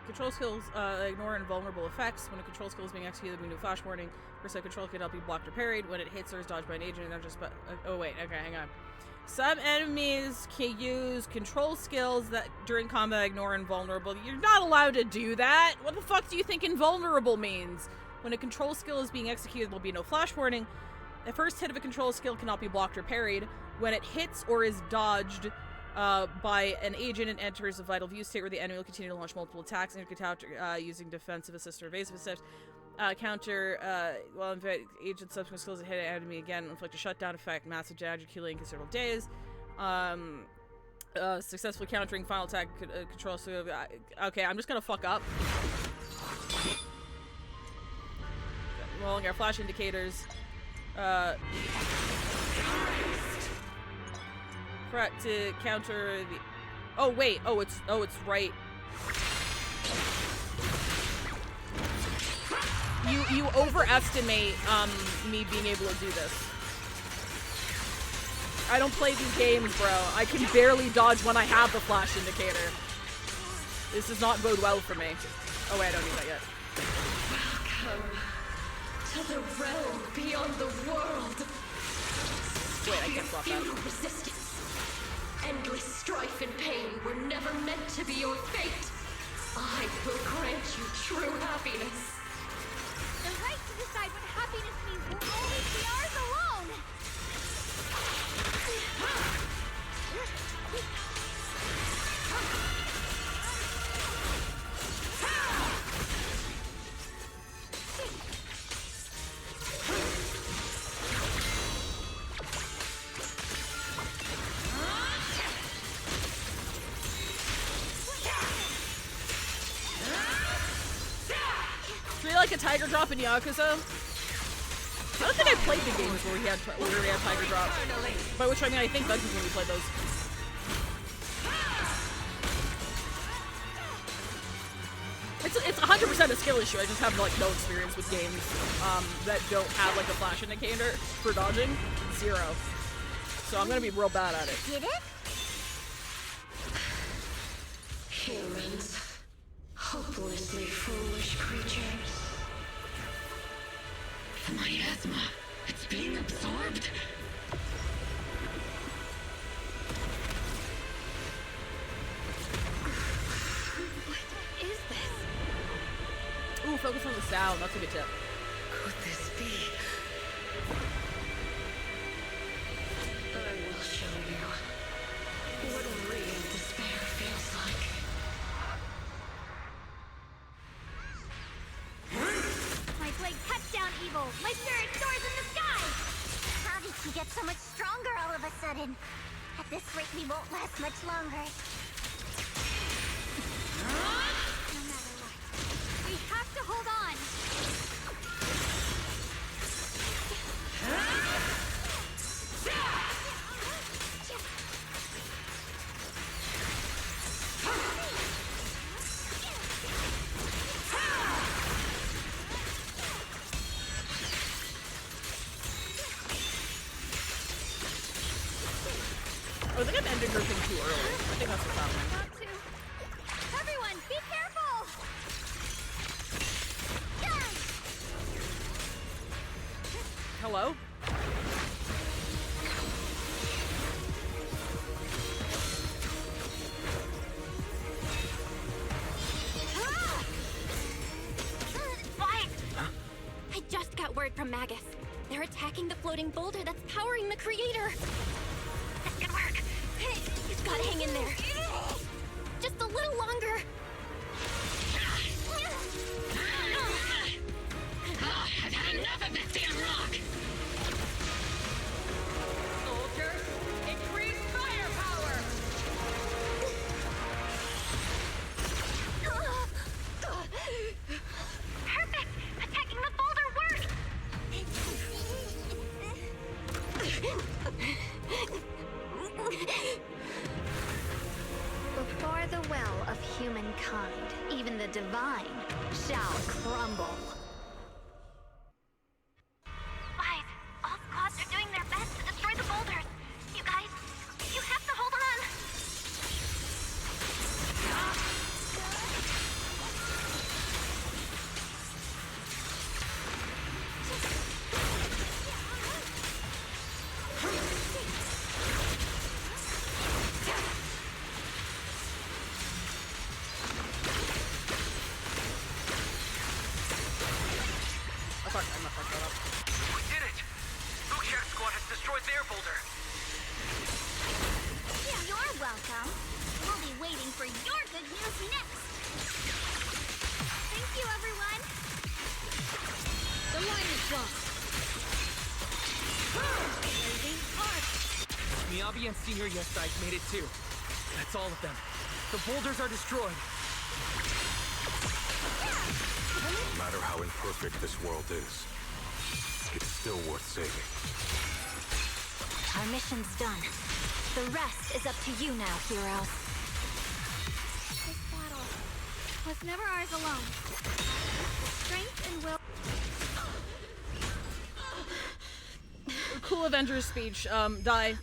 Control skills ignore invulnerable effects. When a control skill is being executed, we do flash warning. First, a control cannot be blocked or parried. When it hits or is dodged by an agent, not just. Oh wait, okay, hang on. Some enemies can use control skills that during combat ignore invulnerable. You're not allowed to do that. What the fuck do you think invulnerable means? When a control skill is being executed, there will be no flash warning. The first hit of a control skill cannot be blocked or parried. When it hits or is dodged by an agent and enters a vital view state where the enemy will continue to launch multiple attacks and counter using defensive assist or evasive assist. Counter while agent subsequent skills that hit an enemy again inflict a shutdown effect, massive damage, killing in several days. Successfully countering final attack control. So okay, I'm just gonna fuck up. Rolling our flash indicators. To counter the... Oh wait, oh it's right. You overestimate me being able to do this. I don't play these games, bro. I can barely dodge when I have the flash indicator. This does not bode well for me. Oh wait, I don't need that yet. Welcome to the realm beyond the world. Wait, I can't swap that. Futile resistance. Endless strife and pain were never meant to be your fate. I will grant you true happiness. The right to decide what happiness means will always be ours alone! Like a tiger drop in Yakuza. I don't think I played the games where we had tiger drops. By which I mean I think that's when we played those. It's 100% a skill issue. I just have like no experience with games that don't have like a flash indicator for dodging. Zero. So I'm gonna be real bad at it. Get it? Humans. Hopelessly foolish creatures. The miasma. It's being absorbed. What is this? Ooh, focus on the sound. That's a good tip. Could this be? show you what real despair feels like. My blade cuts down evil! My spirit soars in the sky! How did she get so much stronger all of a sudden? At this rate, we won't last much longer. No matter what, we have to hold on! Oh, I think I'm ending her thing too early. I think that's what's happening. Not to. Everyone, be careful! Hello? Why? I just got word from Magus. They're attacking the floating boulder that's powering the creator. This could work. You've got to hang in there. Just a little longer. I've had enough of this damn rock! Soldiers, increase firepower! Perfect! Attacking the boulder worked! Before the well of humankind, even the divine shall crumble. Wise, all squads are doing their best to destroy the boulders. You guys, you have to hold on. I'm not fucked that up. We did it! Bookshack Squad has destroyed their boulder. Yeah, you're welcome. We'll be waiting for your good news next. Thank you, everyone. The line is blocked. Blazing arc. Miyabi and Senior Yesai made it too. That's all of them. The boulders are destroyed. No matter how imperfect this world is, it's still worth saving. Our mission's done. The rest is up to you now, heroes. This battle was never ours alone. Strength and will. Cool Avengers speech. Die.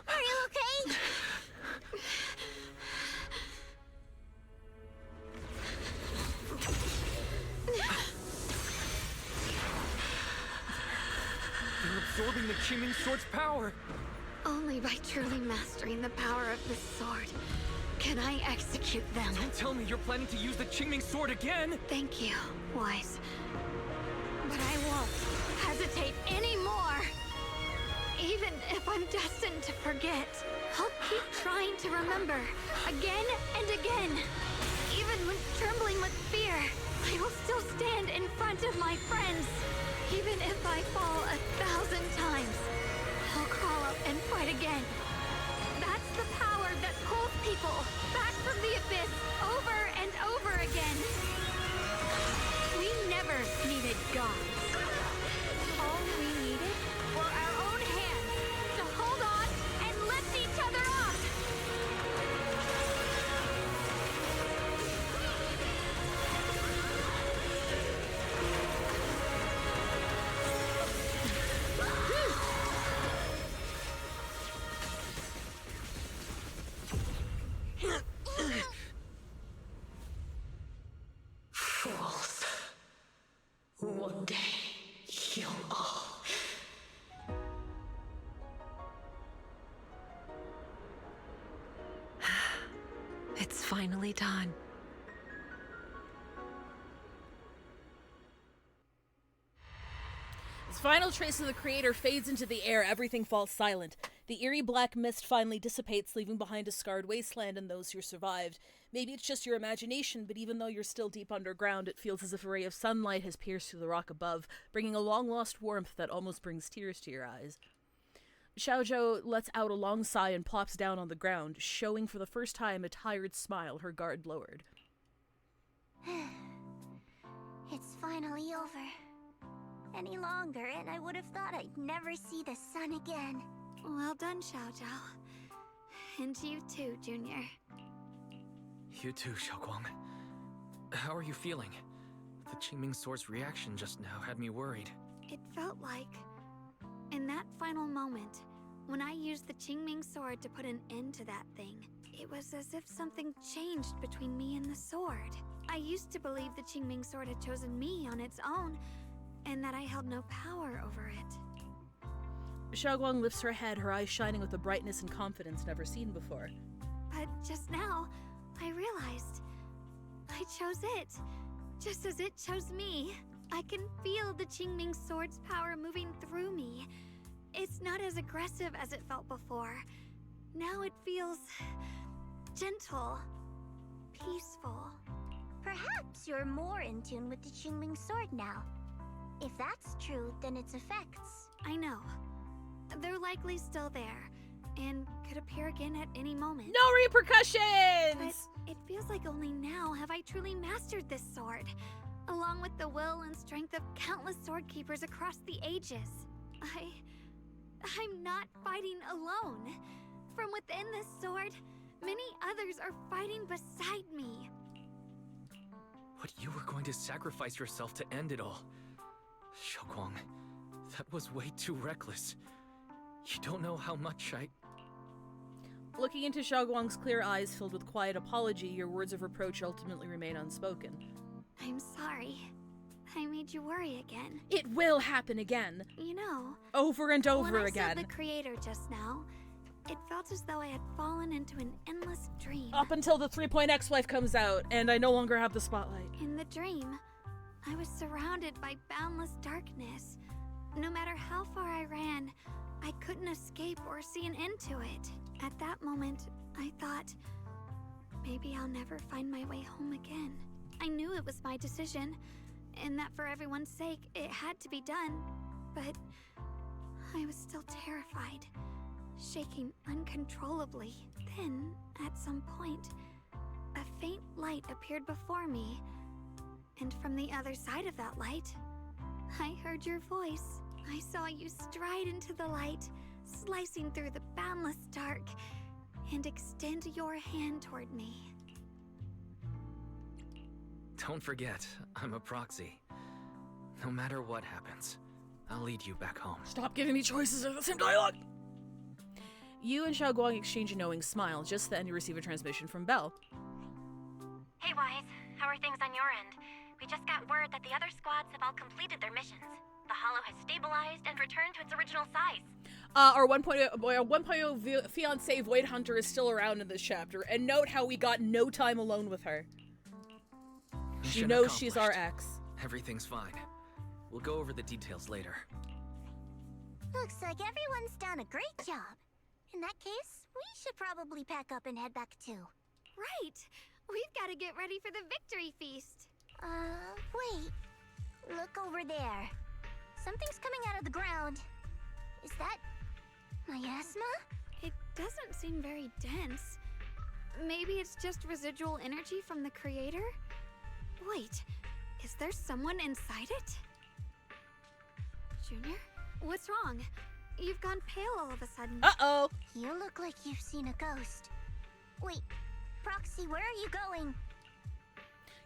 Are you okay? They're absorbing the Qingming Sword's power. Only by truly mastering the power of the sword can I execute them. Don't tell me you're planning to use the Qingming Sword again! Thank you, Wise. But I won't hesitate anymore. Even if I'm destined to forget, I'll keep trying to remember, again and again. Even when trembling with fear, I will still stand in front of my friends. Even if I fall 1,000 times, I'll crawl up and fight again. That's the power that pulls people back from the abyss over and over again. We never needed gods. All we needed were our own hands to hold on and lift each other up. Fools. One day, you'll all... It's finally done. final trace of the creator fades into the air, everything falls silent. The eerie black mist finally dissipates, leaving behind a scarred wasteland and those who survived. Maybe it's just your imagination, but even though you're still deep underground, it feels as if a ray of sunlight has pierced through the rock above, bringing a long-lost warmth that almost brings tears to your eyes. Xiaozhou lets out a long sigh and plops down on the ground, showing for the first time a tired smile, her guard lowered. It's finally over. Any longer, and I would have thought I'd never see the sun again. Well done, Xiaozhou. And you too, Junior. You too, Xiaoguang. How are you feeling? The Qingming Sword's reaction just now had me worried. It felt like, in that final moment, when I used the Qingming Sword to put an end to that thing, it was as if something changed between me and the sword. I used to believe the Qingming Sword had chosen me on its own, and that I held no power over it. Xiaoguang lifts her head, her eyes shining with a brightness and confidence never seen before. But just now, I realized I chose it, just as it chose me. I can feel the Qingming Sword's power moving through me. It's not as aggressive as it felt before. Now it feels gentle, peaceful. Perhaps you're more in tune with the Qingming Sword now. If that's true, then its effects... I know. They're likely still there, and could appear again at any moment. No repercussions! But it feels like only now have I truly mastered this sword, along with the will and strength of countless sword keepers across the ages. I'm not fighting alone. From within this sword, many others are fighting beside me. But you were going to sacrifice yourself to end it all. Xiaoguang, that was way too reckless. You don't know how much I... Looking into Xiaoguang's clear eyes filled with quiet apology, your words of reproach ultimately remain unspoken. I'm sorry. I made you worry again. It will happen again. You know... Over and over when again. I saw the creator just now, it felt as though I had fallen into an endless dream. Up until the 3.x wife comes out, and I no longer have the spotlight. In the dream, I was surrounded by boundless darkness. No matter how far I ran, I couldn't escape or see an end to it. At that moment, I thought, maybe I'll never find my way home again. I knew it was my decision, and that for everyone's sake, it had to be done. But I was still terrified, shaking uncontrollably. Then, at some point, a faint light appeared before me. And from the other side of that light, I heard your voice. I saw you stride into the light, slicing through the boundless dark, and extend your hand toward me. Don't forget, I'm a proxy. No matter what happens, I'll lead you back home. Stop giving me choices of the same dialogue! You and Xiaoguang exchange a knowing smile. Just then you receive a transmission from Belle. Hey, Wise. How are things on your end? We just got word that the other squads have all completed their missions. The Hollow has stabilized and returned to its original size. Our 1.0 fiancé Void Hunter is still around in this chapter, and note how we got no time alone with her. She knows she's our ex. Everything's fine. We'll go over the details later. Looks like everyone's done a great job. In that case, we should probably pack up and head back too. Right! We've got to get ready for the victory feast. Wait. Look over there. Something's coming out of the ground. Is that... miasma? It doesn't seem very dense. Maybe it's just residual energy from the creator? Wait, is there someone inside it? Junior? What's wrong? You've gone pale all of a sudden. Uh-oh! You look like you've seen a ghost. Wait, Proxy, where are you going?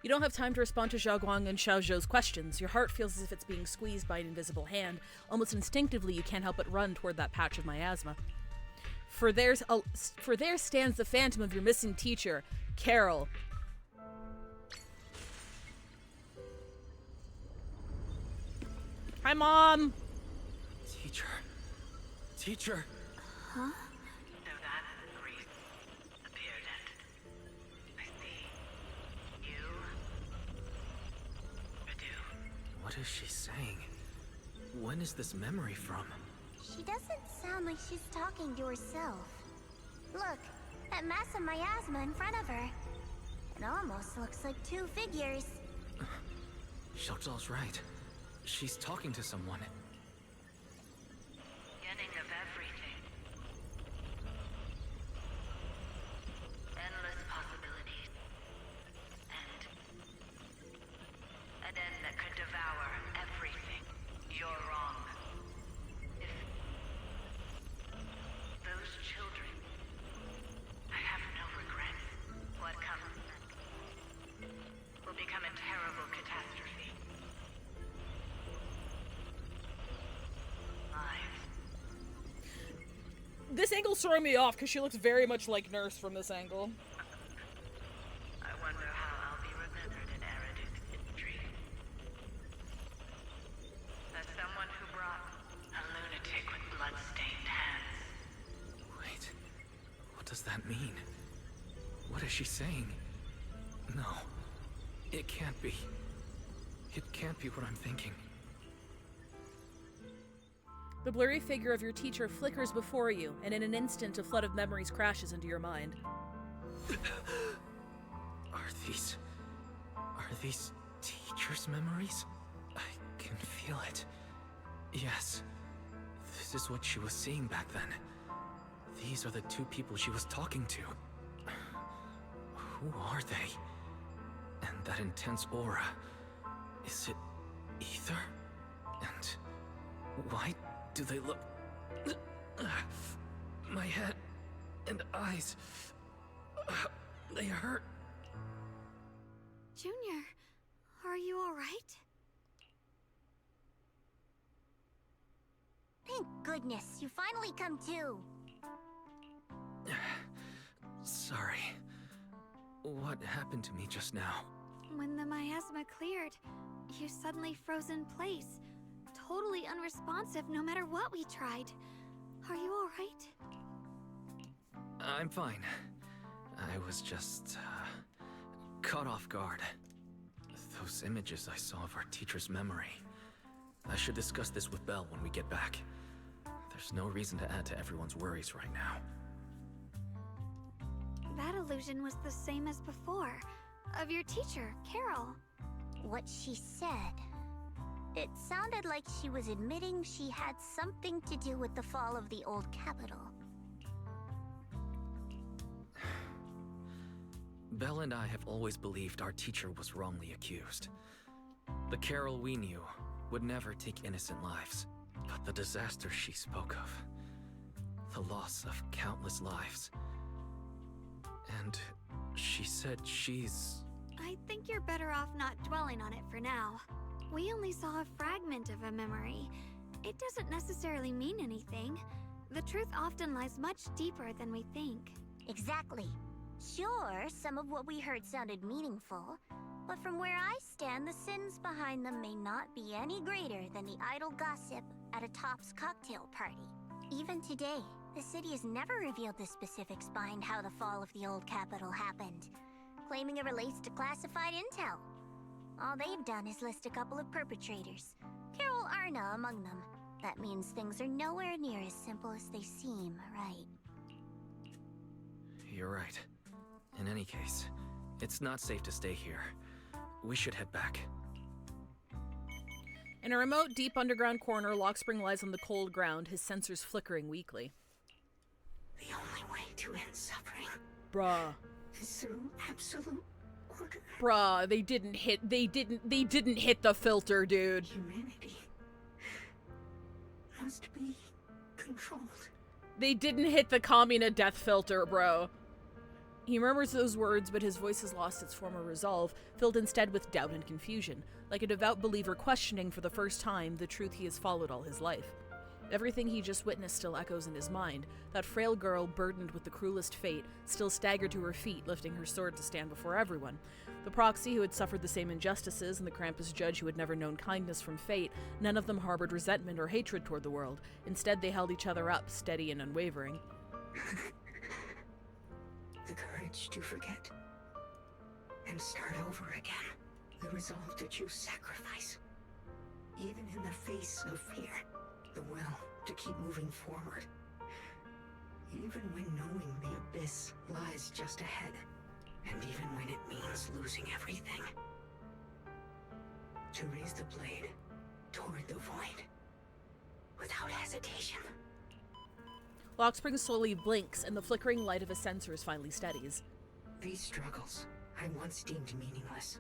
You don't have time to respond to Xiaoguang and Xiaozhou's questions. Your heart feels as if it's being squeezed by an invisible hand. Almost instinctively, you can't help but run toward that patch of miasma. For there stands the phantom of your missing teacher, Carol. Hi, Mom! Teacher! Huh? So that's the priest appeared at. I see. You... Redu. What is she saying? when is this memory from? She doesn't sound like she's talking to herself. Look, that massive miasma in front of her. It almost looks like two figures. Xiaozhao's right. She's talking to someone. Beginning of everything. Endless possibilities. An end that could devour everything. You're wrong. If those children, I have no regrets. What comes will become a terrible catastrophe. This angle's throwing me off because she looks very much like Nurse from this angle. I wonder how I'll be remembered in Eridu's history. As someone who brought a lunatic with blood-stained hands. Wait, what does that mean? What is she saying? No, it can't be. It can't be what I'm thinking. The blurry figure of your teacher flickers before you, and in an instant, a flood of memories crashes into your mind. Are these teacher's memories? I can feel it. Yes, this is what she was seeing back then. These are the two people she was talking to. Who are they? And that intense aura, is it ether? And why do they look... My head and eyes... They hurt. Junior, are you alright? Thank goodness, you finally come to. Sorry. What happened to me just now? When the miasma cleared, you suddenly froze in place. Totally unresponsive no matter what we tried. Are you alright? I'm fine. I was just, caught off guard. Those images I saw of our teacher's memory. I should discuss this with Belle when we get back. There's no reason to add to everyone's worries right now. That illusion was the same as before. Of your teacher, Carol. What she said. It sounded like she was admitting she had something to do with the fall of the old capital. Belle and I have always believed our teacher was wrongly accused. The Carol we knew would never take innocent lives. But the disaster she spoke of, the loss of countless lives. And she said she's... I think you're better off not dwelling on it for now. We only saw a fragment of a memory. It doesn't necessarily mean anything. The truth often lies much deeper than we think. Exactly. Sure, some of what we heard sounded meaningful, but from where I stand, the sins behind them may not be any greater than the idle gossip at a Top's cocktail party. Even today, the city has never revealed the specifics behind how the fall of the old capital happened, claiming it relates to classified intel. All they've done is list a couple of perpetrators, Carol Arna among them. That means things are nowhere near as simple as they seem, right? You're right. In any case, it's not safe to stay here. We should head back. In a remote, deep underground corner, Lockspring lies on the cold ground, his sensors flickering weakly. The only way to end suffering Bruh. is through absolute order. Bruh, they didn't hit the filter, dude. Humanity must be controlled. They didn't hit the Kamina death filter, bro. He murmurs those words, but his voice has lost its former resolve, filled instead with doubt and confusion, like a devout believer questioning for the first time the truth he has followed all his life. Everything he just witnessed still echoes in his mind. That frail girl, burdened with the cruelest fate, still staggered to her feet, lifting her sword to stand before everyone. The proxy who had suffered the same injustices, and the Krampus judge who had never known kindness from fate, none of them harbored resentment or hatred toward the world. Instead, they held each other up, steady and unwavering. The courage to forget and start over again. The resolve to choose sacrifice Even in the face of fear, the will to keep moving forward. Even when knowing the abyss lies just ahead, and even when it means losing everything. To raise the blade toward the void, without hesitation. Lockspring slowly blinks, and the flickering light of his sensors finally steadies. These struggles I once deemed meaningless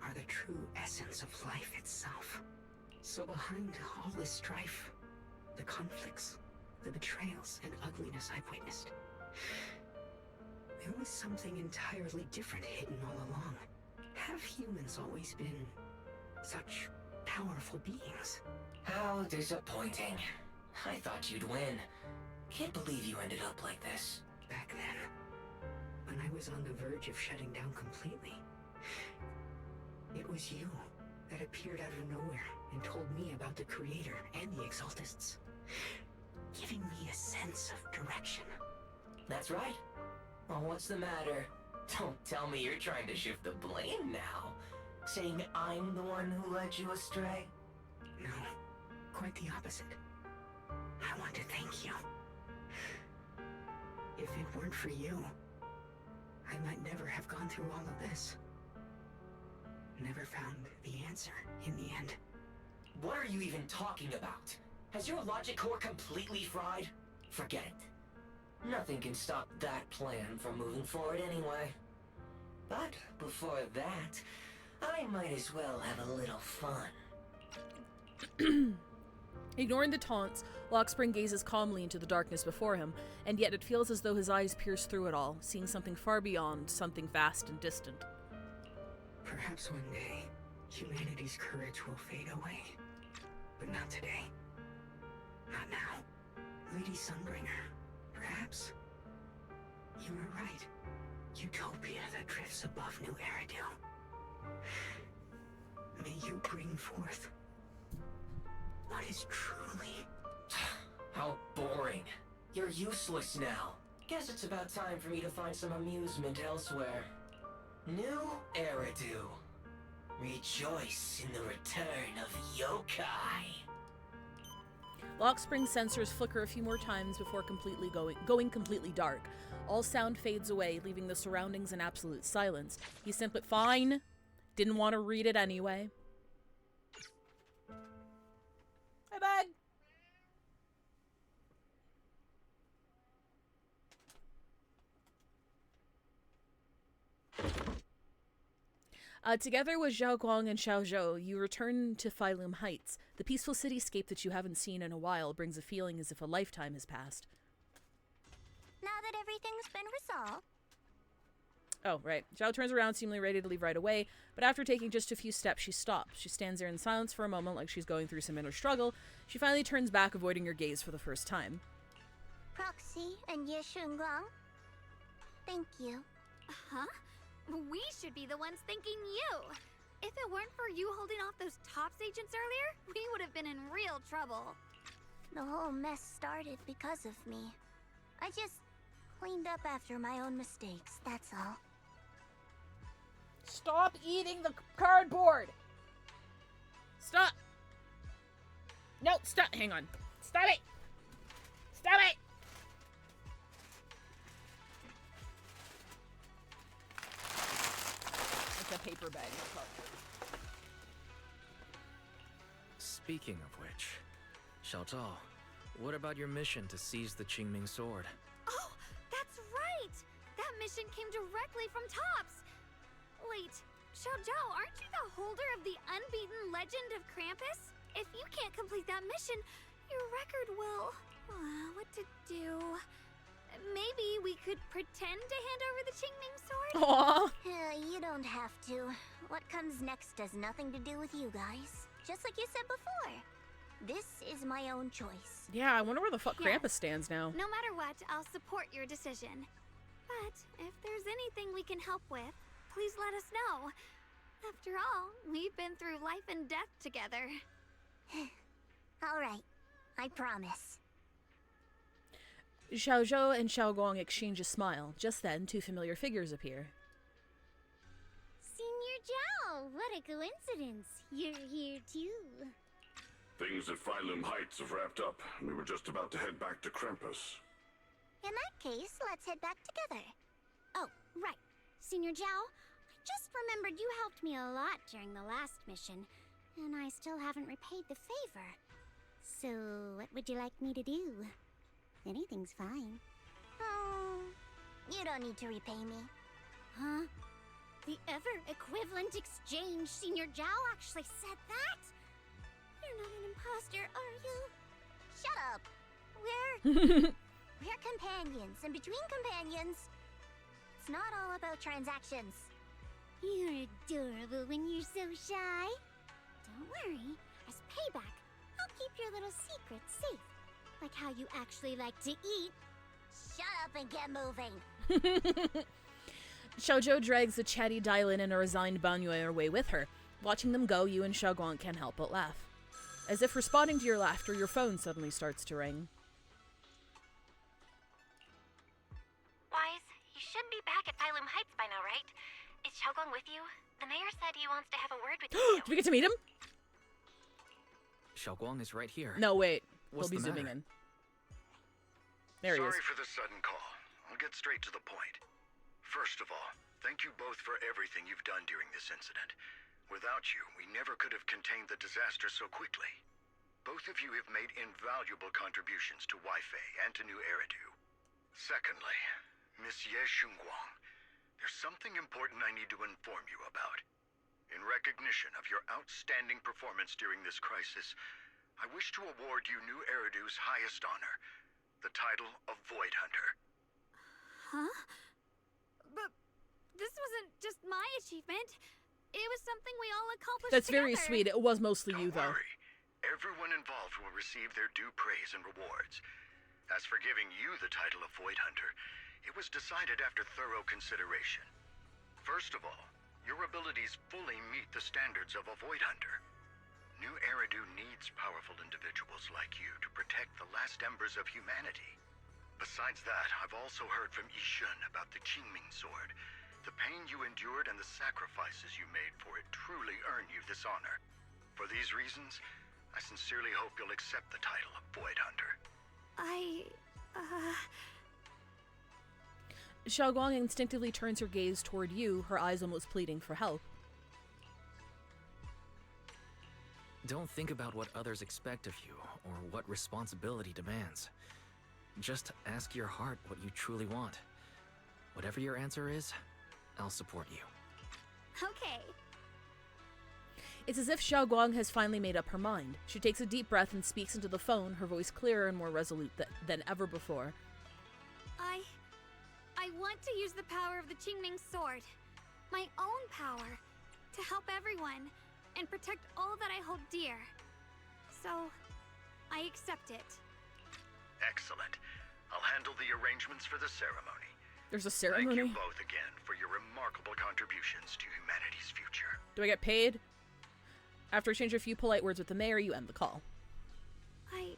are the true essence of life itself. So behind all this strife, the conflicts, the betrayals and ugliness I've witnessed, there was something entirely different hidden all along. Have humans always been such powerful beings? How disappointing. I thought you'd win. Can't believe you ended up like this. Back then, when I was on the verge of shutting down completely, it was you that appeared out of nowhere and told me about the Creator and the Exaltists, giving me a sense of direction. That's right. Well, what's the matter? Don't tell me you're trying to shift the blame now. Saying I'm the one who led you astray? No, quite the opposite. I want to thank you. If it weren't for you, I might never have gone through all of this. Never found the answer in the end. What are you even talking about? Has your logic core completely fried? Forget it. Nothing can stop that plan from moving forward anyway. But before that, I might as well have a little fun. Ignoring the taunts, Lockspring gazes calmly into the darkness before him, and yet it feels as though his eyes pierce through it all, seeing something far beyond, something vast and distant. Perhaps one day, humanity's courage will fade away. But not today. Not now. Lady Sunbringer, perhaps. You were right. Utopia that drifts above New Eridu. May you bring forth what is truly... How boring. You're useless now. Guess it's about time for me to find some amusement elsewhere. New Eridu. Rejoice in the return of yokai. Lockspring's sensors flicker a few more times before going completely dark. All sound fades away, leaving the surroundings in absolute silence. He simply, fine, didn't want to read it anyway. Hi, bud. Together with Zhao Guang and Xiao Zhou, you return to Phylum Heights. The peaceful cityscape that you haven't seen in a while brings a feeling as if a lifetime has passed. Now that everything's been resolved. Oh, right. Zhao turns around, seemingly ready to leave right away, but after taking just a few steps, she stops. She stands there in silence for a moment, like she's going through some inner struggle. She finally turns back, avoiding your gaze for the first time. Proxy and Ye Shunguang, thank you. Huh? We should be the ones thanking you. If it weren't for you holding off those TOPS agents earlier, we would have been in real trouble. The whole mess started because of me. I just cleaned up after my own mistakes, that's all. Stop eating the cardboard! Stop! No, stop! Hang on. Stop it! Stop it! It's a paper bag. Speaking of which, Xiao Zhao, what about your mission to seize the Qingming sword? Oh, that's right! That mission came directly from TOPS! Wait, Xiao Zhao, aren't you the holder of the unbeaten legend of Krampus? If you can't complete that mission, your record will... what to do? Maybe we could pretend to hand over the Qingming sword? Aww! You don't have to. What comes next has nothing to do with you guys. Just like you said before. This is my own choice. Yeah, I wonder where the fuck Yes. Krampus stands now. No matter what, I'll support your decision. But if there's anything we can help with, please let us know. After all, we've been through life and death together. All right, I promise. Xiao Zhou and Xiao Guang exchange a smile. Just then, two familiar figures appear. Senior Zhao, what a coincidence. You're here too. Things at Phylum Heights have wrapped up. We were just about to head back to Krampus. In that case, let's head back together. Oh, right. Senior Zhao, I just remembered you helped me a lot during the last mission, and I still haven't repaid the favor. So, what would you like me to do? Anything's fine. Oh, you don't need to repay me. Huh? The ever-equivalent exchange, Senior Zhao actually said that? You're not an imposter, are you? Shut up. We're companions, and between companions, it's not all about transactions. You're adorable when you're so shy. Don't worry, as payback, I'll keep your little secrets safe. Like how you actually like to eat. Shut up and get moving. Xiaozhou drags the chatty Dylan and a resigned Banyue away with her. Watching them go, you and Xiaoguang can't help but laugh. As if responding to your laughter, your phone suddenly starts to ring. Wise, you should be back at Phylum Heights by now, right? Is Xiaoguang with you? The mayor said he wants to have a word with you. Did we get to meet him? Xiaoguang is right here. No, wait. What's We'll be the zooming matter? in. There he is. Sorry for the sudden call. I'll get straight to the point. First of all, thank you both for everything you've done during this incident. Without you, we never could have contained the disaster so quickly. Both of you have made invaluable contributions to Weifei and to New Eridu. Secondly, Miss Ye Shunguang, there's something important I need to inform you about. In recognition of your outstanding performance during this crisis, I wish to award you New Eridu's highest honor, the title of Void Hunter. Huh? But this wasn't just my achievement. It was something we all accomplished That's together. very sweet. It was mostly you, though. Worry. Everyone involved will receive their due praise and rewards. As for giving you the title of Void Hunter, it was decided after thorough consideration. First of all, your abilities fully meet the standards of a Void Hunter. New Eridu needs powerful individuals like you to protect the last embers of humanity. Besides that, I've also heard from Yishun about the Qingming Sword. The pain you endured and the sacrifices you made for it truly earn you this honor. For these reasons, I sincerely hope you'll accept the title of Void Hunter. Xiaoguang instinctively turns her gaze toward you, her eyes almost pleading for help. Don't think about what others expect of you, or what responsibility demands. Just ask your heart what you truly want. Whatever your answer is, I'll support you. Okay. It's as if Xiaoguang has finally made up her mind. She takes a deep breath and speaks into the phone, her voice clearer and more resolute than ever before. I want to use the power of the Qingming Sword, my own power, to help everyone and protect all that I hold dear. So, I accept it. Excellent. I'll handle the arrangements for the ceremony. There's a ceremony? Thank you both again for your remarkable contributions to humanity's future. Do I get paid? After exchanging a few polite words with the mayor, you end the call. I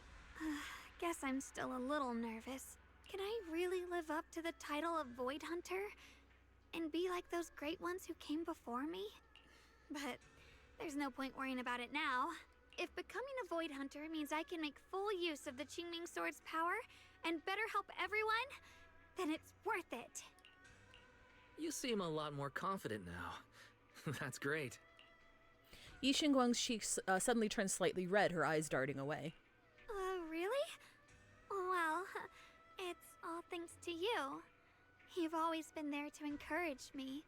guess I'm still a little nervous. Can I really live up to the title of Void Hunter? And be like those great ones who came before me? But there's no point worrying about it now. If becoming a Void Hunter means I can make full use of the Qingming Sword's power and better help everyone, then it's worth it. You seem a lot more confident now. That's great. Yi Xingguang's cheeks suddenly turn slightly red, her eyes darting away. Really? Well, it's all thanks to you. You've always been there to encourage me.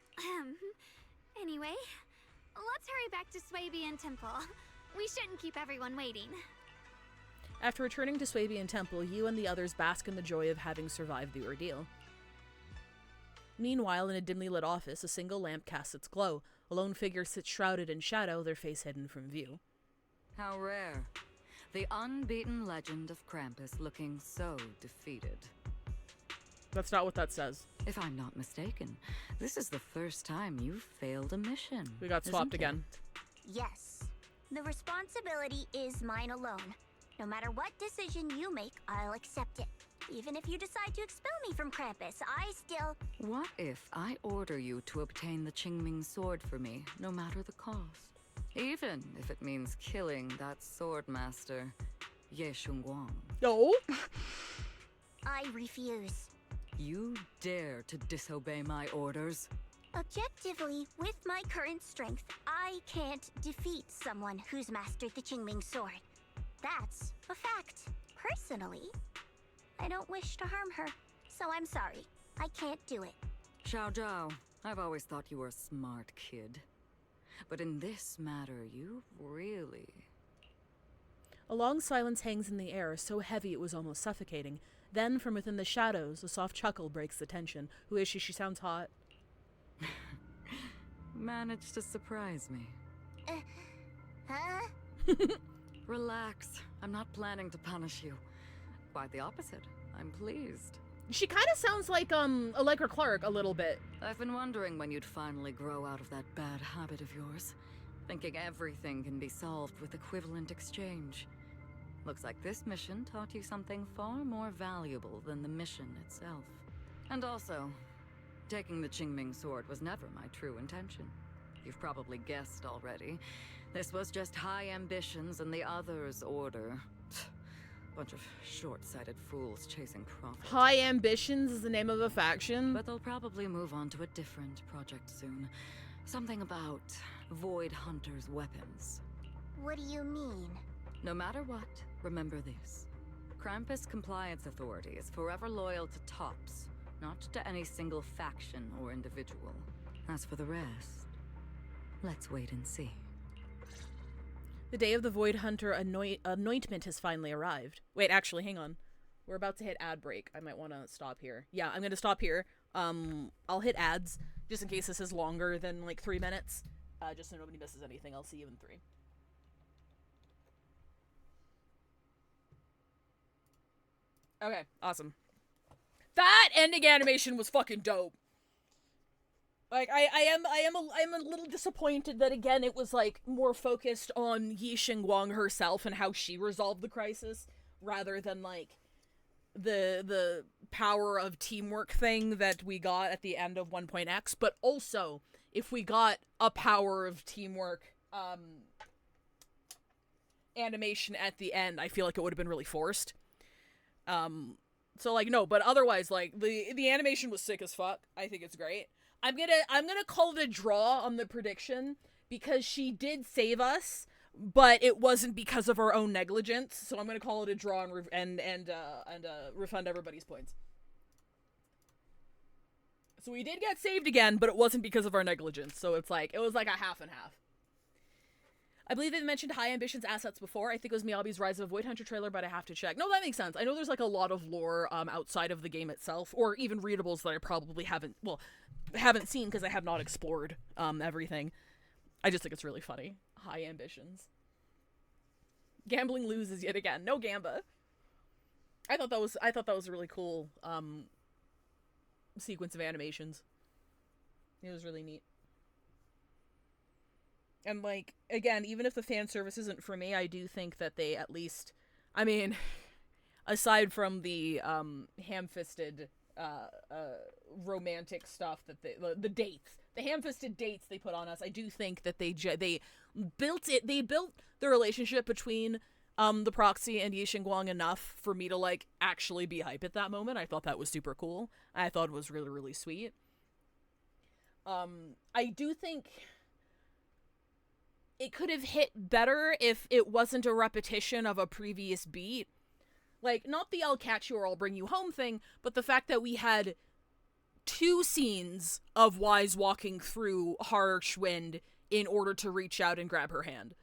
Anyway, let's hurry back to Swabian Temple. We shouldn't keep everyone waiting. After returning to Swabian Temple, you and the others bask in the joy of having survived the ordeal. Meanwhile, in a dimly lit office, a single lamp casts its glow. A lone figure sits shrouded in shadow, their face hidden from view. How rare. The unbeaten legend of Krampus looking so defeated. That's not what that says. If I'm not mistaken, this is the first time you've failed a mission. We got swapped again. Yes. The responsibility is mine alone. No matter what decision you make, I'll accept it. Even if you decide to expel me from Krampus, I still... What if I order you to obtain the Qingming sword for me, no matter the cost? Even if it means killing that sword master, Ye Shunguang. No. I refuse. You dare to disobey my orders? Objectively, with my current strength, I can't defeat someone who's mastered the Qingming sword. That's a fact. Personally, I don't wish to harm her, so I'm sorry. I can't do it. Xiao Zhao, I've always thought you were a smart kid. But in this matter, you really... A long silence hangs in the air, so heavy it was almost suffocating. Then, from within the shadows, a soft chuckle breaks the tension. Who is she? She sounds hot. Managed to surprise me. Huh? Relax. I'm not planning to punish you. Quite the opposite. I'm pleased. She kind of sounds like Allegra Clark a little bit. I've been wondering when you'd finally grow out of that bad habit of yours. Thinking everything can be solved with equivalent exchange. Looks like this mission taught you something far more valuable than the mission itself. And also, taking the Qingming sword was never my true intention. You've probably guessed already. This was just high ambitions and the others' order. Bunch of short-sighted fools chasing profit. High Ambitions is the name of a faction. But they'll probably move on to a different project soon. Something about Void Hunter's weapons. What do you mean? No matter what, remember this. Krampus Compliance Authority is forever loyal to TOPS, not to any single faction or individual. As for the rest, let's wait and see. The day of the Void Hunter anointment has finally arrived. Wait, actually, hang on. We're about to hit ad break. I might want to stop here. Yeah, I'm going to stop here. I'll hit ads, just in case this is longer than, like, 3 minutes. Just so nobody misses anything. I'll see you in 3. Okay, awesome. That ending animation was fucking dope. Like, I'm a little disappointed that, again, it was, like, more focused on Yi Xingguang herself and how she resolved the crisis, rather than, like, the power of teamwork thing that we got at the end of 1.x, but also, if we got a power of teamwork, animation at the end, I feel like it would have been really forced. So, like, no, but otherwise, like, the animation was sick as fuck. I think it's great. I'm gonna call it a draw on the prediction, because she did save us, but it wasn't because of our own negligence, so I'm gonna call it a draw and refund everybody's points. So we did get saved again, but it wasn't because of our negligence, so it was like a half and half. I believe they've mentioned High Ambitions assets before. I think it was Miyabi's Rise of a Void Hunter trailer, but I have to check. No, that makes sense. I know there's, like, a lot of lore outside of the game itself, or even readables that I probably haven't seen because I have not explored everything. I just think it's really funny. High Ambitions. Gambling loses yet again. No Gamba. I thought that was a really cool sequence of animations. It was really neat. And, like, again, even if the fan service isn't for me, I do think that they at least, I mean, aside from the ham-fisted romantic stuff that the dates, the ham-fisted dates they put on us, I do think that they built the relationship between the Proxy and Yi Xingguang enough for me to, like, actually be hype at that moment. I thought that was super cool. I thought it was really, really sweet. I do think it could have hit better if it wasn't a repetition of a previous beat. Like, not the I'll catch you or I'll bring you home thing, but the fact that we had 2 scenes of Wise walking through harsh wind in order to reach out and grab her hand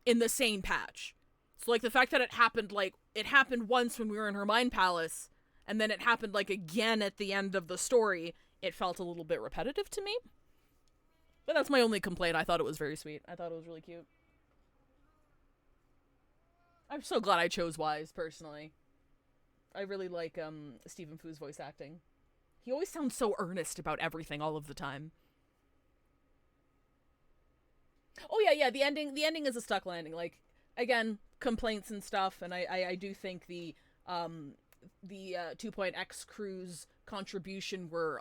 in the same patch. So, like, the fact that it happened once when we were in her mind palace, and then it happened, like, again at the end of the story, it felt a little bit repetitive to me. But that's my only complaint. I thought it was very sweet. I thought it was really cute. I'm so glad I chose Wise, personally. I really like Stephen Fu's voice acting. He always sounds so earnest about everything all of the time. Oh yeah, the ending is a stuck landing. Like, again, complaints and stuff, and I do think the the 2.x crew's contribution were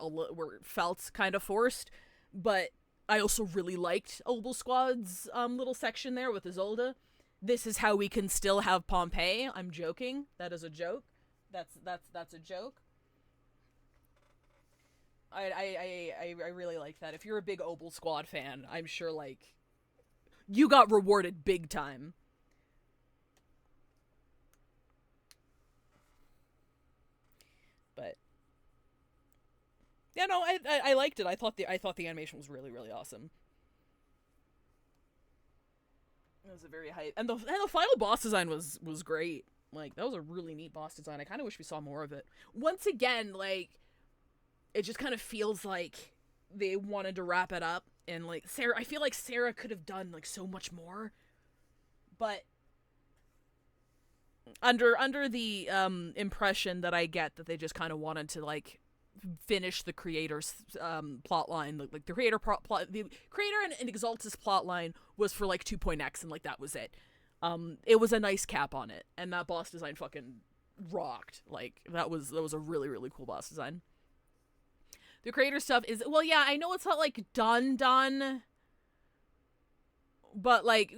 felt kind of forced, but I also really liked Obel Squad's little section there with Isolde. This is how we can still have Pompeii. I'm joking. That is a joke. That's a joke. I really like that. If you're a big Obel Squad fan, I'm sure like you got rewarded big time. But yeah, no, I liked it. I thought the animation was really, really awesome. It was a very hype, and the final boss design was great. Like, that was a really neat boss design. I kind of wish we saw more of it. Once again, like, it just kind of feels like they wanted to wrap it up, and like Sarah, I feel like Sarah could have done like so much more, but under the impression that I get that they just kind of wanted to like finish the creator's plot line, like the creator the creator and Exaltus plot line was for like 2.x, and like that was it. It was a nice cap on it, and that boss design fucking rocked. Like that was a really, really cool boss design. The creator stuff is, well, yeah, I know it's not like done, but like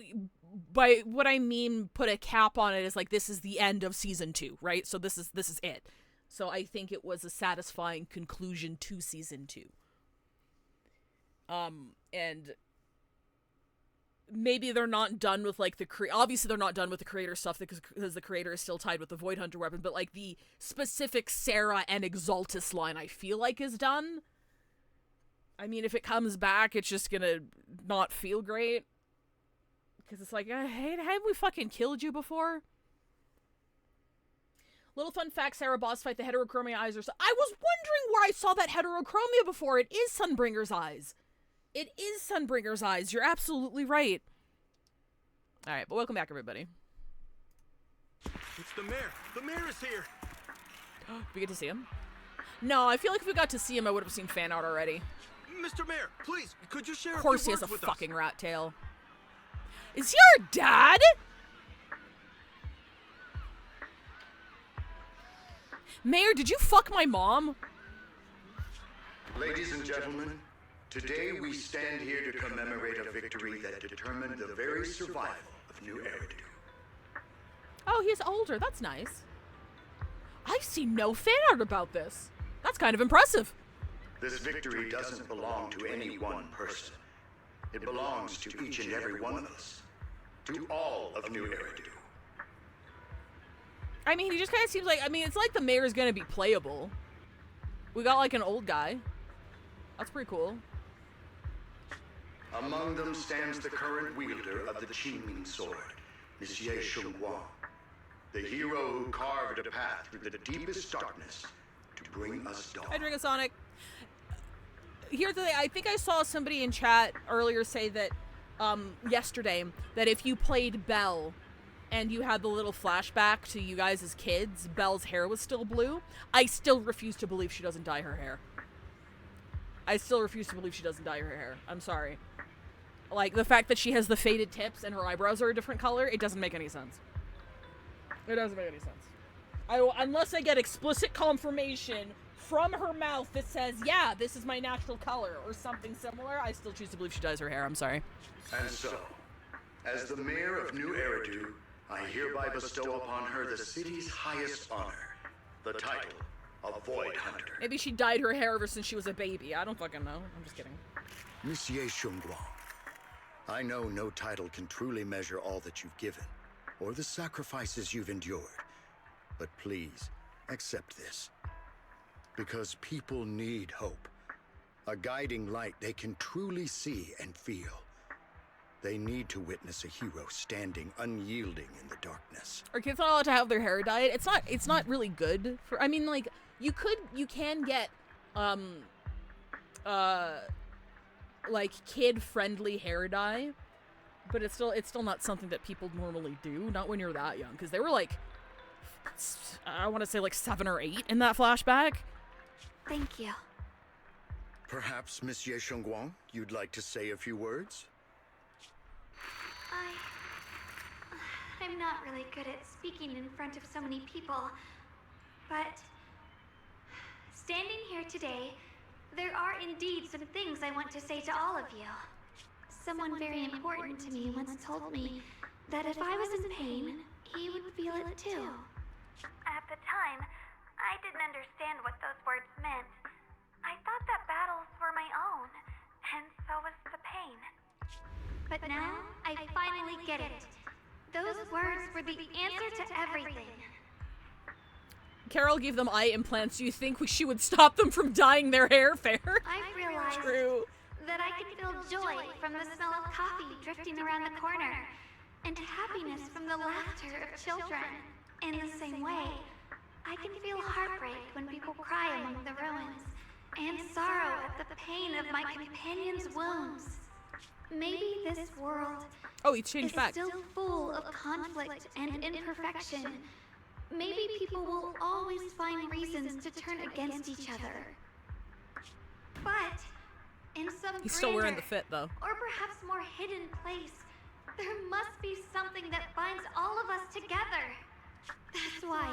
by what I mean put a cap on it is like this is the end of season 2, right? So this is it. So I think it was a satisfying conclusion to season 2. And maybe they're not done with like obviously they're not done with the creator stuff because the creator is still tied with the Void Hunter weapon, but like the specific Sarah and Exaltus line I feel like is done. I mean, if it comes back, it's just gonna not feel great. Because it's like, hey, haven't we fucking killed you before? Little fun fact, Sarah boss fight, the heterochromia eyes I was wondering where I saw that heterochromia before. It is Sunbringer's eyes. It is Sunbringer's eyes. You're absolutely right. Alright, but welcome back, everybody. It's the mayor. The mayor is here. We get to see him? No, I feel like if we got to see him, I would have seen fan art already. Mr. Mayor, please, could you share Of course a few he has a words with fucking us? rat tail. Is he our dad? Mayor, did you fuck my mom? Ladies and gentlemen, today we stand here to commemorate a victory that determined the very survival of New Eridu. Oh, he's older. That's nice. I've seen no fan art about this. That's kind of impressive. This victory doesn't belong to any one person. It belongs to each and every one of us. To all of New Eridu. I mean, he just kind of seems like, I mean, it's like the mayor's gonna be playable. We got like an old guy. That's pretty cool. Among them stands the current wielder of the Qingming sword, Monsieur Shengguang, the hero who carved a path through the deepest darkness to bring us dawn. Hi, Dringasonic. Here's the thing, I think I saw somebody in chat earlier say that, yesterday, that if you played Belle and you had the little flashback to you guys as kids, Belle's hair was still blue. I still refuse to believe she doesn't dye her hair. I still refuse to believe she doesn't dye her hair. I'm sorry. Like, the fact that she has the faded tips and her eyebrows are a different color, it doesn't make any sense. It doesn't make any sense. Unless I get explicit confirmation from her mouth that says, yeah, this is my natural color, or something similar, I still choose to believe she dyes her hair. I'm sorry. And so, as the mayor of New Eridu, I hereby bestow upon her the city's highest honor, the title of Void Hunter. Maybe she dyed her hair ever since she was a baby. I don't fucking know. I'm just kidding. Monsieur Shengguang, I know no title can truly measure all that you've given, or the sacrifices you've endured. But please, accept this. Because people need hope. A guiding light they can truly see and feel. They need to witness a hero standing unyielding in the darkness. Are kids not allowed to have their hair dyed? It's not really good for, I mean, like, you can get, like, kid-friendly hair dye, but it's still not something that people normally do, not when you're that young, because they were, like, I want to say, like, 7 or 8 in that flashback. Thank you. Perhaps, Monsieur Shengguang, you'd like to say a few words? I'm not really good at speaking in front of so many people. But standing here today, there are indeed some things I want to say to all of you. Someone very important to me once told me that if I was in pain, he would feel it too. At the time, I didn't understand what those words meant. I thought that battles were my own, and so was the pain. But now, I finally get it. Those words were the answer to everything. Carol gave them eye implants. Do you think she would stop them from dyeing their hair fair? I've realized that I can feel joy from the smell of coffee drifting around the corner, and happiness from the laughter of children. In the same way, I can feel heartbreak when people cry among the ruins, and sorrow at the pain of my companion's wounds. Maybe this world is still full of conflict and imperfection. Maybe people will always find reasons to turn against each other. But in some He's still wearing the fit, though. or perhaps more hidden place, there must be something that binds all of us together. That's why,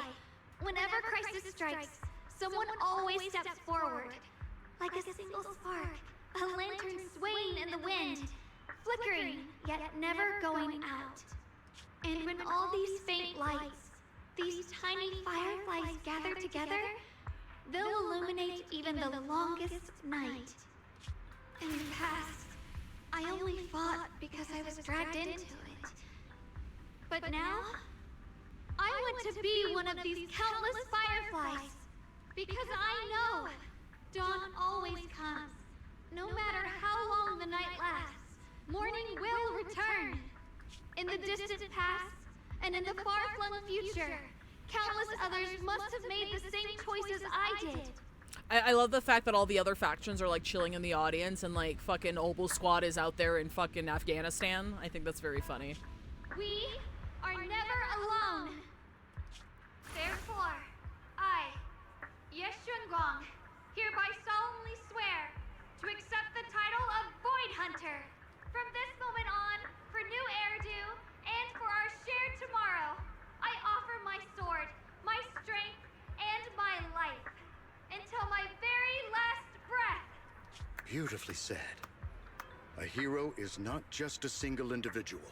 whenever crisis strikes, someone always steps forward. Like a single spark, a lantern swaying in the wind, flickering, yet never going out. And when all these faint lights, these tiny fireflies gather together, they'll illuminate even the longest night. In the past, I only fought because I was dragged into it. But now, I want to be one of these countless fireflies. Because I know dawn always comes. No matter how long the night lasts, morning will return. In the distant past, and in the far-flung future, countless others must have made the same choices I did. I love the fact that all the other factions are like chilling in the audience and like fucking Obel Squad is out there in fucking Afghanistan. I think that's very funny. We are never alone. Therefore, I, Ye Shunguang, hereby solemnly swear to accept the title of Void Hunter. From this moment on, for New Eridu, and for our shared tomorrow, I offer my sword, my strength, and my life, until my very last breath. Beautifully said. A hero is not just a single individual,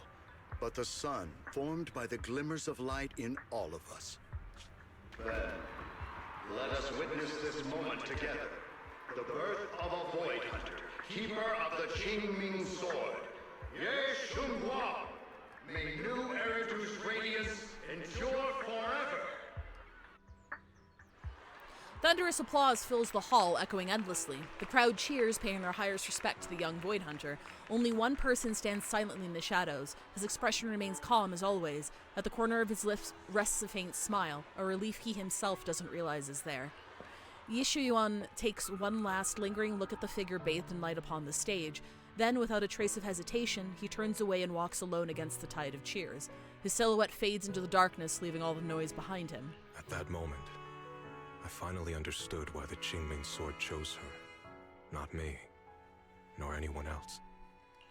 but the sun formed by the glimmers of light in all of us. Then, let us witness this moment together. The birth of a Void Hunter, keeper of the Qingming Sword. Ye Shunguang! May New Eridu's radiance endure forever! Thunderous applause fills the hall, echoing endlessly. The crowd cheers, paying their highest respect to the young Void Hunter. Only one person stands silently in the shadows. His expression remains calm as always. At the corner of his lips rests a faint smile, a relief he himself doesn't realize is there. Ye Shuyuan takes one last lingering look at the figure bathed in light upon the stage. Then, without a trace of hesitation, he turns away and walks alone against the tide of cheers. His silhouette fades into the darkness, leaving all the noise behind him. At that moment, I finally understood why the Qingming Sword chose her. Not me, nor anyone else.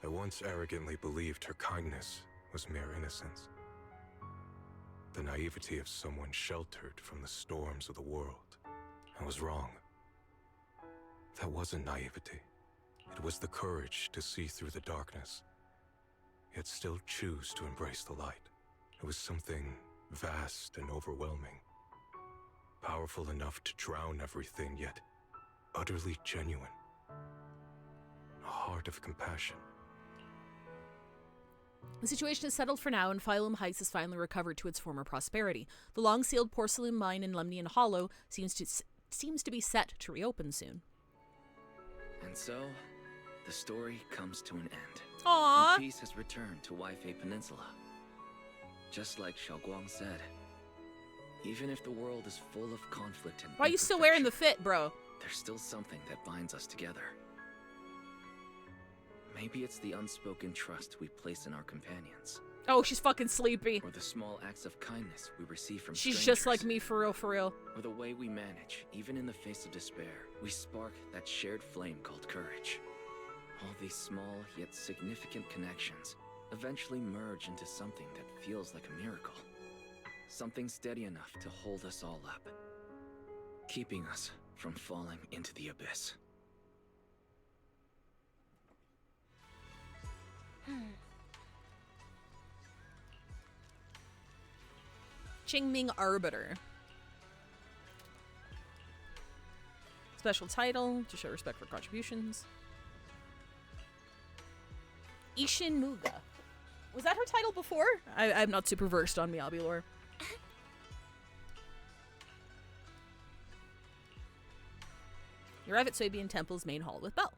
I once arrogantly believed her kindness was mere innocence. The naivety of someone sheltered from the storms of the world. I was wrong. That wasn't naivety. It was the courage to see through the darkness, yet still choose to embrace the light. It was something vast and overwhelming. Powerful enough to drown everything, yet utterly genuine. A heart of compassion. The situation is settled for now, and Phylum Heights has finally recovered to its former prosperity. The long-sealed porcelain mine in Lemnian Hollow seems to be set to reopen soon. And so, the story comes to an end. Aww. And peace has returned to Waifei Peninsula. Just like Xiaoguang said, even if the world is full of conflict and Why are you still wearing the fit, bro? there's still something that binds us together. Maybe it's the unspoken trust we place in our companions. Oh, she's fucking sleepy. Or the small acts of kindness we receive from She's strangers. just like me, for real, for real. Or the way we manage, even in the face of despair. We spark that shared flame called courage. All these small yet significant connections eventually merge into something that feels like a miracle. Something steady enough to hold us all up. keeping us from falling into the abyss. Qingming Arbiter. Special title to show respect for contributions. Ishin Muga. Was that her title before? I'm not super versed on Miyabi lore. You arrive at Soybean Temple's main hall with Belle.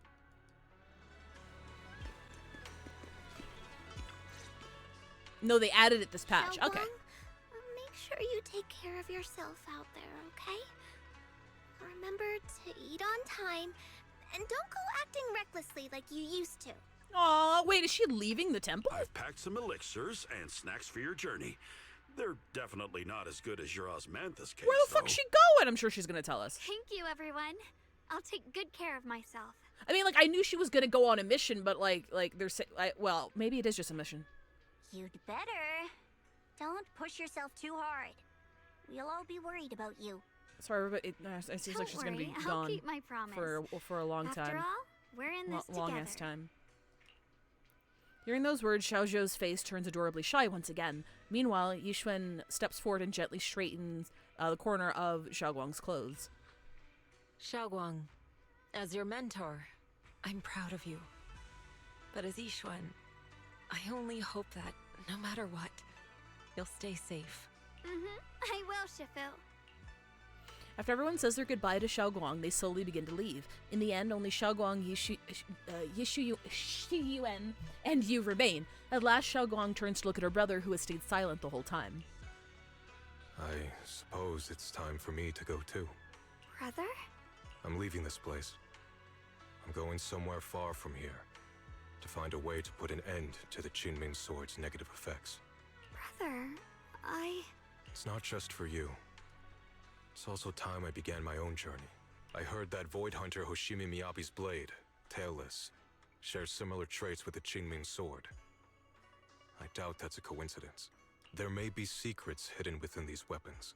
No, they added it this patch. Xiaoguang, Okay. Make sure you take care of yourself out there, okay? Remember to eat on time, and don't go acting recklessly like you used to. Aw, wait, is she leaving the temple? I've packed some elixirs and snacks for your journey. They're definitely not as good as your Osmanthus case, Where the fuck's she going? I'm sure she's gonna tell us. Thank you, everyone. I'll take good care of myself. I mean, like, I knew she was gonna go on a mission, but like there's, well, maybe it is just a mission. You'd better. Don't push yourself too hard. We'll all be worried about you. Sorry, but it seems like she's gonna be I'll gone keep my promise. for a long time. After all, we're in this Long together. ass time. Hearing those words, Xiao Zhou's face turns adorably shy once again. Meanwhile, Yixuan steps forward and gently straightens the corner of Xiaoguang's clothes. Xiaoguang, as your mentor, I'm proud of you. But as Yixuan, I only hope that, no matter what, you'll stay safe. I will, Shifu. After everyone says their goodbye to Xiaoguang, they slowly begin to leave. In the end, only Xiaoguang, Yixuan, and Yu remain. At last, Xiaoguang turns to look at her brother, who has stayed silent the whole time. I suppose it's time for me to go too. Brother? I'm leaving this place. I'm going somewhere far from here to find a way to put an end to the Qingming Sword's negative effects. Brother, It's not just for you. It's also time I began my own journey. I heard that Void Hunter Hoshimi Miyabi's blade, Tailless, shares similar traits with the Qingming Sword. I doubt that's a coincidence. There may be secrets hidden within these weapons.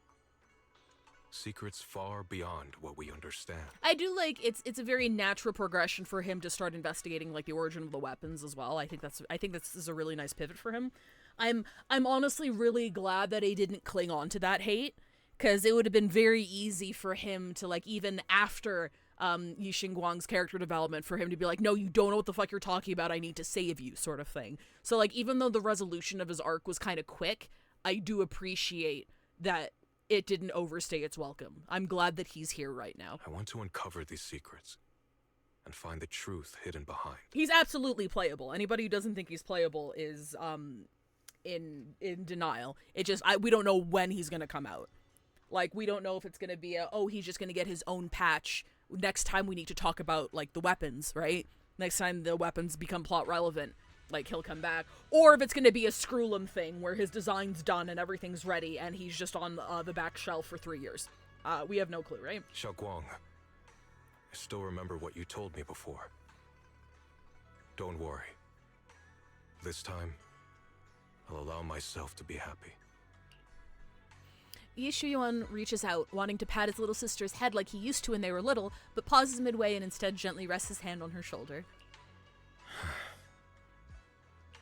Secrets far beyond what we understand. I do like it's a very natural progression for him to start investigating like the origin of the weapons as well. I think this is a really nice pivot for him. I'm honestly really glad that he didn't cling on to that hate, because it would have been very easy for him to, like, even after Yi Xingguang's character development, for him to be like, no, you don't know what the fuck you're talking about, I need to save you, sort of thing. So, like, even though the resolution of his arc was kind of quick, I do appreciate that it didn't overstay its welcome. I'm glad that he's here right now. I want to uncover these secrets and find the truth hidden behind. He's absolutely playable. Anybody who doesn't think he's playable is in denial. It just we don't know when he's gonna come out. Like, we don't know if it's gonna be he's just gonna get his own patch next time we need to talk about, like, the weapons, right? Next time the weapons become plot relevant, like, he'll come back. Or if it's gonna be a Screwlum thing where his design's done and everything's ready and he's just on the back shelf for 3 years. We have no clue, right? Xiaoguang, I still remember what you told me before. Don't worry. This time, I'll allow myself to be happy. Yi Shuyuan reaches out, wanting to pat his little sister's head like he used to when they were little, but pauses midway and instead gently rests his hand on her shoulder.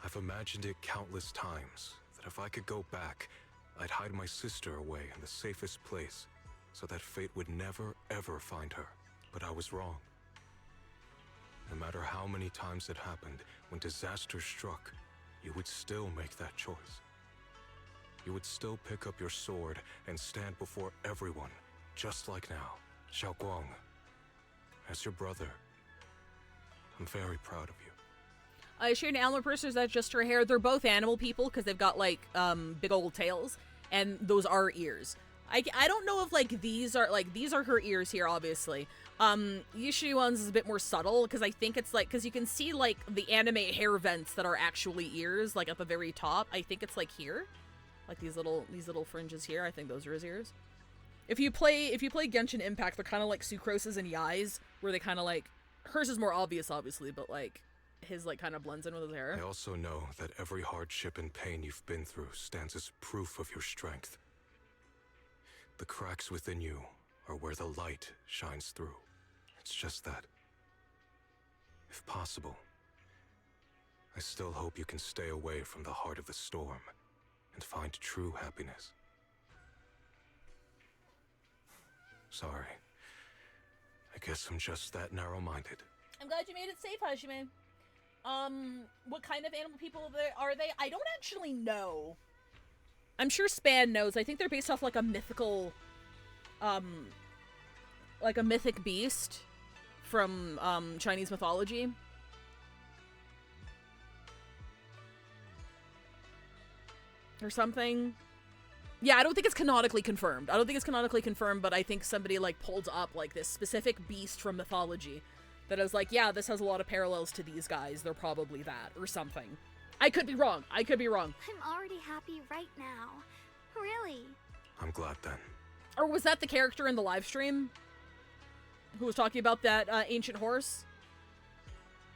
I've imagined it countless times, that if I could go back, I'd hide my sister away in the safest place, so that fate would never, ever find her. But I was wrong. No matter how many times it happened, when disaster struck, you would still make that choice. You would still pick up your sword and stand before everyone, just like now. Xiaoguang, as your brother, I'm very proud of you. Is she an animal person, or is that just her hair? They're both animal people because they've got, like, big old tails, and those are ears. I don't know if, like, these are her ears here, obviously. Yishuan's is a bit more subtle, because I think it's, like, because you can see, like, the anime hair vents that are actually ears, like, at the very top. I think it's, like, here. Like, these little fringes here. I think those are his ears. If you play Genshin Impact, they're kind of like Sucrose's and Yai's, where they kind of, like, hers is more obvious, obviously, but, like, his, like, kind of blends in with his hair. I also know that every hardship and pain you've been through stands as proof of your strength. The cracks within you or where the light shines through. It's just that, if possible, I still hope you can stay away from the heart of the storm and find true happiness. Sorry. I guess I'm just that narrow-minded. I'm glad you made it safe, Hajime. What kind of animal people are they? I don't actually know. I'm sure Span knows. I think they're based off like a mythical, like a mythic beast from Chinese mythology. Or something. Yeah, I don't think it's canonically confirmed. But I think somebody like pulled up like this specific beast from mythology that I was like, yeah, this has a lot of parallels to these guys. They're probably that or something. I could be wrong. I'm already happy right now. Really. I'm glad then. Or was that the character in the live stream who was talking about that ancient horse?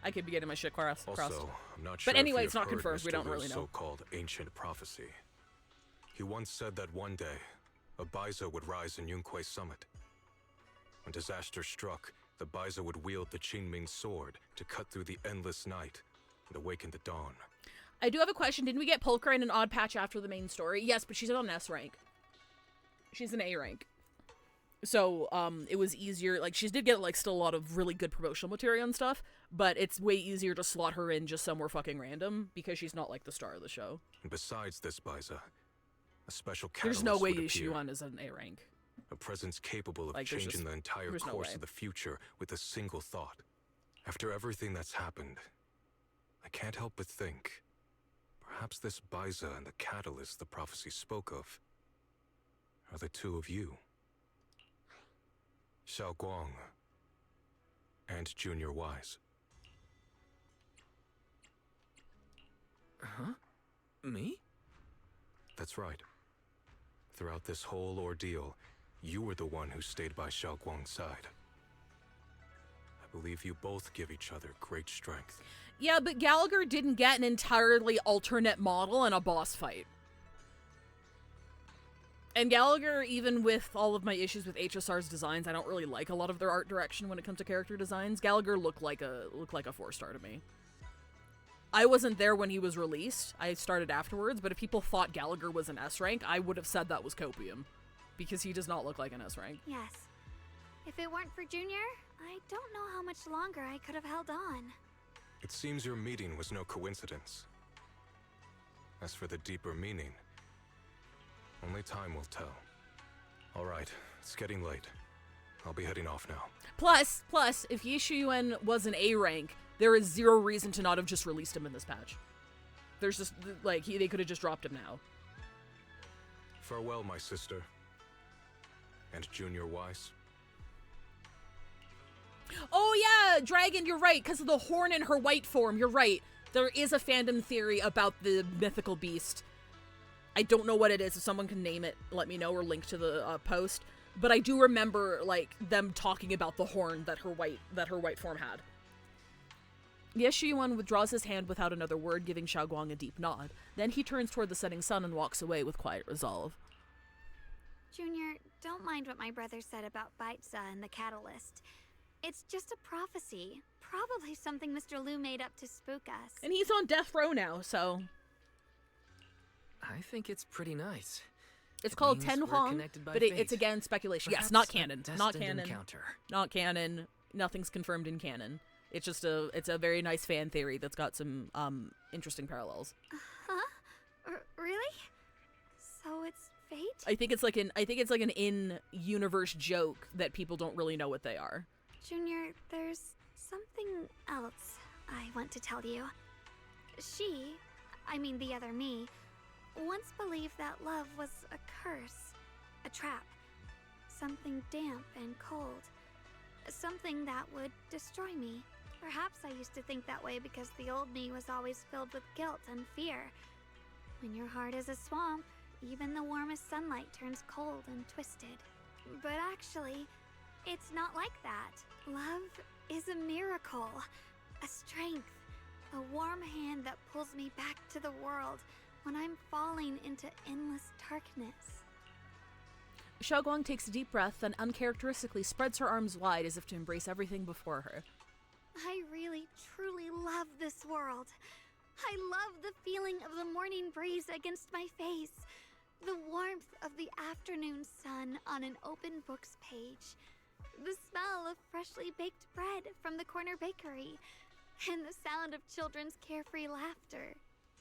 I could be getting my shit crossed. Also, I'm not sure. But anyway, if it's not you've heard confirmed. We Mr. don't Liu's really know. So-called ancient prophecy. He once said that one day, a Baiza would rise in Yunque Summit. When disaster struck, the Baiza would wield the Qingming sword to cut through the endless night and awaken the dawn. I do have a question. Didn't we get Pulchra in an odd patch after the main story? Yes, but she's on S rank. She's an A rank. So, it was easier. Like, she did get, like, still a lot of really good promotional material and stuff, but it's way easier to slot her in just somewhere fucking random because she's not, like, the star of the show. And besides this Baiza, a special catalyst There's no way would appear. Yushuan is an A rank. A presence capable of Like, changing the entire there's no course way. of the future with a single thought. After everything that's happened, I can't help but think, perhaps this Baiza and the catalyst the prophecy spoke of are the two of you. Xiao Guang and Junior Wise. Huh? Me? That's right. Throughout this whole ordeal, you were the one who stayed by Xiao Guang's side. I believe you both give each other great strength. Yeah, but Gallagher didn't get an entirely alternate model in a boss fight. And Gallagher, even with all of my issues with HSR's designs, I don't really like a lot of their art direction when it comes to character designs. Gallagher looked like a 4-star to me. I wasn't there when he was released. I started afterwards, but if people thought Gallagher was an S rank, I would have said that was copium. Because he does not look like an S rank. Yes. If it weren't for Junior, I don't know how much longer I could have held on. It seems your meeting was no coincidence. As for the deeper meaning, only time will tell. All right, it's getting late. I'll be heading off now. Plus, if Yishuan was an A rank, there is zero reason to not have just released him in this patch. There's just, like, they could have just dropped him now. Farewell, my sister. And Junior Wise. Oh yeah, Dragon, you're right, because of the horn in her white form, you're right. There is a fandom theory about the mythical beast. I don't know what it is. If someone can name it, let me know, or link to the post. But I do remember, like, them talking about the horn that her white form had. Yeshuan withdraws his hand without another word, giving Xiaoguang a deep nod. Then he turns toward the setting sun and walks away with quiet resolve. Junior, don't mind what my brother said about Baiza and the catalyst. It's just a prophecy. Probably something Mr. Liu made up to spook us. And he's on death row now, so... I think it's pretty nice. It's called Ten Huang, but it's again speculation. Yes, not canon. Not canon. Encounter. Not canon. Nothing's confirmed in canon. It's just it's a very nice fan theory that's got some interesting parallels. Huh? Really? So it's fate? I think it's like an in-universe joke that people don't really know what they are. Junior, there's something else I want to tell you. The other me, once believed that love was a curse, a trap, something damp and cold, something that would destroy me. Perhaps I used to think that way because the old me was always filled with guilt and fear. When your heart is a swamp, even the warmest sunlight turns cold and twisted. But actually, it's not like that. Love is a miracle, a strength, a warm hand that pulls me back to the world when I'm falling into endless darkness. Xiaoguang takes a deep breath, then uncharacteristically spreads her arms wide as if to embrace everything before her. I really, truly love this world. I love the feeling of the morning breeze against my face, the warmth of the afternoon sun on an open book's page, the smell of freshly baked bread from the corner bakery, and the sound of children's carefree laughter.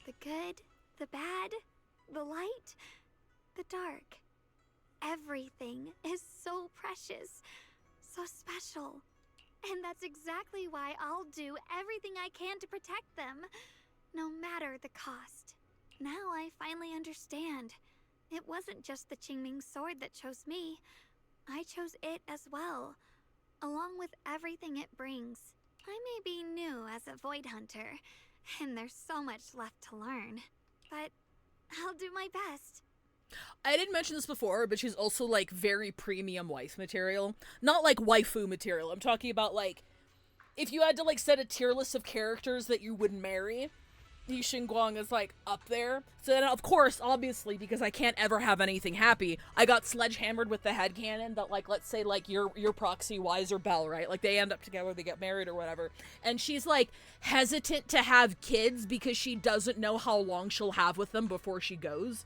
The good, the bad, the light, the dark. Everything is so precious, so special. And that's exactly why I'll do everything I can to protect them, no matter the cost. Now I finally understand. It wasn't just the Qingming sword that chose me. I chose it as well, along with everything it brings. I may be new as a Void Hunter, and there's so much left to learn, but I'll do my best. I didn't mention this before, but she's also, like, very premium wife material. Not, like, waifu material. I'm talking about, like, if you had to, like, set a tier list of characters that you would marry, Yi Xingguang is, like, up there. So then, of course, obviously, because I can't ever have anything happy, I got sledgehammered with the headcanon that, like, let's say, like, your proxy Wise or Belle, right? Like, they end up together, they get married or whatever. And she's, like, hesitant to have kids because she doesn't know how long she'll have with them before she goes.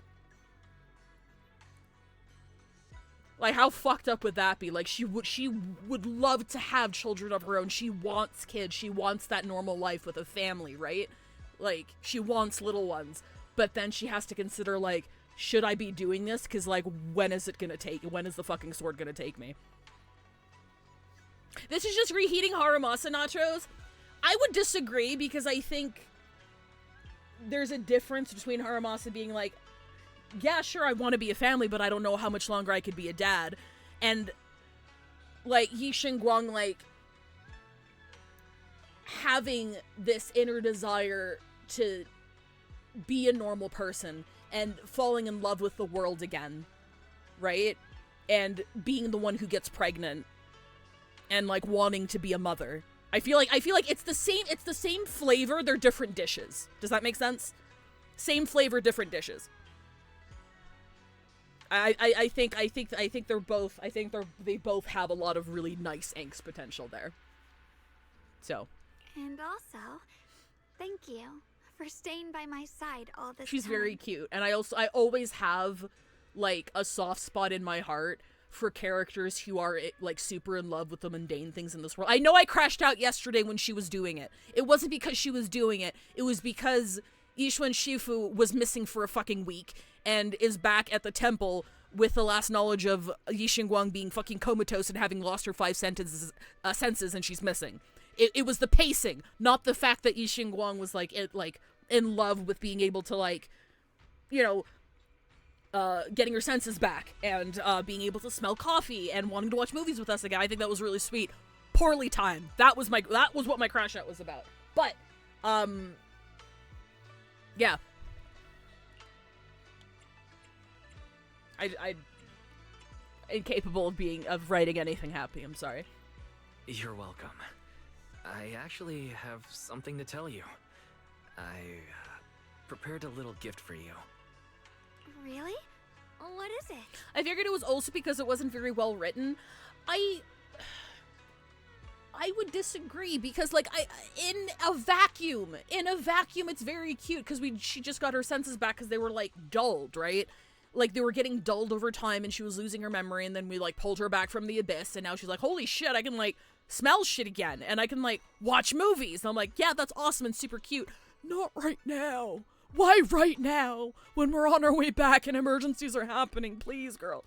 Like, how fucked up would that be? Like, she would love to have children of her own. She wants kids. She wants that normal life with a family, right? Like, she wants little ones. But then she has to consider, like, should I be doing this? Because, like, when is the fucking sword gonna take me? This is just reheating Haramasa nachos. I would disagree because I think there's a difference between Haramasa being like, yeah, sure, I want to be a family, but I don't know how much longer I could be a dad. And, like, Yi Xingguang, like, having this inner desire to be a normal person and falling in love with the world again, right? And being the one who gets pregnant and, like, wanting to be a mother. I feel like it's the same flavor, they're different dishes. Does that make sense? Same flavor, different dishes. I think they both have a lot of really nice angst potential there. So. And also, thank you for staying by my side all this She's time. very cute. And I always have, like, a soft spot in my heart for characters who are, like, super in love with the mundane things in this world. I know I crashed out yesterday when she was doing it. It wasn't because she was doing it. It was because Yixuan Shifu was missing for a fucking week and is back at the temple with the last knowledge of Yi Xingguang being fucking comatose and having lost her 5 senses and she's missing. It was the pacing, not the fact that Yi Xingguang was, like, in love with being able to, like, you know, getting her senses back and being able to smell coffee and wanting to watch movies with us again. I think that was really sweet. Poorly timed. That was what my crash out was about. But, yeah. I incapable of writing anything happy. I'm sorry. You're welcome. I actually have something to tell you. I prepared a little gift for you. Really? What is it? I figured it was also because it wasn't very well written. I would disagree because, like, in a vacuum, it's very cute because she just got her senses back because they were, like, dulled, right? Like, they were getting dulled over time and she was losing her memory, and then we, like, pulled her back from the abyss, and now she's like, holy shit, I can, like, smell shit again, and I can, like, watch movies. And I'm like, yeah, that's awesome and super cute. Not right now. Why right now? When we're on our way back and emergencies are happening. Please, girl.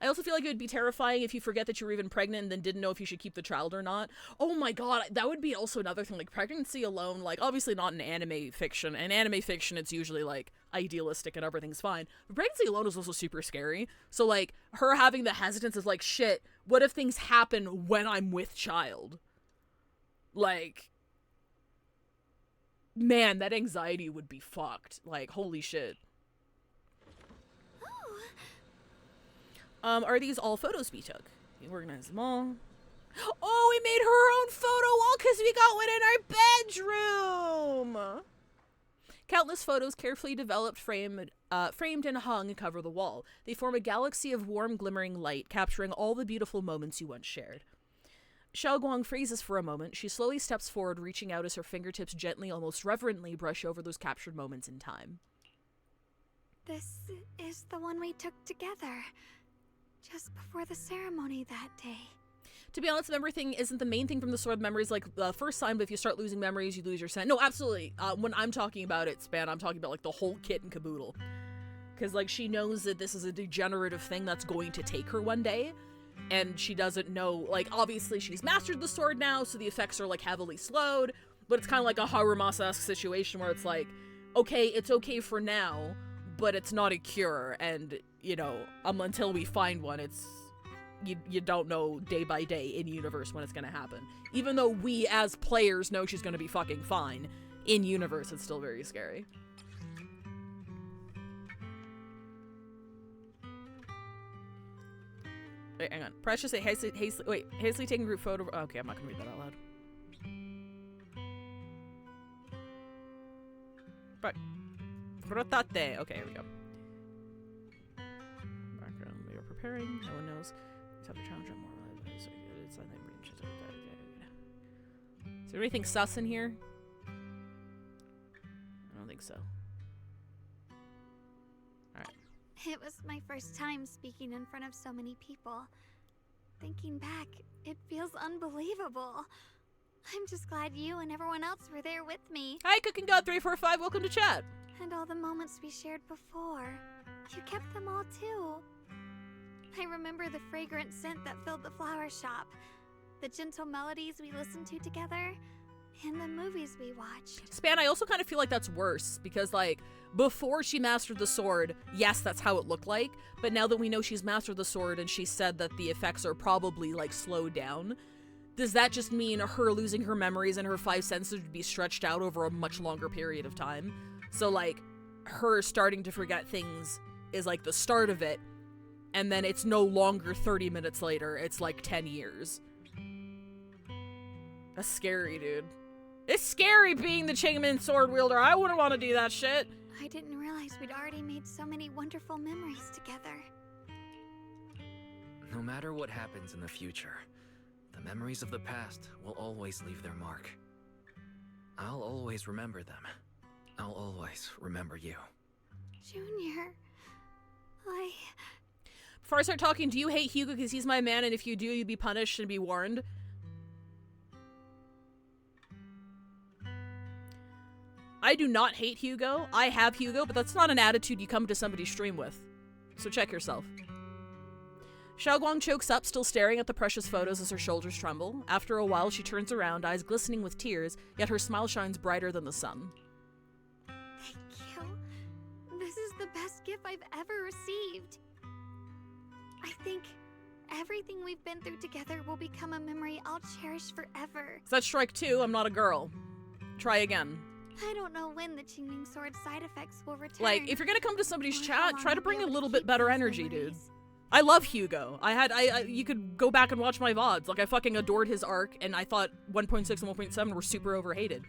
I also feel like it would be terrifying if you forget that you were even pregnant and then didn't know if you should keep the child or not. Oh my god, that would be also another thing. Like, pregnancy alone, like, obviously not in anime fiction. In anime fiction, it's usually, like, idealistic and everything's fine. But pregnancy alone is also super scary. So, like, her having the hesitance is like, shit, what if things happen when I'm with child? Like, man, that anxiety would be fucked. Like, holy shit. Are these all photos we took? We organized them all. Oh, we made her own photo wall because we got one in our bedroom! Countless photos carefully developed, framed, framed and hung, cover the wall. They form a galaxy of warm, glimmering light, capturing all the beautiful moments you once shared. Xiaoguang freezes for a moment. She slowly steps forward, reaching out as her fingertips gently, almost reverently, brush over those captured moments in time. This is the one we took together, just before the ceremony that day. To be honest, the memory thing isn't the main thing from the sword. Memories like the first sign, but if you start losing memories, you lose your scent. No, absolutely. When I'm talking about it, Span, I'm talking about like the whole kit and caboodle. Because like she knows that this is a degenerative thing that's going to take her one day. And she doesn't know, like, obviously she's mastered the sword now, so the effects are like heavily slowed. But it's kind of like a Harumasa-esque situation where it's like, okay, it's okay for now, but it's not a cure. And, you know, until we find one, it's... You don't know day by day in universe when it's gonna happen. Even though we as players know she's gonna be fucking fine, in universe it's still very scary. Wait, hang on. Precious, hastily taking group photo. Okay, I'm not gonna read that out loud. But Frotate. Okay, here we go. Background. We are preparing. No one knows. Is there anything sus in here? I don't think so. Alright. It was my first time speaking in front of so many people. Thinking back, it feels unbelievable. I'm just glad you and everyone else were there with me. Hi, Cooking God 345, welcome to chat. And all the moments we shared before. You kept them all too. I remember the fragrant scent that filled the flower shop, the gentle melodies we listened to together, and the movies we watched. Span, I also kind of feel like that's worse, because, like, before she mastered the sword, yes, that's how it looked like, but now that we know she's mastered the sword and she said that the effects are probably, like, slowed down, does that just mean her losing her memories and her five senses would be stretched out over a much longer period of time? So, like, her starting to forget things is, like, the start of it, and then it's no longer 30 minutes later, it's like 10 years. That's scary, dude. It's scary being the Qingmin sword wielder. I wouldn't want to do that shit. I didn't realize we'd already made so many wonderful memories together. No matter what happens in the future, the memories of the past will always leave their mark. I'll always remember them. I'll always remember you. Junior, Before I start talking, do you hate Hugo because he's my man, and if you do, you'd be punished and be warned? I do not hate Hugo. I have Hugo, but that's not an attitude you come to somebody's stream with. So check yourself. Xiaoguang chokes up, still staring at the precious photos as her shoulders tremble. After a while, she turns around, eyes glistening with tears, yet her smile shines brighter than the sun. Thank you. This is the best gift I've ever received. I think everything we've been through together will become a memory I'll cherish forever. Is that strike two? I'm not a girl. Try again. I don't know when the Qingming Sword side effects will return. Like, if you're gonna come to somebody's chat, try to bring a little bit better energy, dude. I love Hugo. You could go back and watch my VODs. Like, I fucking adored his arc, and I thought 1.6 and 1.7 were super overhated.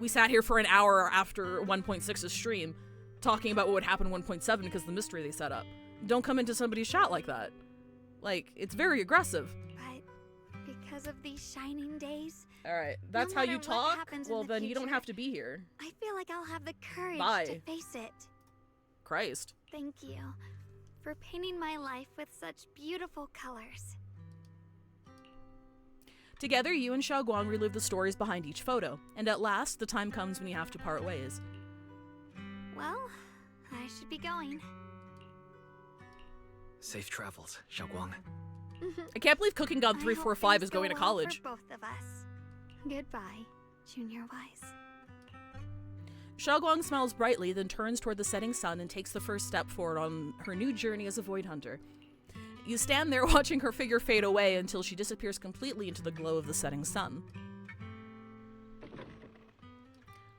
We sat here for an hour after 1.6's stream talking about what would happen in 1.7 because of the mystery they set up. Don't come into somebody's chat like that. Like, it's very aggressive. But because of these shining days... Alright, that's how you talk? Well, then you don't have to be here. I feel like I'll have the courage to face it. Christ. Thank you for painting my life with such beautiful colors. Together, you and Xiaoguang relive the stories behind each photo, and at last, the time comes when you have to part ways. Well, I should be going. Safe travels, Xiaoguang. I can't believe Cooking God 345 is going to college. For both of us. Goodbye, Junior Wise. Xiaoguang smiles brightly, then turns toward the setting sun and takes the first step forward on her new journey as a Void Hunter. You stand there watching her figure fade away until she disappears completely into the glow of the setting sun.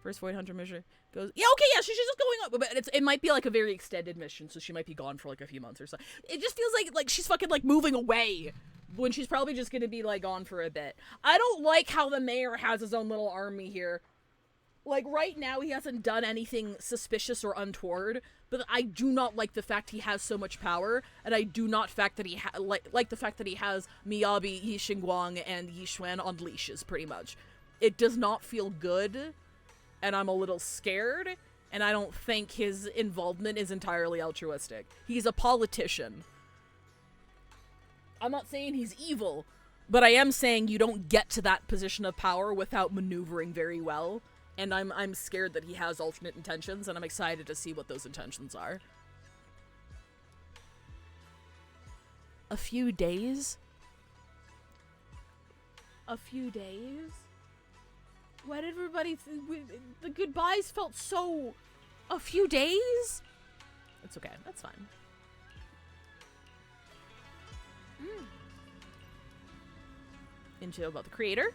First Void Hunter mission goes... Yeah, okay, yeah, she's just going up. But it might be like a very extended mission, so she might be gone for like a few months or so. It just feels like she's fucking like moving away when she's probably just gonna be like gone for a bit. I don't like how the mayor has his own little army here. Like, right now, he hasn't done anything suspicious or untoward, but I do not like the fact he has so much power, and I do not fact that he like the fact that he has Miyabi, Yi Xingguang, and Yi Xuan on leashes, pretty much. It does not feel good, and I'm a little scared, and I don't think his involvement is entirely altruistic. He's a politician. I'm not saying he's evil, but I am saying you don't get to that position of power without maneuvering very well. And I'm scared that he has alternate intentions, and I'm excited to see what those intentions are. A few days? A few days? Why did everybody... the goodbyes felt so... A few days? It's okay. That's fine. Info about the creator.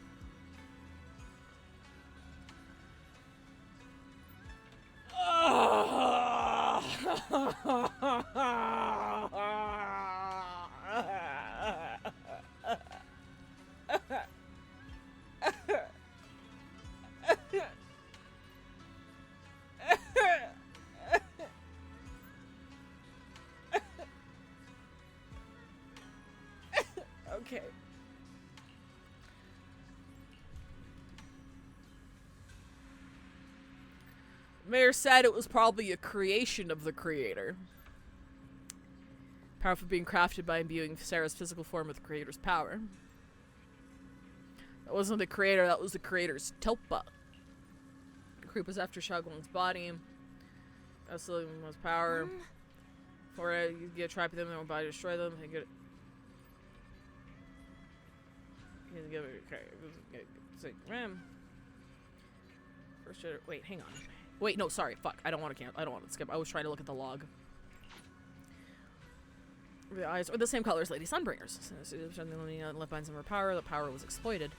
Okay. Mayor said it was probably a creation of the creator. Powerful being crafted by imbuing Sarah's physical form with the creator's power. That wasn't the creator, that was the creator's Topa. The creep was after Xiaoguang's body. Absolutely most power. For it, you get trapped with them, their own body, destroy them, and get First, wait, hang on. Wait, no, sorry, fuck. I don't want to skip. I was trying to look at the log. The eyes are the same color as Lady Sunbringer's. Left behind some of her power. The power was exploited.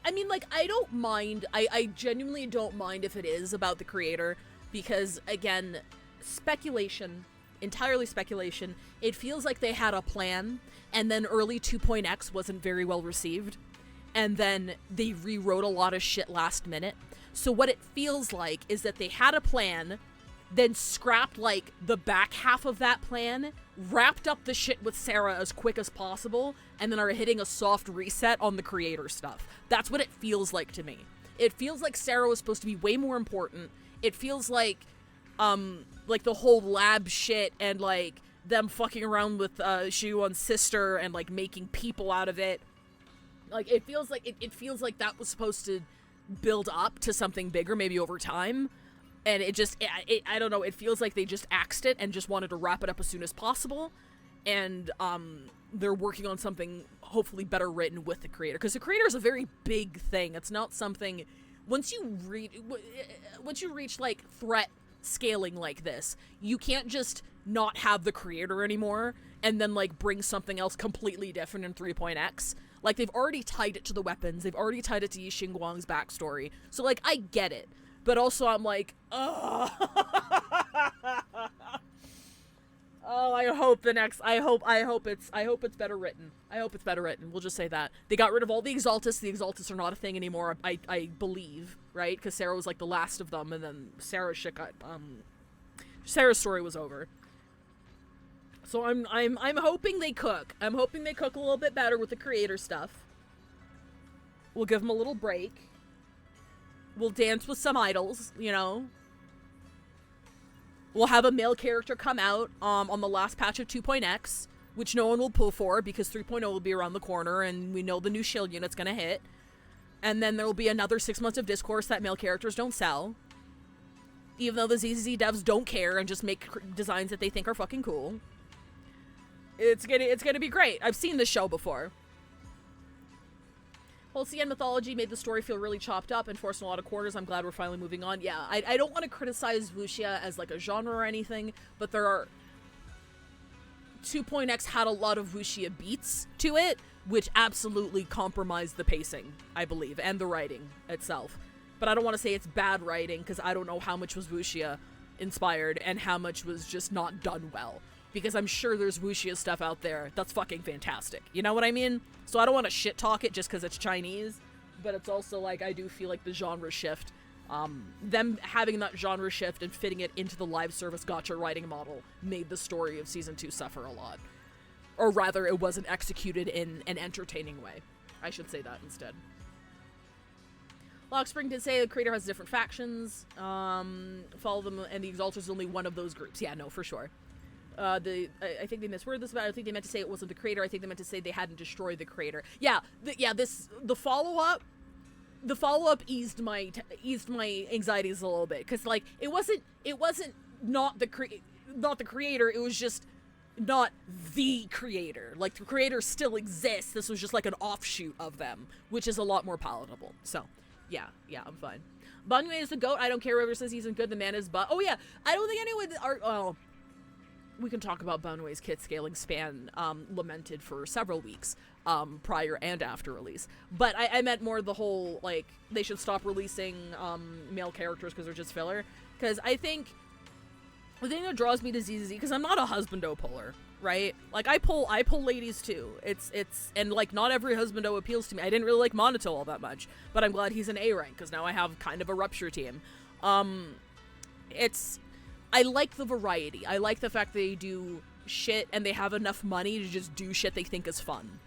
I mean, like, I don't mind. I genuinely don't mind if it is about the creator. Because, again, speculation. Entirely speculation. It feels like they had a plan. And then early 2.x wasn't very well received. And then they rewrote a lot of shit last minute. So what it feels like is that they had a plan, then scrapped, like, the back half of that plan, wrapped up the shit with Sarah as quick as possible, and then are hitting a soft reset on the creator stuff. That's what it feels like to me. It feels like Sarah was supposed to be way more important. It feels like the whole lab shit and, like, them fucking around with Xiuan's sister and, like, making people out of it. Like, it feels like that was supposed to build up to something bigger, maybe over time. And it just, I don't know, it feels like they just axed it and just wanted to wrap it up as soon as possible. And, they're working on something hopefully better written with the creator. Because the creator is a very big thing. It's not something, once you reach, like, threat scaling like this, you can't just not have the creator anymore and then, like, bring something else completely different in 3.x. Like, they've already tied it to the weapons. They've already tied it to Yi Xingguang's backstory. So, like, I get it. But also, I'm like, ugh. Oh, I hope it's better written. I hope it's better written. We'll just say that. They got rid of all the Exaltus. The Exaltus are not a thing anymore, I believe, right? Because Sarah was, like, the last of them, and then Sarah's shit got, Sarah's story was over. So I'm hoping they cook. I'm hoping they cook a little bit better with the creator stuff. We'll give them a little break. We'll dance with some idols, you know. We'll have a male character come out on the last patch of 2.x, which no one will pull for because 3.0 will be around the corner and we know the new shield unit's gonna hit. And then there will be another 6 months of discourse that male characters don't sell. Even though the ZZZ devs don't care and just make designs that they think are fucking cool. It's gonna be great. I've seen this show before. Whole CN mythology made the story feel really chopped up and forced in a lot of corners. I'm glad we're finally moving on. Yeah, I don't want to criticize wuxia as, like, a genre or anything, but there are... 2.x had a lot of wuxia beats to it, which absolutely compromised the pacing, I believe, and the writing itself. But I don't want to say it's bad writing, because I don't know how much was wuxia inspired and how much was just not done well. because I'm sure there's wuxia stuff out there that's fucking fantastic. You know what I mean? So I don't want to shit talk it just because it's Chinese, but it's also like I do feel like the genre shift, them having that genre shift and fitting it into the live service gacha writing model made the story of season 2 suffer a lot. Or rather, it wasn't executed in an entertaining way. I should say that instead. Lockspring did say the creator has different factions. Follow them, and the Exalters is only one of those groups. Yeah, no, for sure. I think they misworded this about it. I think they meant to say it wasn't the creator. I think they meant to say they hadn't destroyed the creator. Yeah, the follow-up eased my anxieties a little bit, because like it wasn't not the creator. It was just not the creator. Like, the creator still exists. This was just like an offshoot of them, which is a lot more palatable. So yeah, I'm fine. Banyue is the GOAT. I don't care whoever says he's good. The man is oh yeah, I don't think anyone we can talk about Banue's kit scaling span, lamented for several weeks, prior and after release. But I meant more the whole, like, they should stop releasing, male characters because they're just filler. Because I think the thing that draws me to ZZZ, because I'm not a husbando puller, right? Like, I pull ladies too. And like, not every husbando appeals to me. I didn't really like Monato all that much, but I'm glad he's an A rank, because now I have kind of a rupture team. I like the variety. I like the fact they do shit and they have enough money to just do shit they think is fun.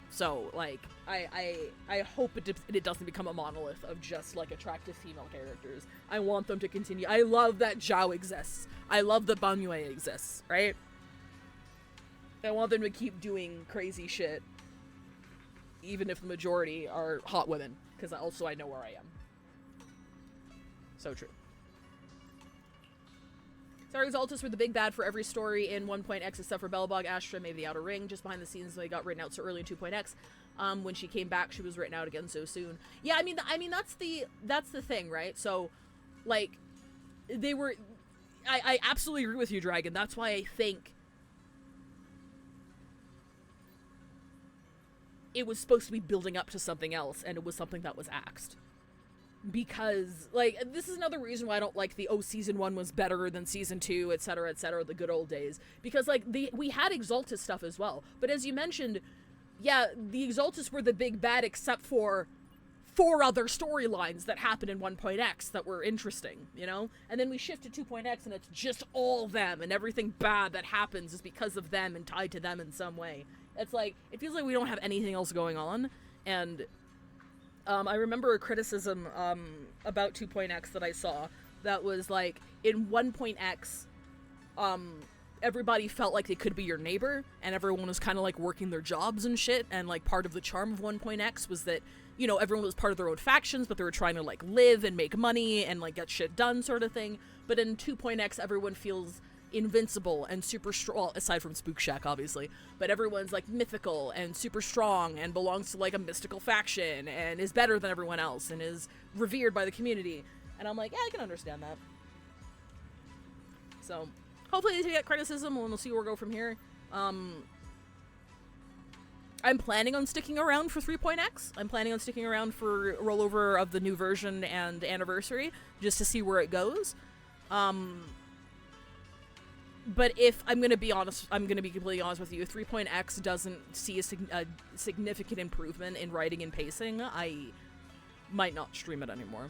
So, like, I hope it doesn't become a monolith of just, like, attractive female characters. I want them to continue. I love that Zhao exists. I love that Banyue exists, right? I want them to keep doing crazy shit, even if the majority are hot women, because also I know where I am. So true. Sorry, Exaltus were the big bad for every story in 1.x except for Bellabog, Astra, maybe the Outer Ring. Just behind the scenes, they got written out so early in 2.x. When she came back, she was written out again so soon. Yeah, I mean that's the thing, right? So, like, they were. I absolutely agree with you, Dragon. That's why I think it was supposed to be building up to something else, and it was something that was axed. Because, like, this is another reason why I don't like the, season 1 was better than season 2, etc., the good old days. Because, like, we had Exaltus stuff as well. But as you mentioned, yeah, the Exaltus were the big bad except for 4 other storylines that happened in 1.x that were interesting, you know? And then we shift to 2.x and it's just all them, and everything bad that happens is because of them and tied to them in some way. It's like, it feels like we don't have anything else going on, and I remember a criticism about 2.x that I saw that was like, in 1.x, everybody felt like they could be your neighbor, and everyone was kind of like working their jobs and shit, and like part of the charm of 1.x was that, you know, everyone was part of their own factions, but they were trying to like live and make money and like get shit done sort of thing. But in 2.x, everyone feels invincible and super strong, well, aside from Spook Shack, obviously, but everyone's like mythical and super strong and belongs to like a mystical faction and is better than everyone else and is revered by the community. And I'm like, yeah, I can understand that. So hopefully they take that criticism and we'll see where we go from here. I'm planning on sticking around for 3.x. I'm planning on sticking around for rollover of the new version and anniversary just to see where it goes. But if I'm going to be honest, I'm going to be completely honest with you, if 3.x doesn't see a significant improvement in writing and pacing, I might not stream it anymore.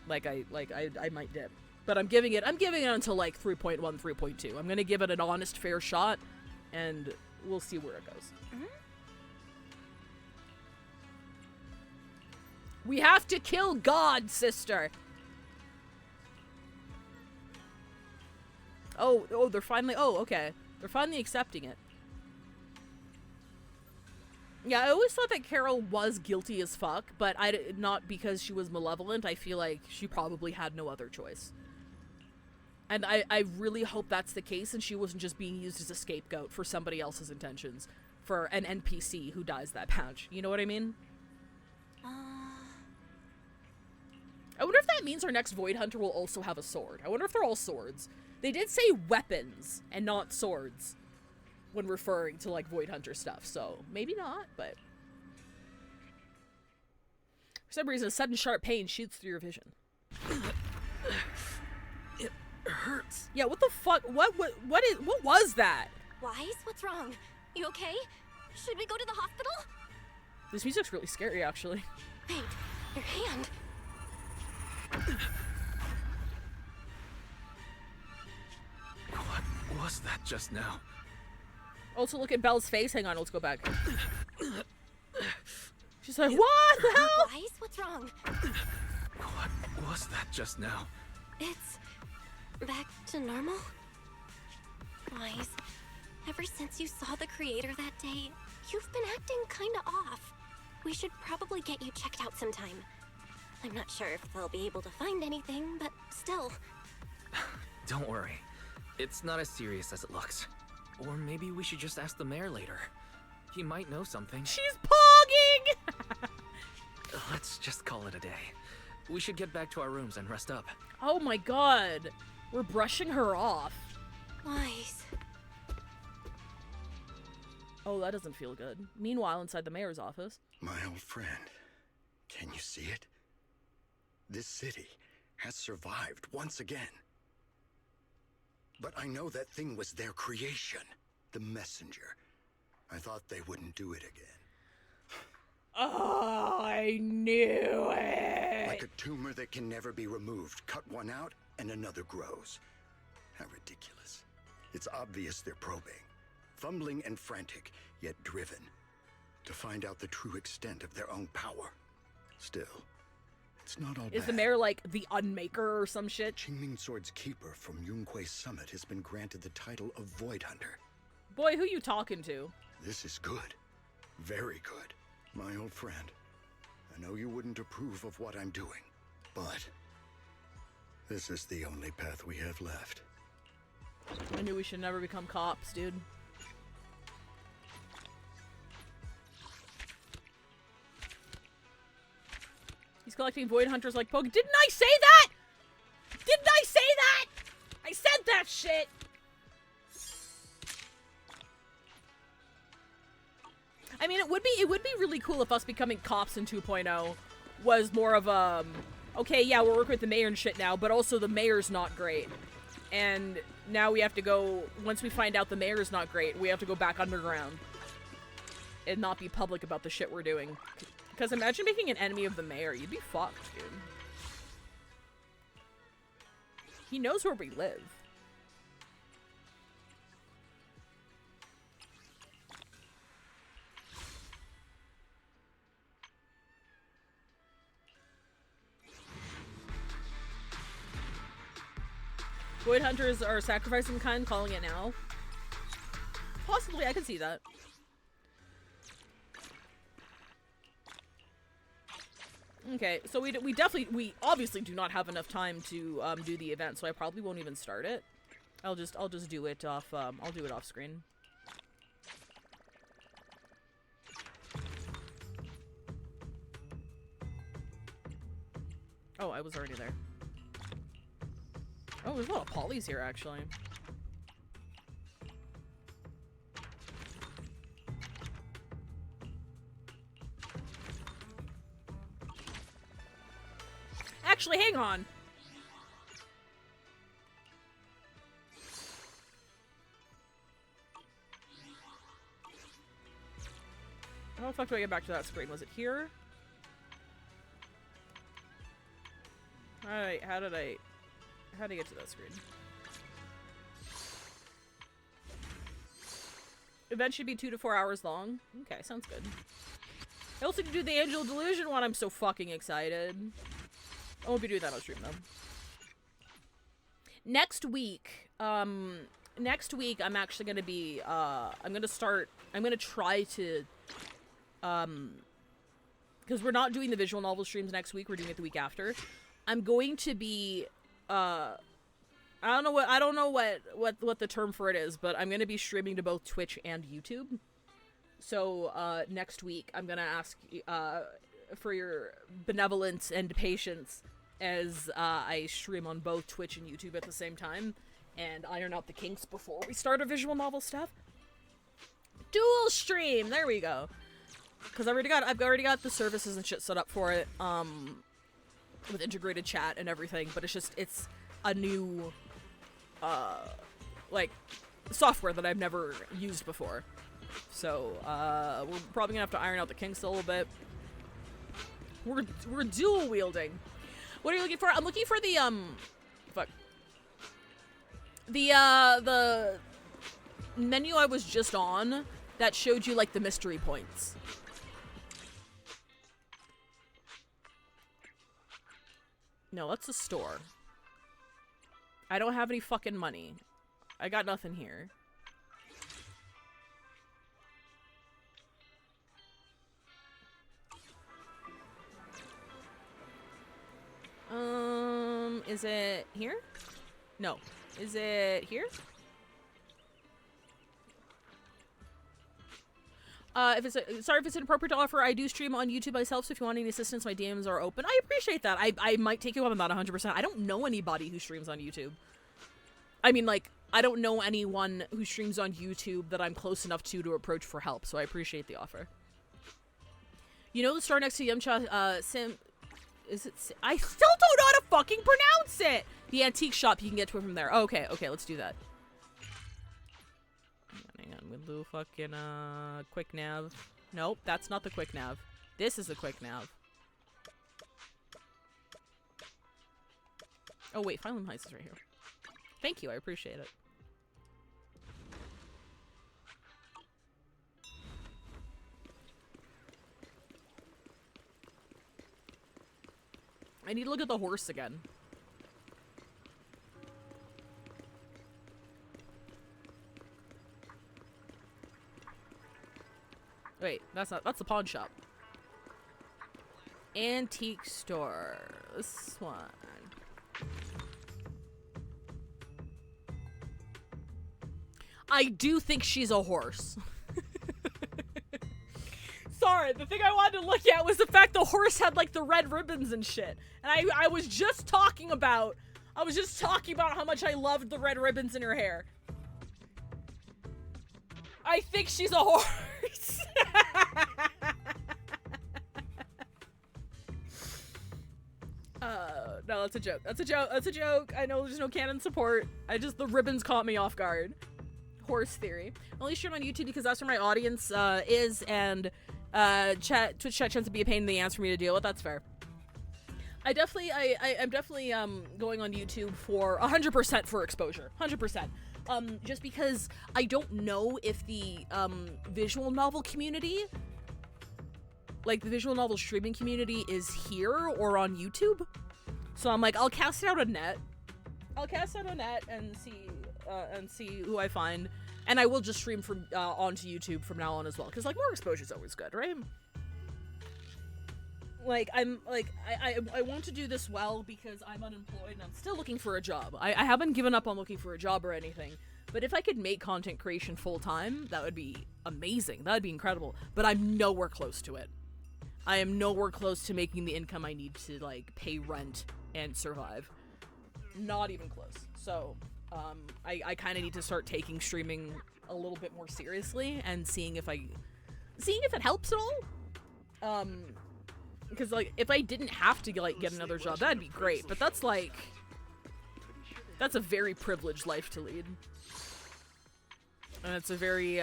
I might dip. But I'm giving it until like 3.1, 3.2. I'm going to give it an honest, fair shot, and we'll see where it goes. Mm-hmm. We have to kill God, sister! Oh, they're finally, okay. They're finally accepting it. Yeah, I always thought that Carol was guilty as fuck, but not because she was malevolent. I feel like she probably had no other choice. And I really hope that's the case and she wasn't just being used as a scapegoat for somebody else's intentions. For an NPC who dies that patch. You know what I mean? I wonder if that means our next Void Hunter will also have a sword. I wonder if they're all swords. They did say weapons and not swords when referring to, like, Void Hunter stuff, so maybe not, but... For some reason, a sudden sharp pain shoots through your vision. It hurts. Yeah, what the fuck? What was that? Wise, what's wrong? You okay? Should we go to the hospital? This music's really scary, actually. Wait, your hand. What was that just now? Also, look at Belle's face. Hang on, let's go back. She's like, what the hell? Wise, what's wrong? What was that just now? It's back to normal? Wise, ever since you saw the creator that day, you've been acting kinda off. We should probably get you checked out sometime. I'm not sure if they'll be able to find anything, but still. Don't worry. It's not as serious as it looks. Or maybe we should just ask the mayor later. He might know something. She's pogging! Let's just call it a day. We should get back to our rooms and rest up. Oh my god. We're brushing her off. Wise. Oh, that doesn't feel good. Meanwhile, inside the mayor's office. My old friend, can you see it? This city has survived once again. But I know that thing was their creation, the messenger. I thought they wouldn't do it again. Oh, I knew it. Like a tumor that can never be removed. Cut one out and another grows. How ridiculous. It's obvious they're probing. Fumbling and frantic, yet driven. To find out the true extent of their own power. Still, it's not all bad. Is the mayor like the unmaker or some shit? Qingming Sword's keeper from Yunque Summit has been granted the title of Void Hunter. Boy, who you talking to? This is good. Very good. My old friend, I know you wouldn't approve of what I'm doing, but this is the only path we have left. I knew we should never become cops, dude. He's collecting Void Hunters like Poke. Didn't I say that? Didn't I say that? I said that shit. I mean, it would be really cool if us becoming cops in 2.0 was more of a, okay, yeah, we're working with the mayor and shit now, but also the mayor's not great. And now we have to go, once we find out the mayor's not great, we have to go back underground and not be public about the shit we're doing. Because imagine making an enemy of the mayor. You'd be fucked, dude. He knows where we live. Void Hunters are sacrificing kind, calling it now. Possibly, I can see that. Okay, so we obviously do not have enough time to do the event, so I probably won't even start it. I'll just do it off I'll do it off screen. Oh, I was already there. Oh, there's a lot of polys here, actually. Actually, hang on. How the fuck do I get back to that screen? Was it here? Alright, how did I get to that screen? Event should be 2 to 4 hours long. Okay, sounds good. I also can do the Angel Delusion one. I'm so fucking excited. I won't be doing that on stream though. Next week I'm actually gonna be I'm gonna try to because we're not doing the visual novel streams next week, we're doing it the week after. I'm going to be I don't know what the term for it is, but I'm gonna be streaming to both Twitch and YouTube. So next week I'm gonna ask for your benevolence and patience as I stream on both Twitch and YouTube at the same time and iron out the kinks before we start our visual novel stuff. Dual stream, there we go. Because I've already got the services and shit set up for it, with integrated chat and everything, but it's a new like, software that I've never used before. So, we're probably gonna have to iron out the kinks a little bit. We're dual wielding. What are you looking for? I'm looking for the, fuck. The menu I was just on that showed you, like, the mystery points. No, that's the store. I don't have any fucking money. I got nothing here. Is it here? No. Is it here? Sorry if it's inappropriate to offer. I do stream on YouTube myself, so if you want any assistance, my DMs are open. I appreciate that. I might take you up on that 100%. I don't know anybody who streams on YouTube. I mean, like, I don't know anyone who streams on YouTube that I'm close enough to approach for help, so I appreciate the offer. You know the store next to Yumcha, is it? I still don't know how to fucking pronounce it! The antique shop, you can get to it from there. Okay, let's do that. Hang on, we'll do fucking, quick nav. Nope, that's not the quick nav. This is the quick nav. Oh wait, Fire Emblem Heist is right here. Thank you, I appreciate it. I need to look at the horse again. Wait, that's the pawn shop. Antique store. This one. I do think she's a horse. Sorry, the thing I wanted to look at was the fact the horse had, like, the red ribbons and shit. And I was just talking about how much I loved the red ribbons in her hair. I think she's a horse. No, that's a joke. That's a joke. That's a joke. I know there's no canon support. The ribbons caught me off guard. Horse theory. I only stream on YouTube because that's where my audience is, and Twitch chat tends to be a pain in the ass for me to deal with. That's fair. I'm definitely going on YouTube for 100% for exposure. 100%. Just because I don't know if the visual novel community, like the visual novel streaming community, is here or on YouTube. So I'm like, I'll cast it out a net. And see who I find, and I will just stream from onto YouTube from now on as well, because like more exposure is always good, right? Like I want to do this well because I'm unemployed and I'm still looking for a job. I haven't given up on looking for a job or anything, but if I could make content creation full time, that would be amazing. That would be incredible. But I'm nowhere close to it. I am nowhere close to making the income I need to like pay rent and survive. Not even close. So I kind of need to start taking streaming a little bit more seriously and seeing if it helps at all. Because like if I didn't have to like get another job, that'd be great. But that's a very privileged life to lead, and it's a very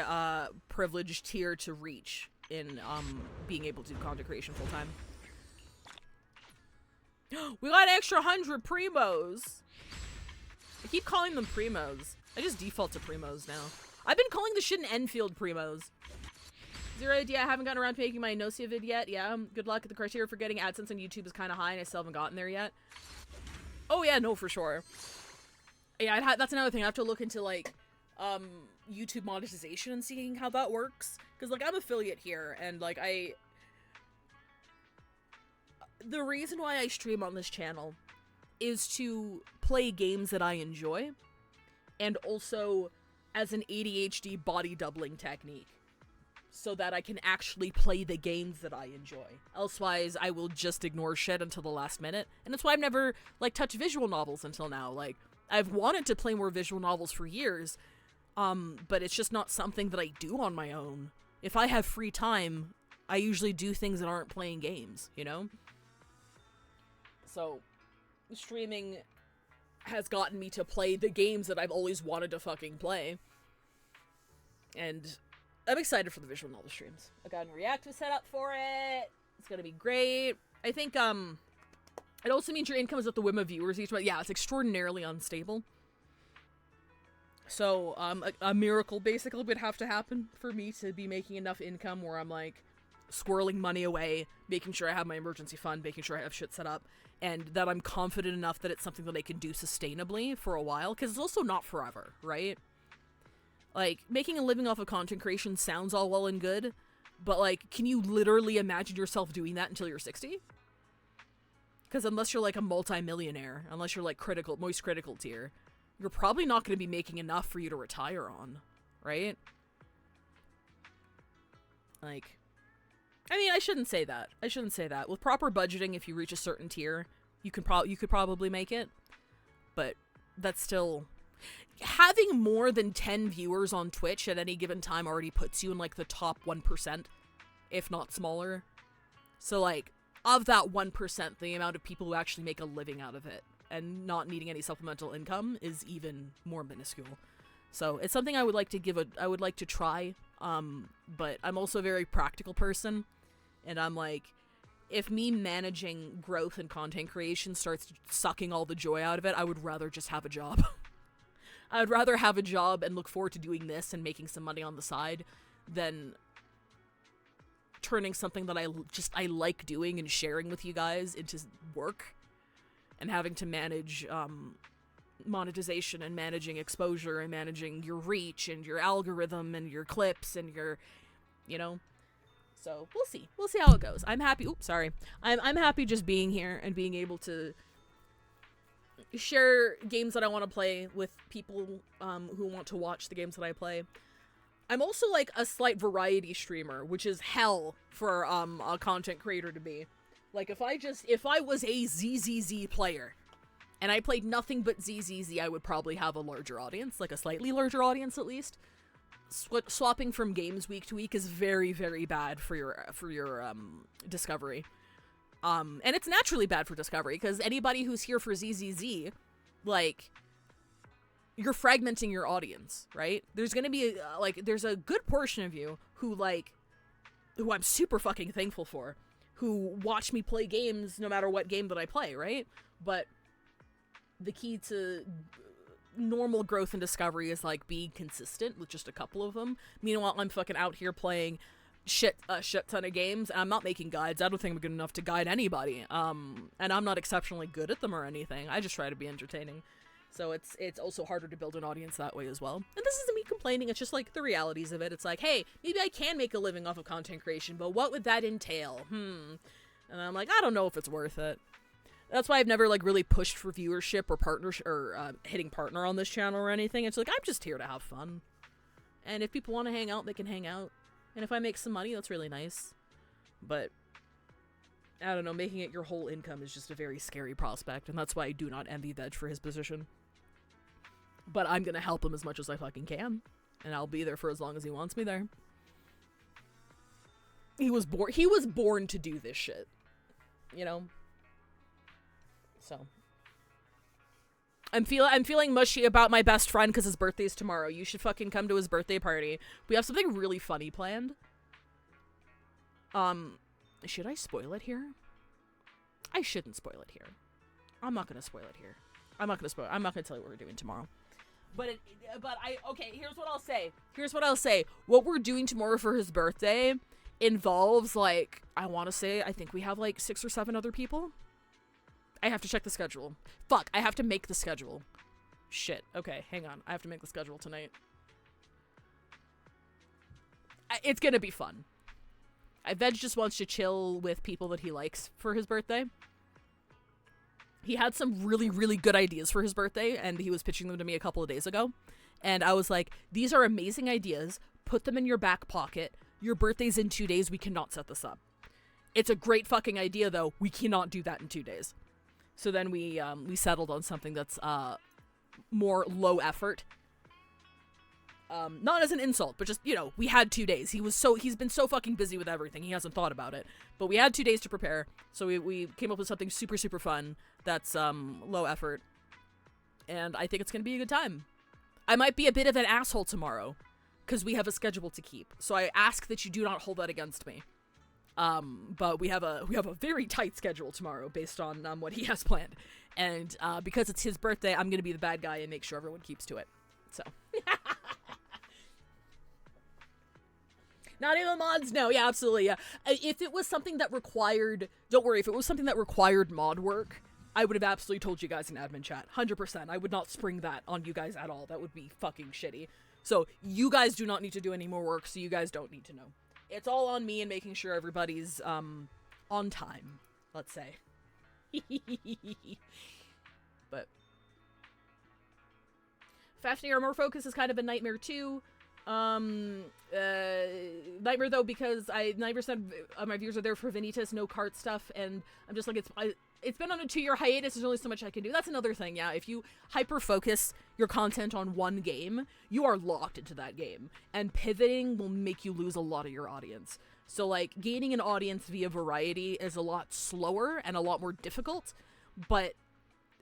privileged tier to reach in being able to do content creation full time. We got an extra 100 primos. I keep calling them primos. I just default to primos now. I've been calling the shit in Enfield primos. Zero idea. I haven't gotten around to making my Inosia vid yet. Yeah, good luck. The criteria for getting AdSense on YouTube is kind of high, and I still haven't gotten there yet. Oh yeah, no, for sure. Yeah, that's another thing. I have to look into like YouTube monetization and seeing how that works. Because like I'm affiliate here, and like the reason why I stream on this channel is to play games that I enjoy, and also as an ADHD body doubling technique, so that I can actually play the games that I enjoy. Elsewise, I will just ignore shit until the last minute, and that's why I've never like touched visual novels until now. Like I've wanted to play more visual novels for years, but it's just not something that I do on my own. If I have free time, I usually do things that aren't playing games, you know? So, streaming has gotten me to play the games that I've always wanted to fucking play. And I'm excited for the visual novel streams. I got a reactive set up for it. It's gonna be great. I think, it also means your income is at the whim of viewers each month. Yeah, it's extraordinarily unstable. So, a miracle basically would have to happen for me to be making enough income where I'm, like, squirreling money away, making sure I have my emergency fund, making sure I have shit set up, and that I'm confident enough that it's something that I can do sustainably for a while, because it's also not forever, right? Like, making a living off of content creation sounds all well and good, but, like, can you literally imagine yourself doing that until you're 60? Because unless you're, like, a multi-millionaire, unless you're, like, moist critical tier, you're probably not going to be making enough for you to retire on, right? Like, I mean, I shouldn't say that. With proper budgeting, if you reach a certain tier, you could probably make it. But that's still... Having more than 10 viewers on Twitch at any given time already puts you in, like, the top 1%, if not smaller. So, like, of that 1%, the amount of people who actually make a living out of it and not needing any supplemental income is even more minuscule. So it's something I would like to try, but I'm also a very practical person, and I'm like, if me managing growth and content creation starts sucking all the joy out of it, I would rather just have a job. I would rather have a job and look forward to doing this and making some money on the side than turning something that I like doing and sharing with you guys into work. And having to manage monetization and managing exposure and managing your reach and your algorithm and your clips and your, you know. So we'll see. We'll see how it goes. I'm happy. Oops, sorry. I'm happy just being here and being able to share games that I want to play with people who want to watch the games that I play. I'm also like a slight variety streamer, which is hell for a content creator to be. Like, if I was a ZZZ player, and I played nothing but ZZZ, I would probably have a larger audience, like a slightly larger audience at least. Swapping from games week to week is very, very bad for your discovery. And it's naturally bad for discovery, because anybody who's here for ZZZ, like, you're fragmenting your audience, right? There's gonna be, there's a good portion of you who I'm super fucking thankful for, who watch me play games no matter what game that I play, right? But the key to normal growth and discovery is, like, being consistent with just a couple of them. Meanwhile, I'm fucking out here playing a shit ton of games, and I'm not making guides. I don't think I'm good enough to guide anybody. And I'm not exceptionally good at them or anything. I just try to be entertaining. So it's also harder to build an audience that way as well. And this isn't me complaining, it's just, like, the realities of it. It's like, hey, maybe I can make a living off of content creation, but what would that entail? And I'm like, I don't know if it's worth it. That's why I've never, like, really pushed for viewership or partnership or hitting partner on this channel or anything. It's like, I'm just here to have fun. And if people want to hang out, they can hang out. And if I make some money, that's really nice. But I don't know, making it your whole income is just a very scary prospect, and that's why I do not envy Veg for his position. But I'm gonna help him as much as I fucking can, and I'll be there for as long as he wants me there. He was born to do this shit, you know? So I'm feeling mushy about my best friend because his birthday's tomorrow. You should fucking come to his birthday party. We have something really funny planned. Should I spoil it here? I shouldn't spoil it here. I'm not gonna spoil it here. I'm not gonna tell you what we're doing tomorrow. Okay, here's what I'll say. What we're doing tomorrow for his birthday involves, like, I think we have, like, 6 or 7 other people. I have to check the schedule. Fuck, I have to make the schedule. Shit. Okay, hang on. I have to make the schedule tonight. It's gonna be fun. Veg just wants to chill with people that he likes for his birthday. He had some really, really good ideas for his birthday, and he was pitching them to me a couple of days ago. And I was like, these are amazing ideas. Put them in your back pocket. Your birthday's in 2 days. We cannot set this up. It's a great fucking idea, though. We cannot do that in 2 days. So then we settled on something that's more low effort. Not as an insult, but just, you know, we had 2 days. He's been so fucking busy with everything, he hasn't thought about it. But we had 2 days to prepare, so we came up with something super, super fun that's low effort. and I think it's going to be a good time. I might be a bit of an asshole tomorrow, because we have a schedule to keep. So I ask that you do not hold that against me. But we have a very tight schedule tomorrow based on what he has planned, and because it's his birthday, I'm going to be the bad guy and make sure everyone keeps to it. So. Not even mods? No, yeah, absolutely, yeah. If it was something that required... Don't worry, if it was something that required mod work, I would have absolutely told you guys in admin chat. 100%. I would not spring that on you guys at all. That would be fucking shitty. So, you guys do not need to do any more work, so you guys don't need to know. It's all on me and making sure everybody's, on time, let's say. But... Fafnir, more focus is kind of a nightmare, too. Nightmare though, because Nightmare said my viewers are there for Vanitas, no cart stuff, and I'm just like, it's been on a 2-year hiatus, there's only so much I can do. That's another thing, yeah, if you hyper-focus your content on one game, you are locked into that game, and pivoting will make you lose a lot of your audience. So, like, gaining an audience via variety is a lot slower and a lot more difficult, but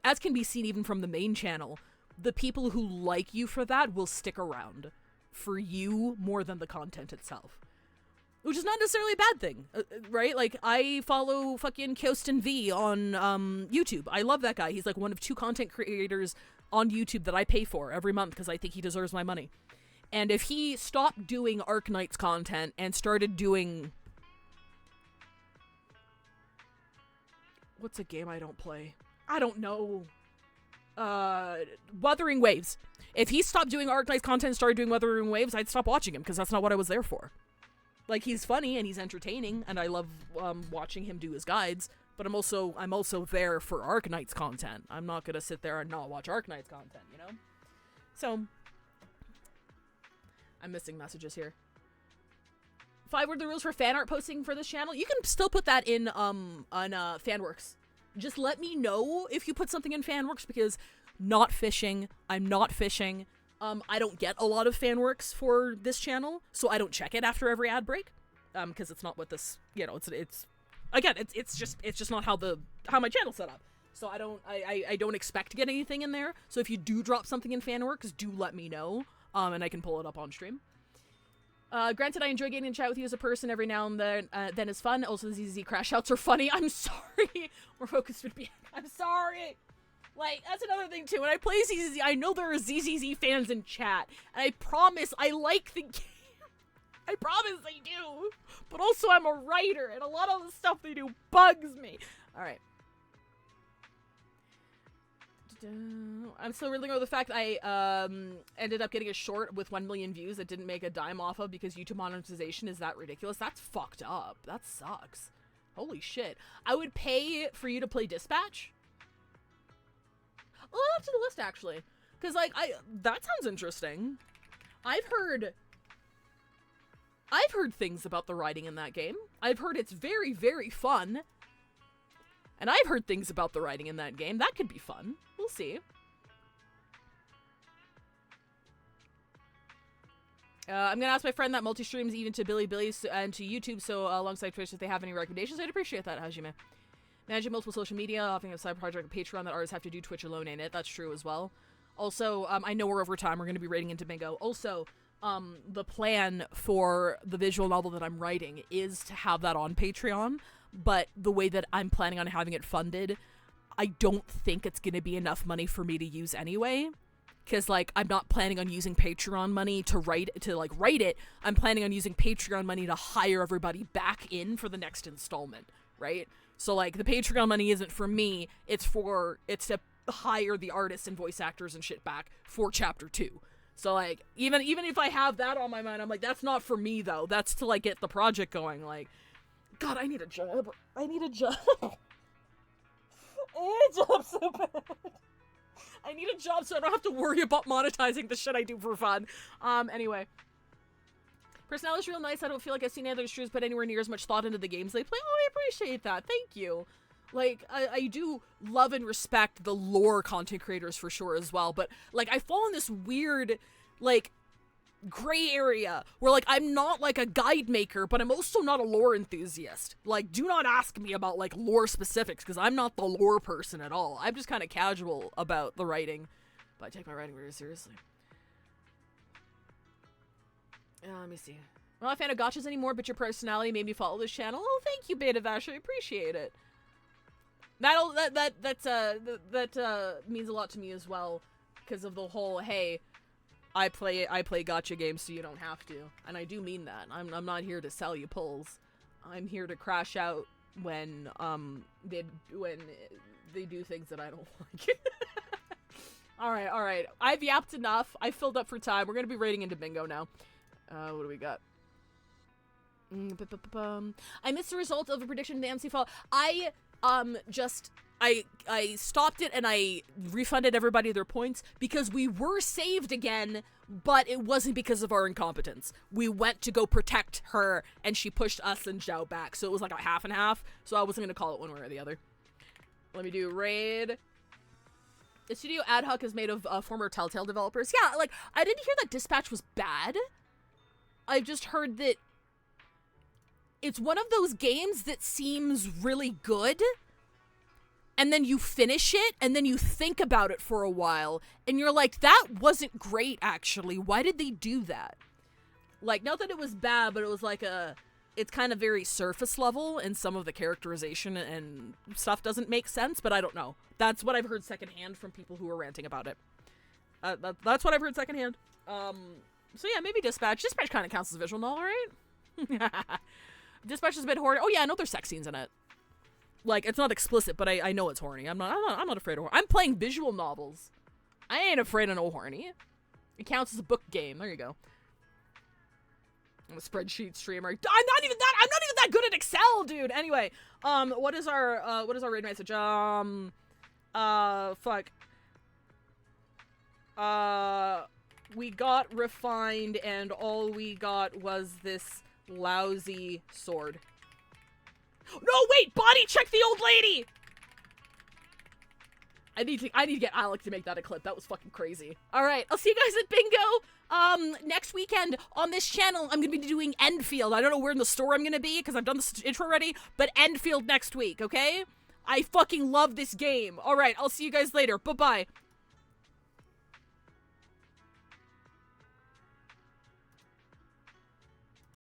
as can be seen even from the main channel, the people who like you for that will stick around for you more than the content itself, which is not necessarily a bad thing, right? Like, I follow fucking Kyosten V on YouTube. I love that guy. He's like one of 2 content creators on YouTube that I pay for every month because I think he deserves my money. And if he stopped doing Arknights content and started doing... What's a game I don't play? I don't know. Wuthering Waves. If he stopped doing Arknights content and started doing Wuthering Waves, I'd stop watching him, because that's not what I was there for. Like, he's funny and he's entertaining, and I love watching him do his guides, but I'm also there for Arknights content. I'm not gonna sit there and not watch Arknights content, you know? So, I'm missing messages here. 5 were the rules for fan art posting for this channel. You can still put that in on Fanworks. Just let me know if you put something in Fanworks, because I'm not fishing. I don't get a lot of Fanworks for this channel, so I don't check it after every ad break, because it's not what this, you know, it's just not how my channel's set up. So I don't expect to get anything in there. So if you do drop something in Fanworks, do let me know, and I can pull it up on stream. Granted, I enjoy getting in chat with you as a person every now and then is fun. Also, the ZZZ crash outs are funny. I'm sorry. More focused would be. I'm sorry. Like, that's another thing, too. When I play ZZZ, I know there are ZZZ fans in chat. And I promise I like the game. I promise I do. But also, I'm a writer, and a lot of the stuff they do bugs me. Alright. I'm still reeling over the fact I ended up getting a short with 1 million views that didn't make a dime off of because YouTube monetization is that ridiculous. That's fucked up. That sucks. Holy shit. I would pay for you to play Dispatch. I'll add to the list, actually. Because, like, that sounds interesting. I've heard things about the writing in that game. I've heard it's very, very fun. And I've heard things about the writing in that game. That could be fun. We'll see. I'm gonna ask my friend that multi-streams even to Billy and to YouTube, so alongside Twitch, if they have any recommendations, I'd appreciate that, Hajime. Managing multiple social media, offering a side project, a Patreon that artists have to do Twitch alone, ain't it? That's true as well. Also, I know we're over time. We're gonna be raiding into Bingo. Also, the plan for the visual novel that I'm writing is to have that on Patreon, but the way that I'm planning on having it funded, I don't think it's gonna be enough money for me to use anyway. Because, like, I'm not planning on using Patreon money to write it. I'm planning on using Patreon money to hire everybody back in for the next installment, right? So, like, the Patreon money isn't for me. It's to hire the artists and voice actors and shit back for Chapter 2. So, like, even if I have that on my mind, I'm like, that's not for me, though. That's to, like, get the project going. Like, God, I need a job. I need a job. I need a job so bad. I need a job so I don't have to worry about monetizing the shit I do for fun. Anyway. Personality's real nice. I don't feel like I've seen any other streamers put anywhere near as much thought into the games they play. Oh, I appreciate that. Thank you. Like, I do love and respect the lore content creators for sure as well, but, like, I fall in this weird, like, gray area where, like, I'm not, like, a guide maker, but I'm also not a lore enthusiast. Like, do not ask me about, like, lore specifics, because I'm not the lore person at all. I'm just kind of casual about the writing. But I take my writing very seriously. Let me see. I'm not a fan of gotchas anymore, but your personality made me follow this channel. Oh, thank you, Beta Vash. I appreciate it. That means a lot to me as well, because of the whole, hey, I play gotcha games so you don't have to, and I do mean that. I'm not here to sell you pulls. I'm here to crash out when they do things that I don't like. All right. I've yapped enough. I filled up for time. We're gonna be raiding into bingo now. What do we got? I missed the result of a prediction in the MC fall. I stopped it and I refunded everybody their points because we were saved again, but it wasn't because of our incompetence. We went to go protect her and she pushed us and Zhao back, so it was like a half and half, so I wasn't gonna call it one way or the other. Let me do raid. The studio ad hoc is made of former Telltale developers. Yeah, like, I didn't hear that Dispatch was bad. I've just heard that it's one of those games that seems really good, and then you finish it, and then you think about it for a while, and you're like, that wasn't great, actually. Why did they do that? Like, not that it was bad, but it was like it's kind of very surface level, and some of the characterization and stuff doesn't make sense, but I don't know. That's what I've heard secondhand from people who are ranting about it. That's what I've heard secondhand. So yeah, maybe Dispatch. Dispatch kind of counts as a visual novel, right? Dispatch is a bit horny. Oh yeah, I know there's sex scenes in it. Like, it's not explicit, but I know it's horny. I'm not afraid of horny. I'm playing visual novels. I ain't afraid of no horny. It counts as a book game. There you go. I'm a spreadsheet streamer. I'm not even that good at Excel, dude. Anyway, what is our raid message? Fuck. We got refined, and all we got was this lousy sword. No, wait! Body check the old lady! I need to get Alec to make that a clip. That was fucking crazy. Alright, I'll see you guys at bingo! Next weekend on this channel, I'm gonna be doing Enfield. I don't know where in the store I'm gonna be, because I've done this intro already, but Enfield next week, okay? I fucking love this game. Alright, I'll see you guys later. Bye-bye.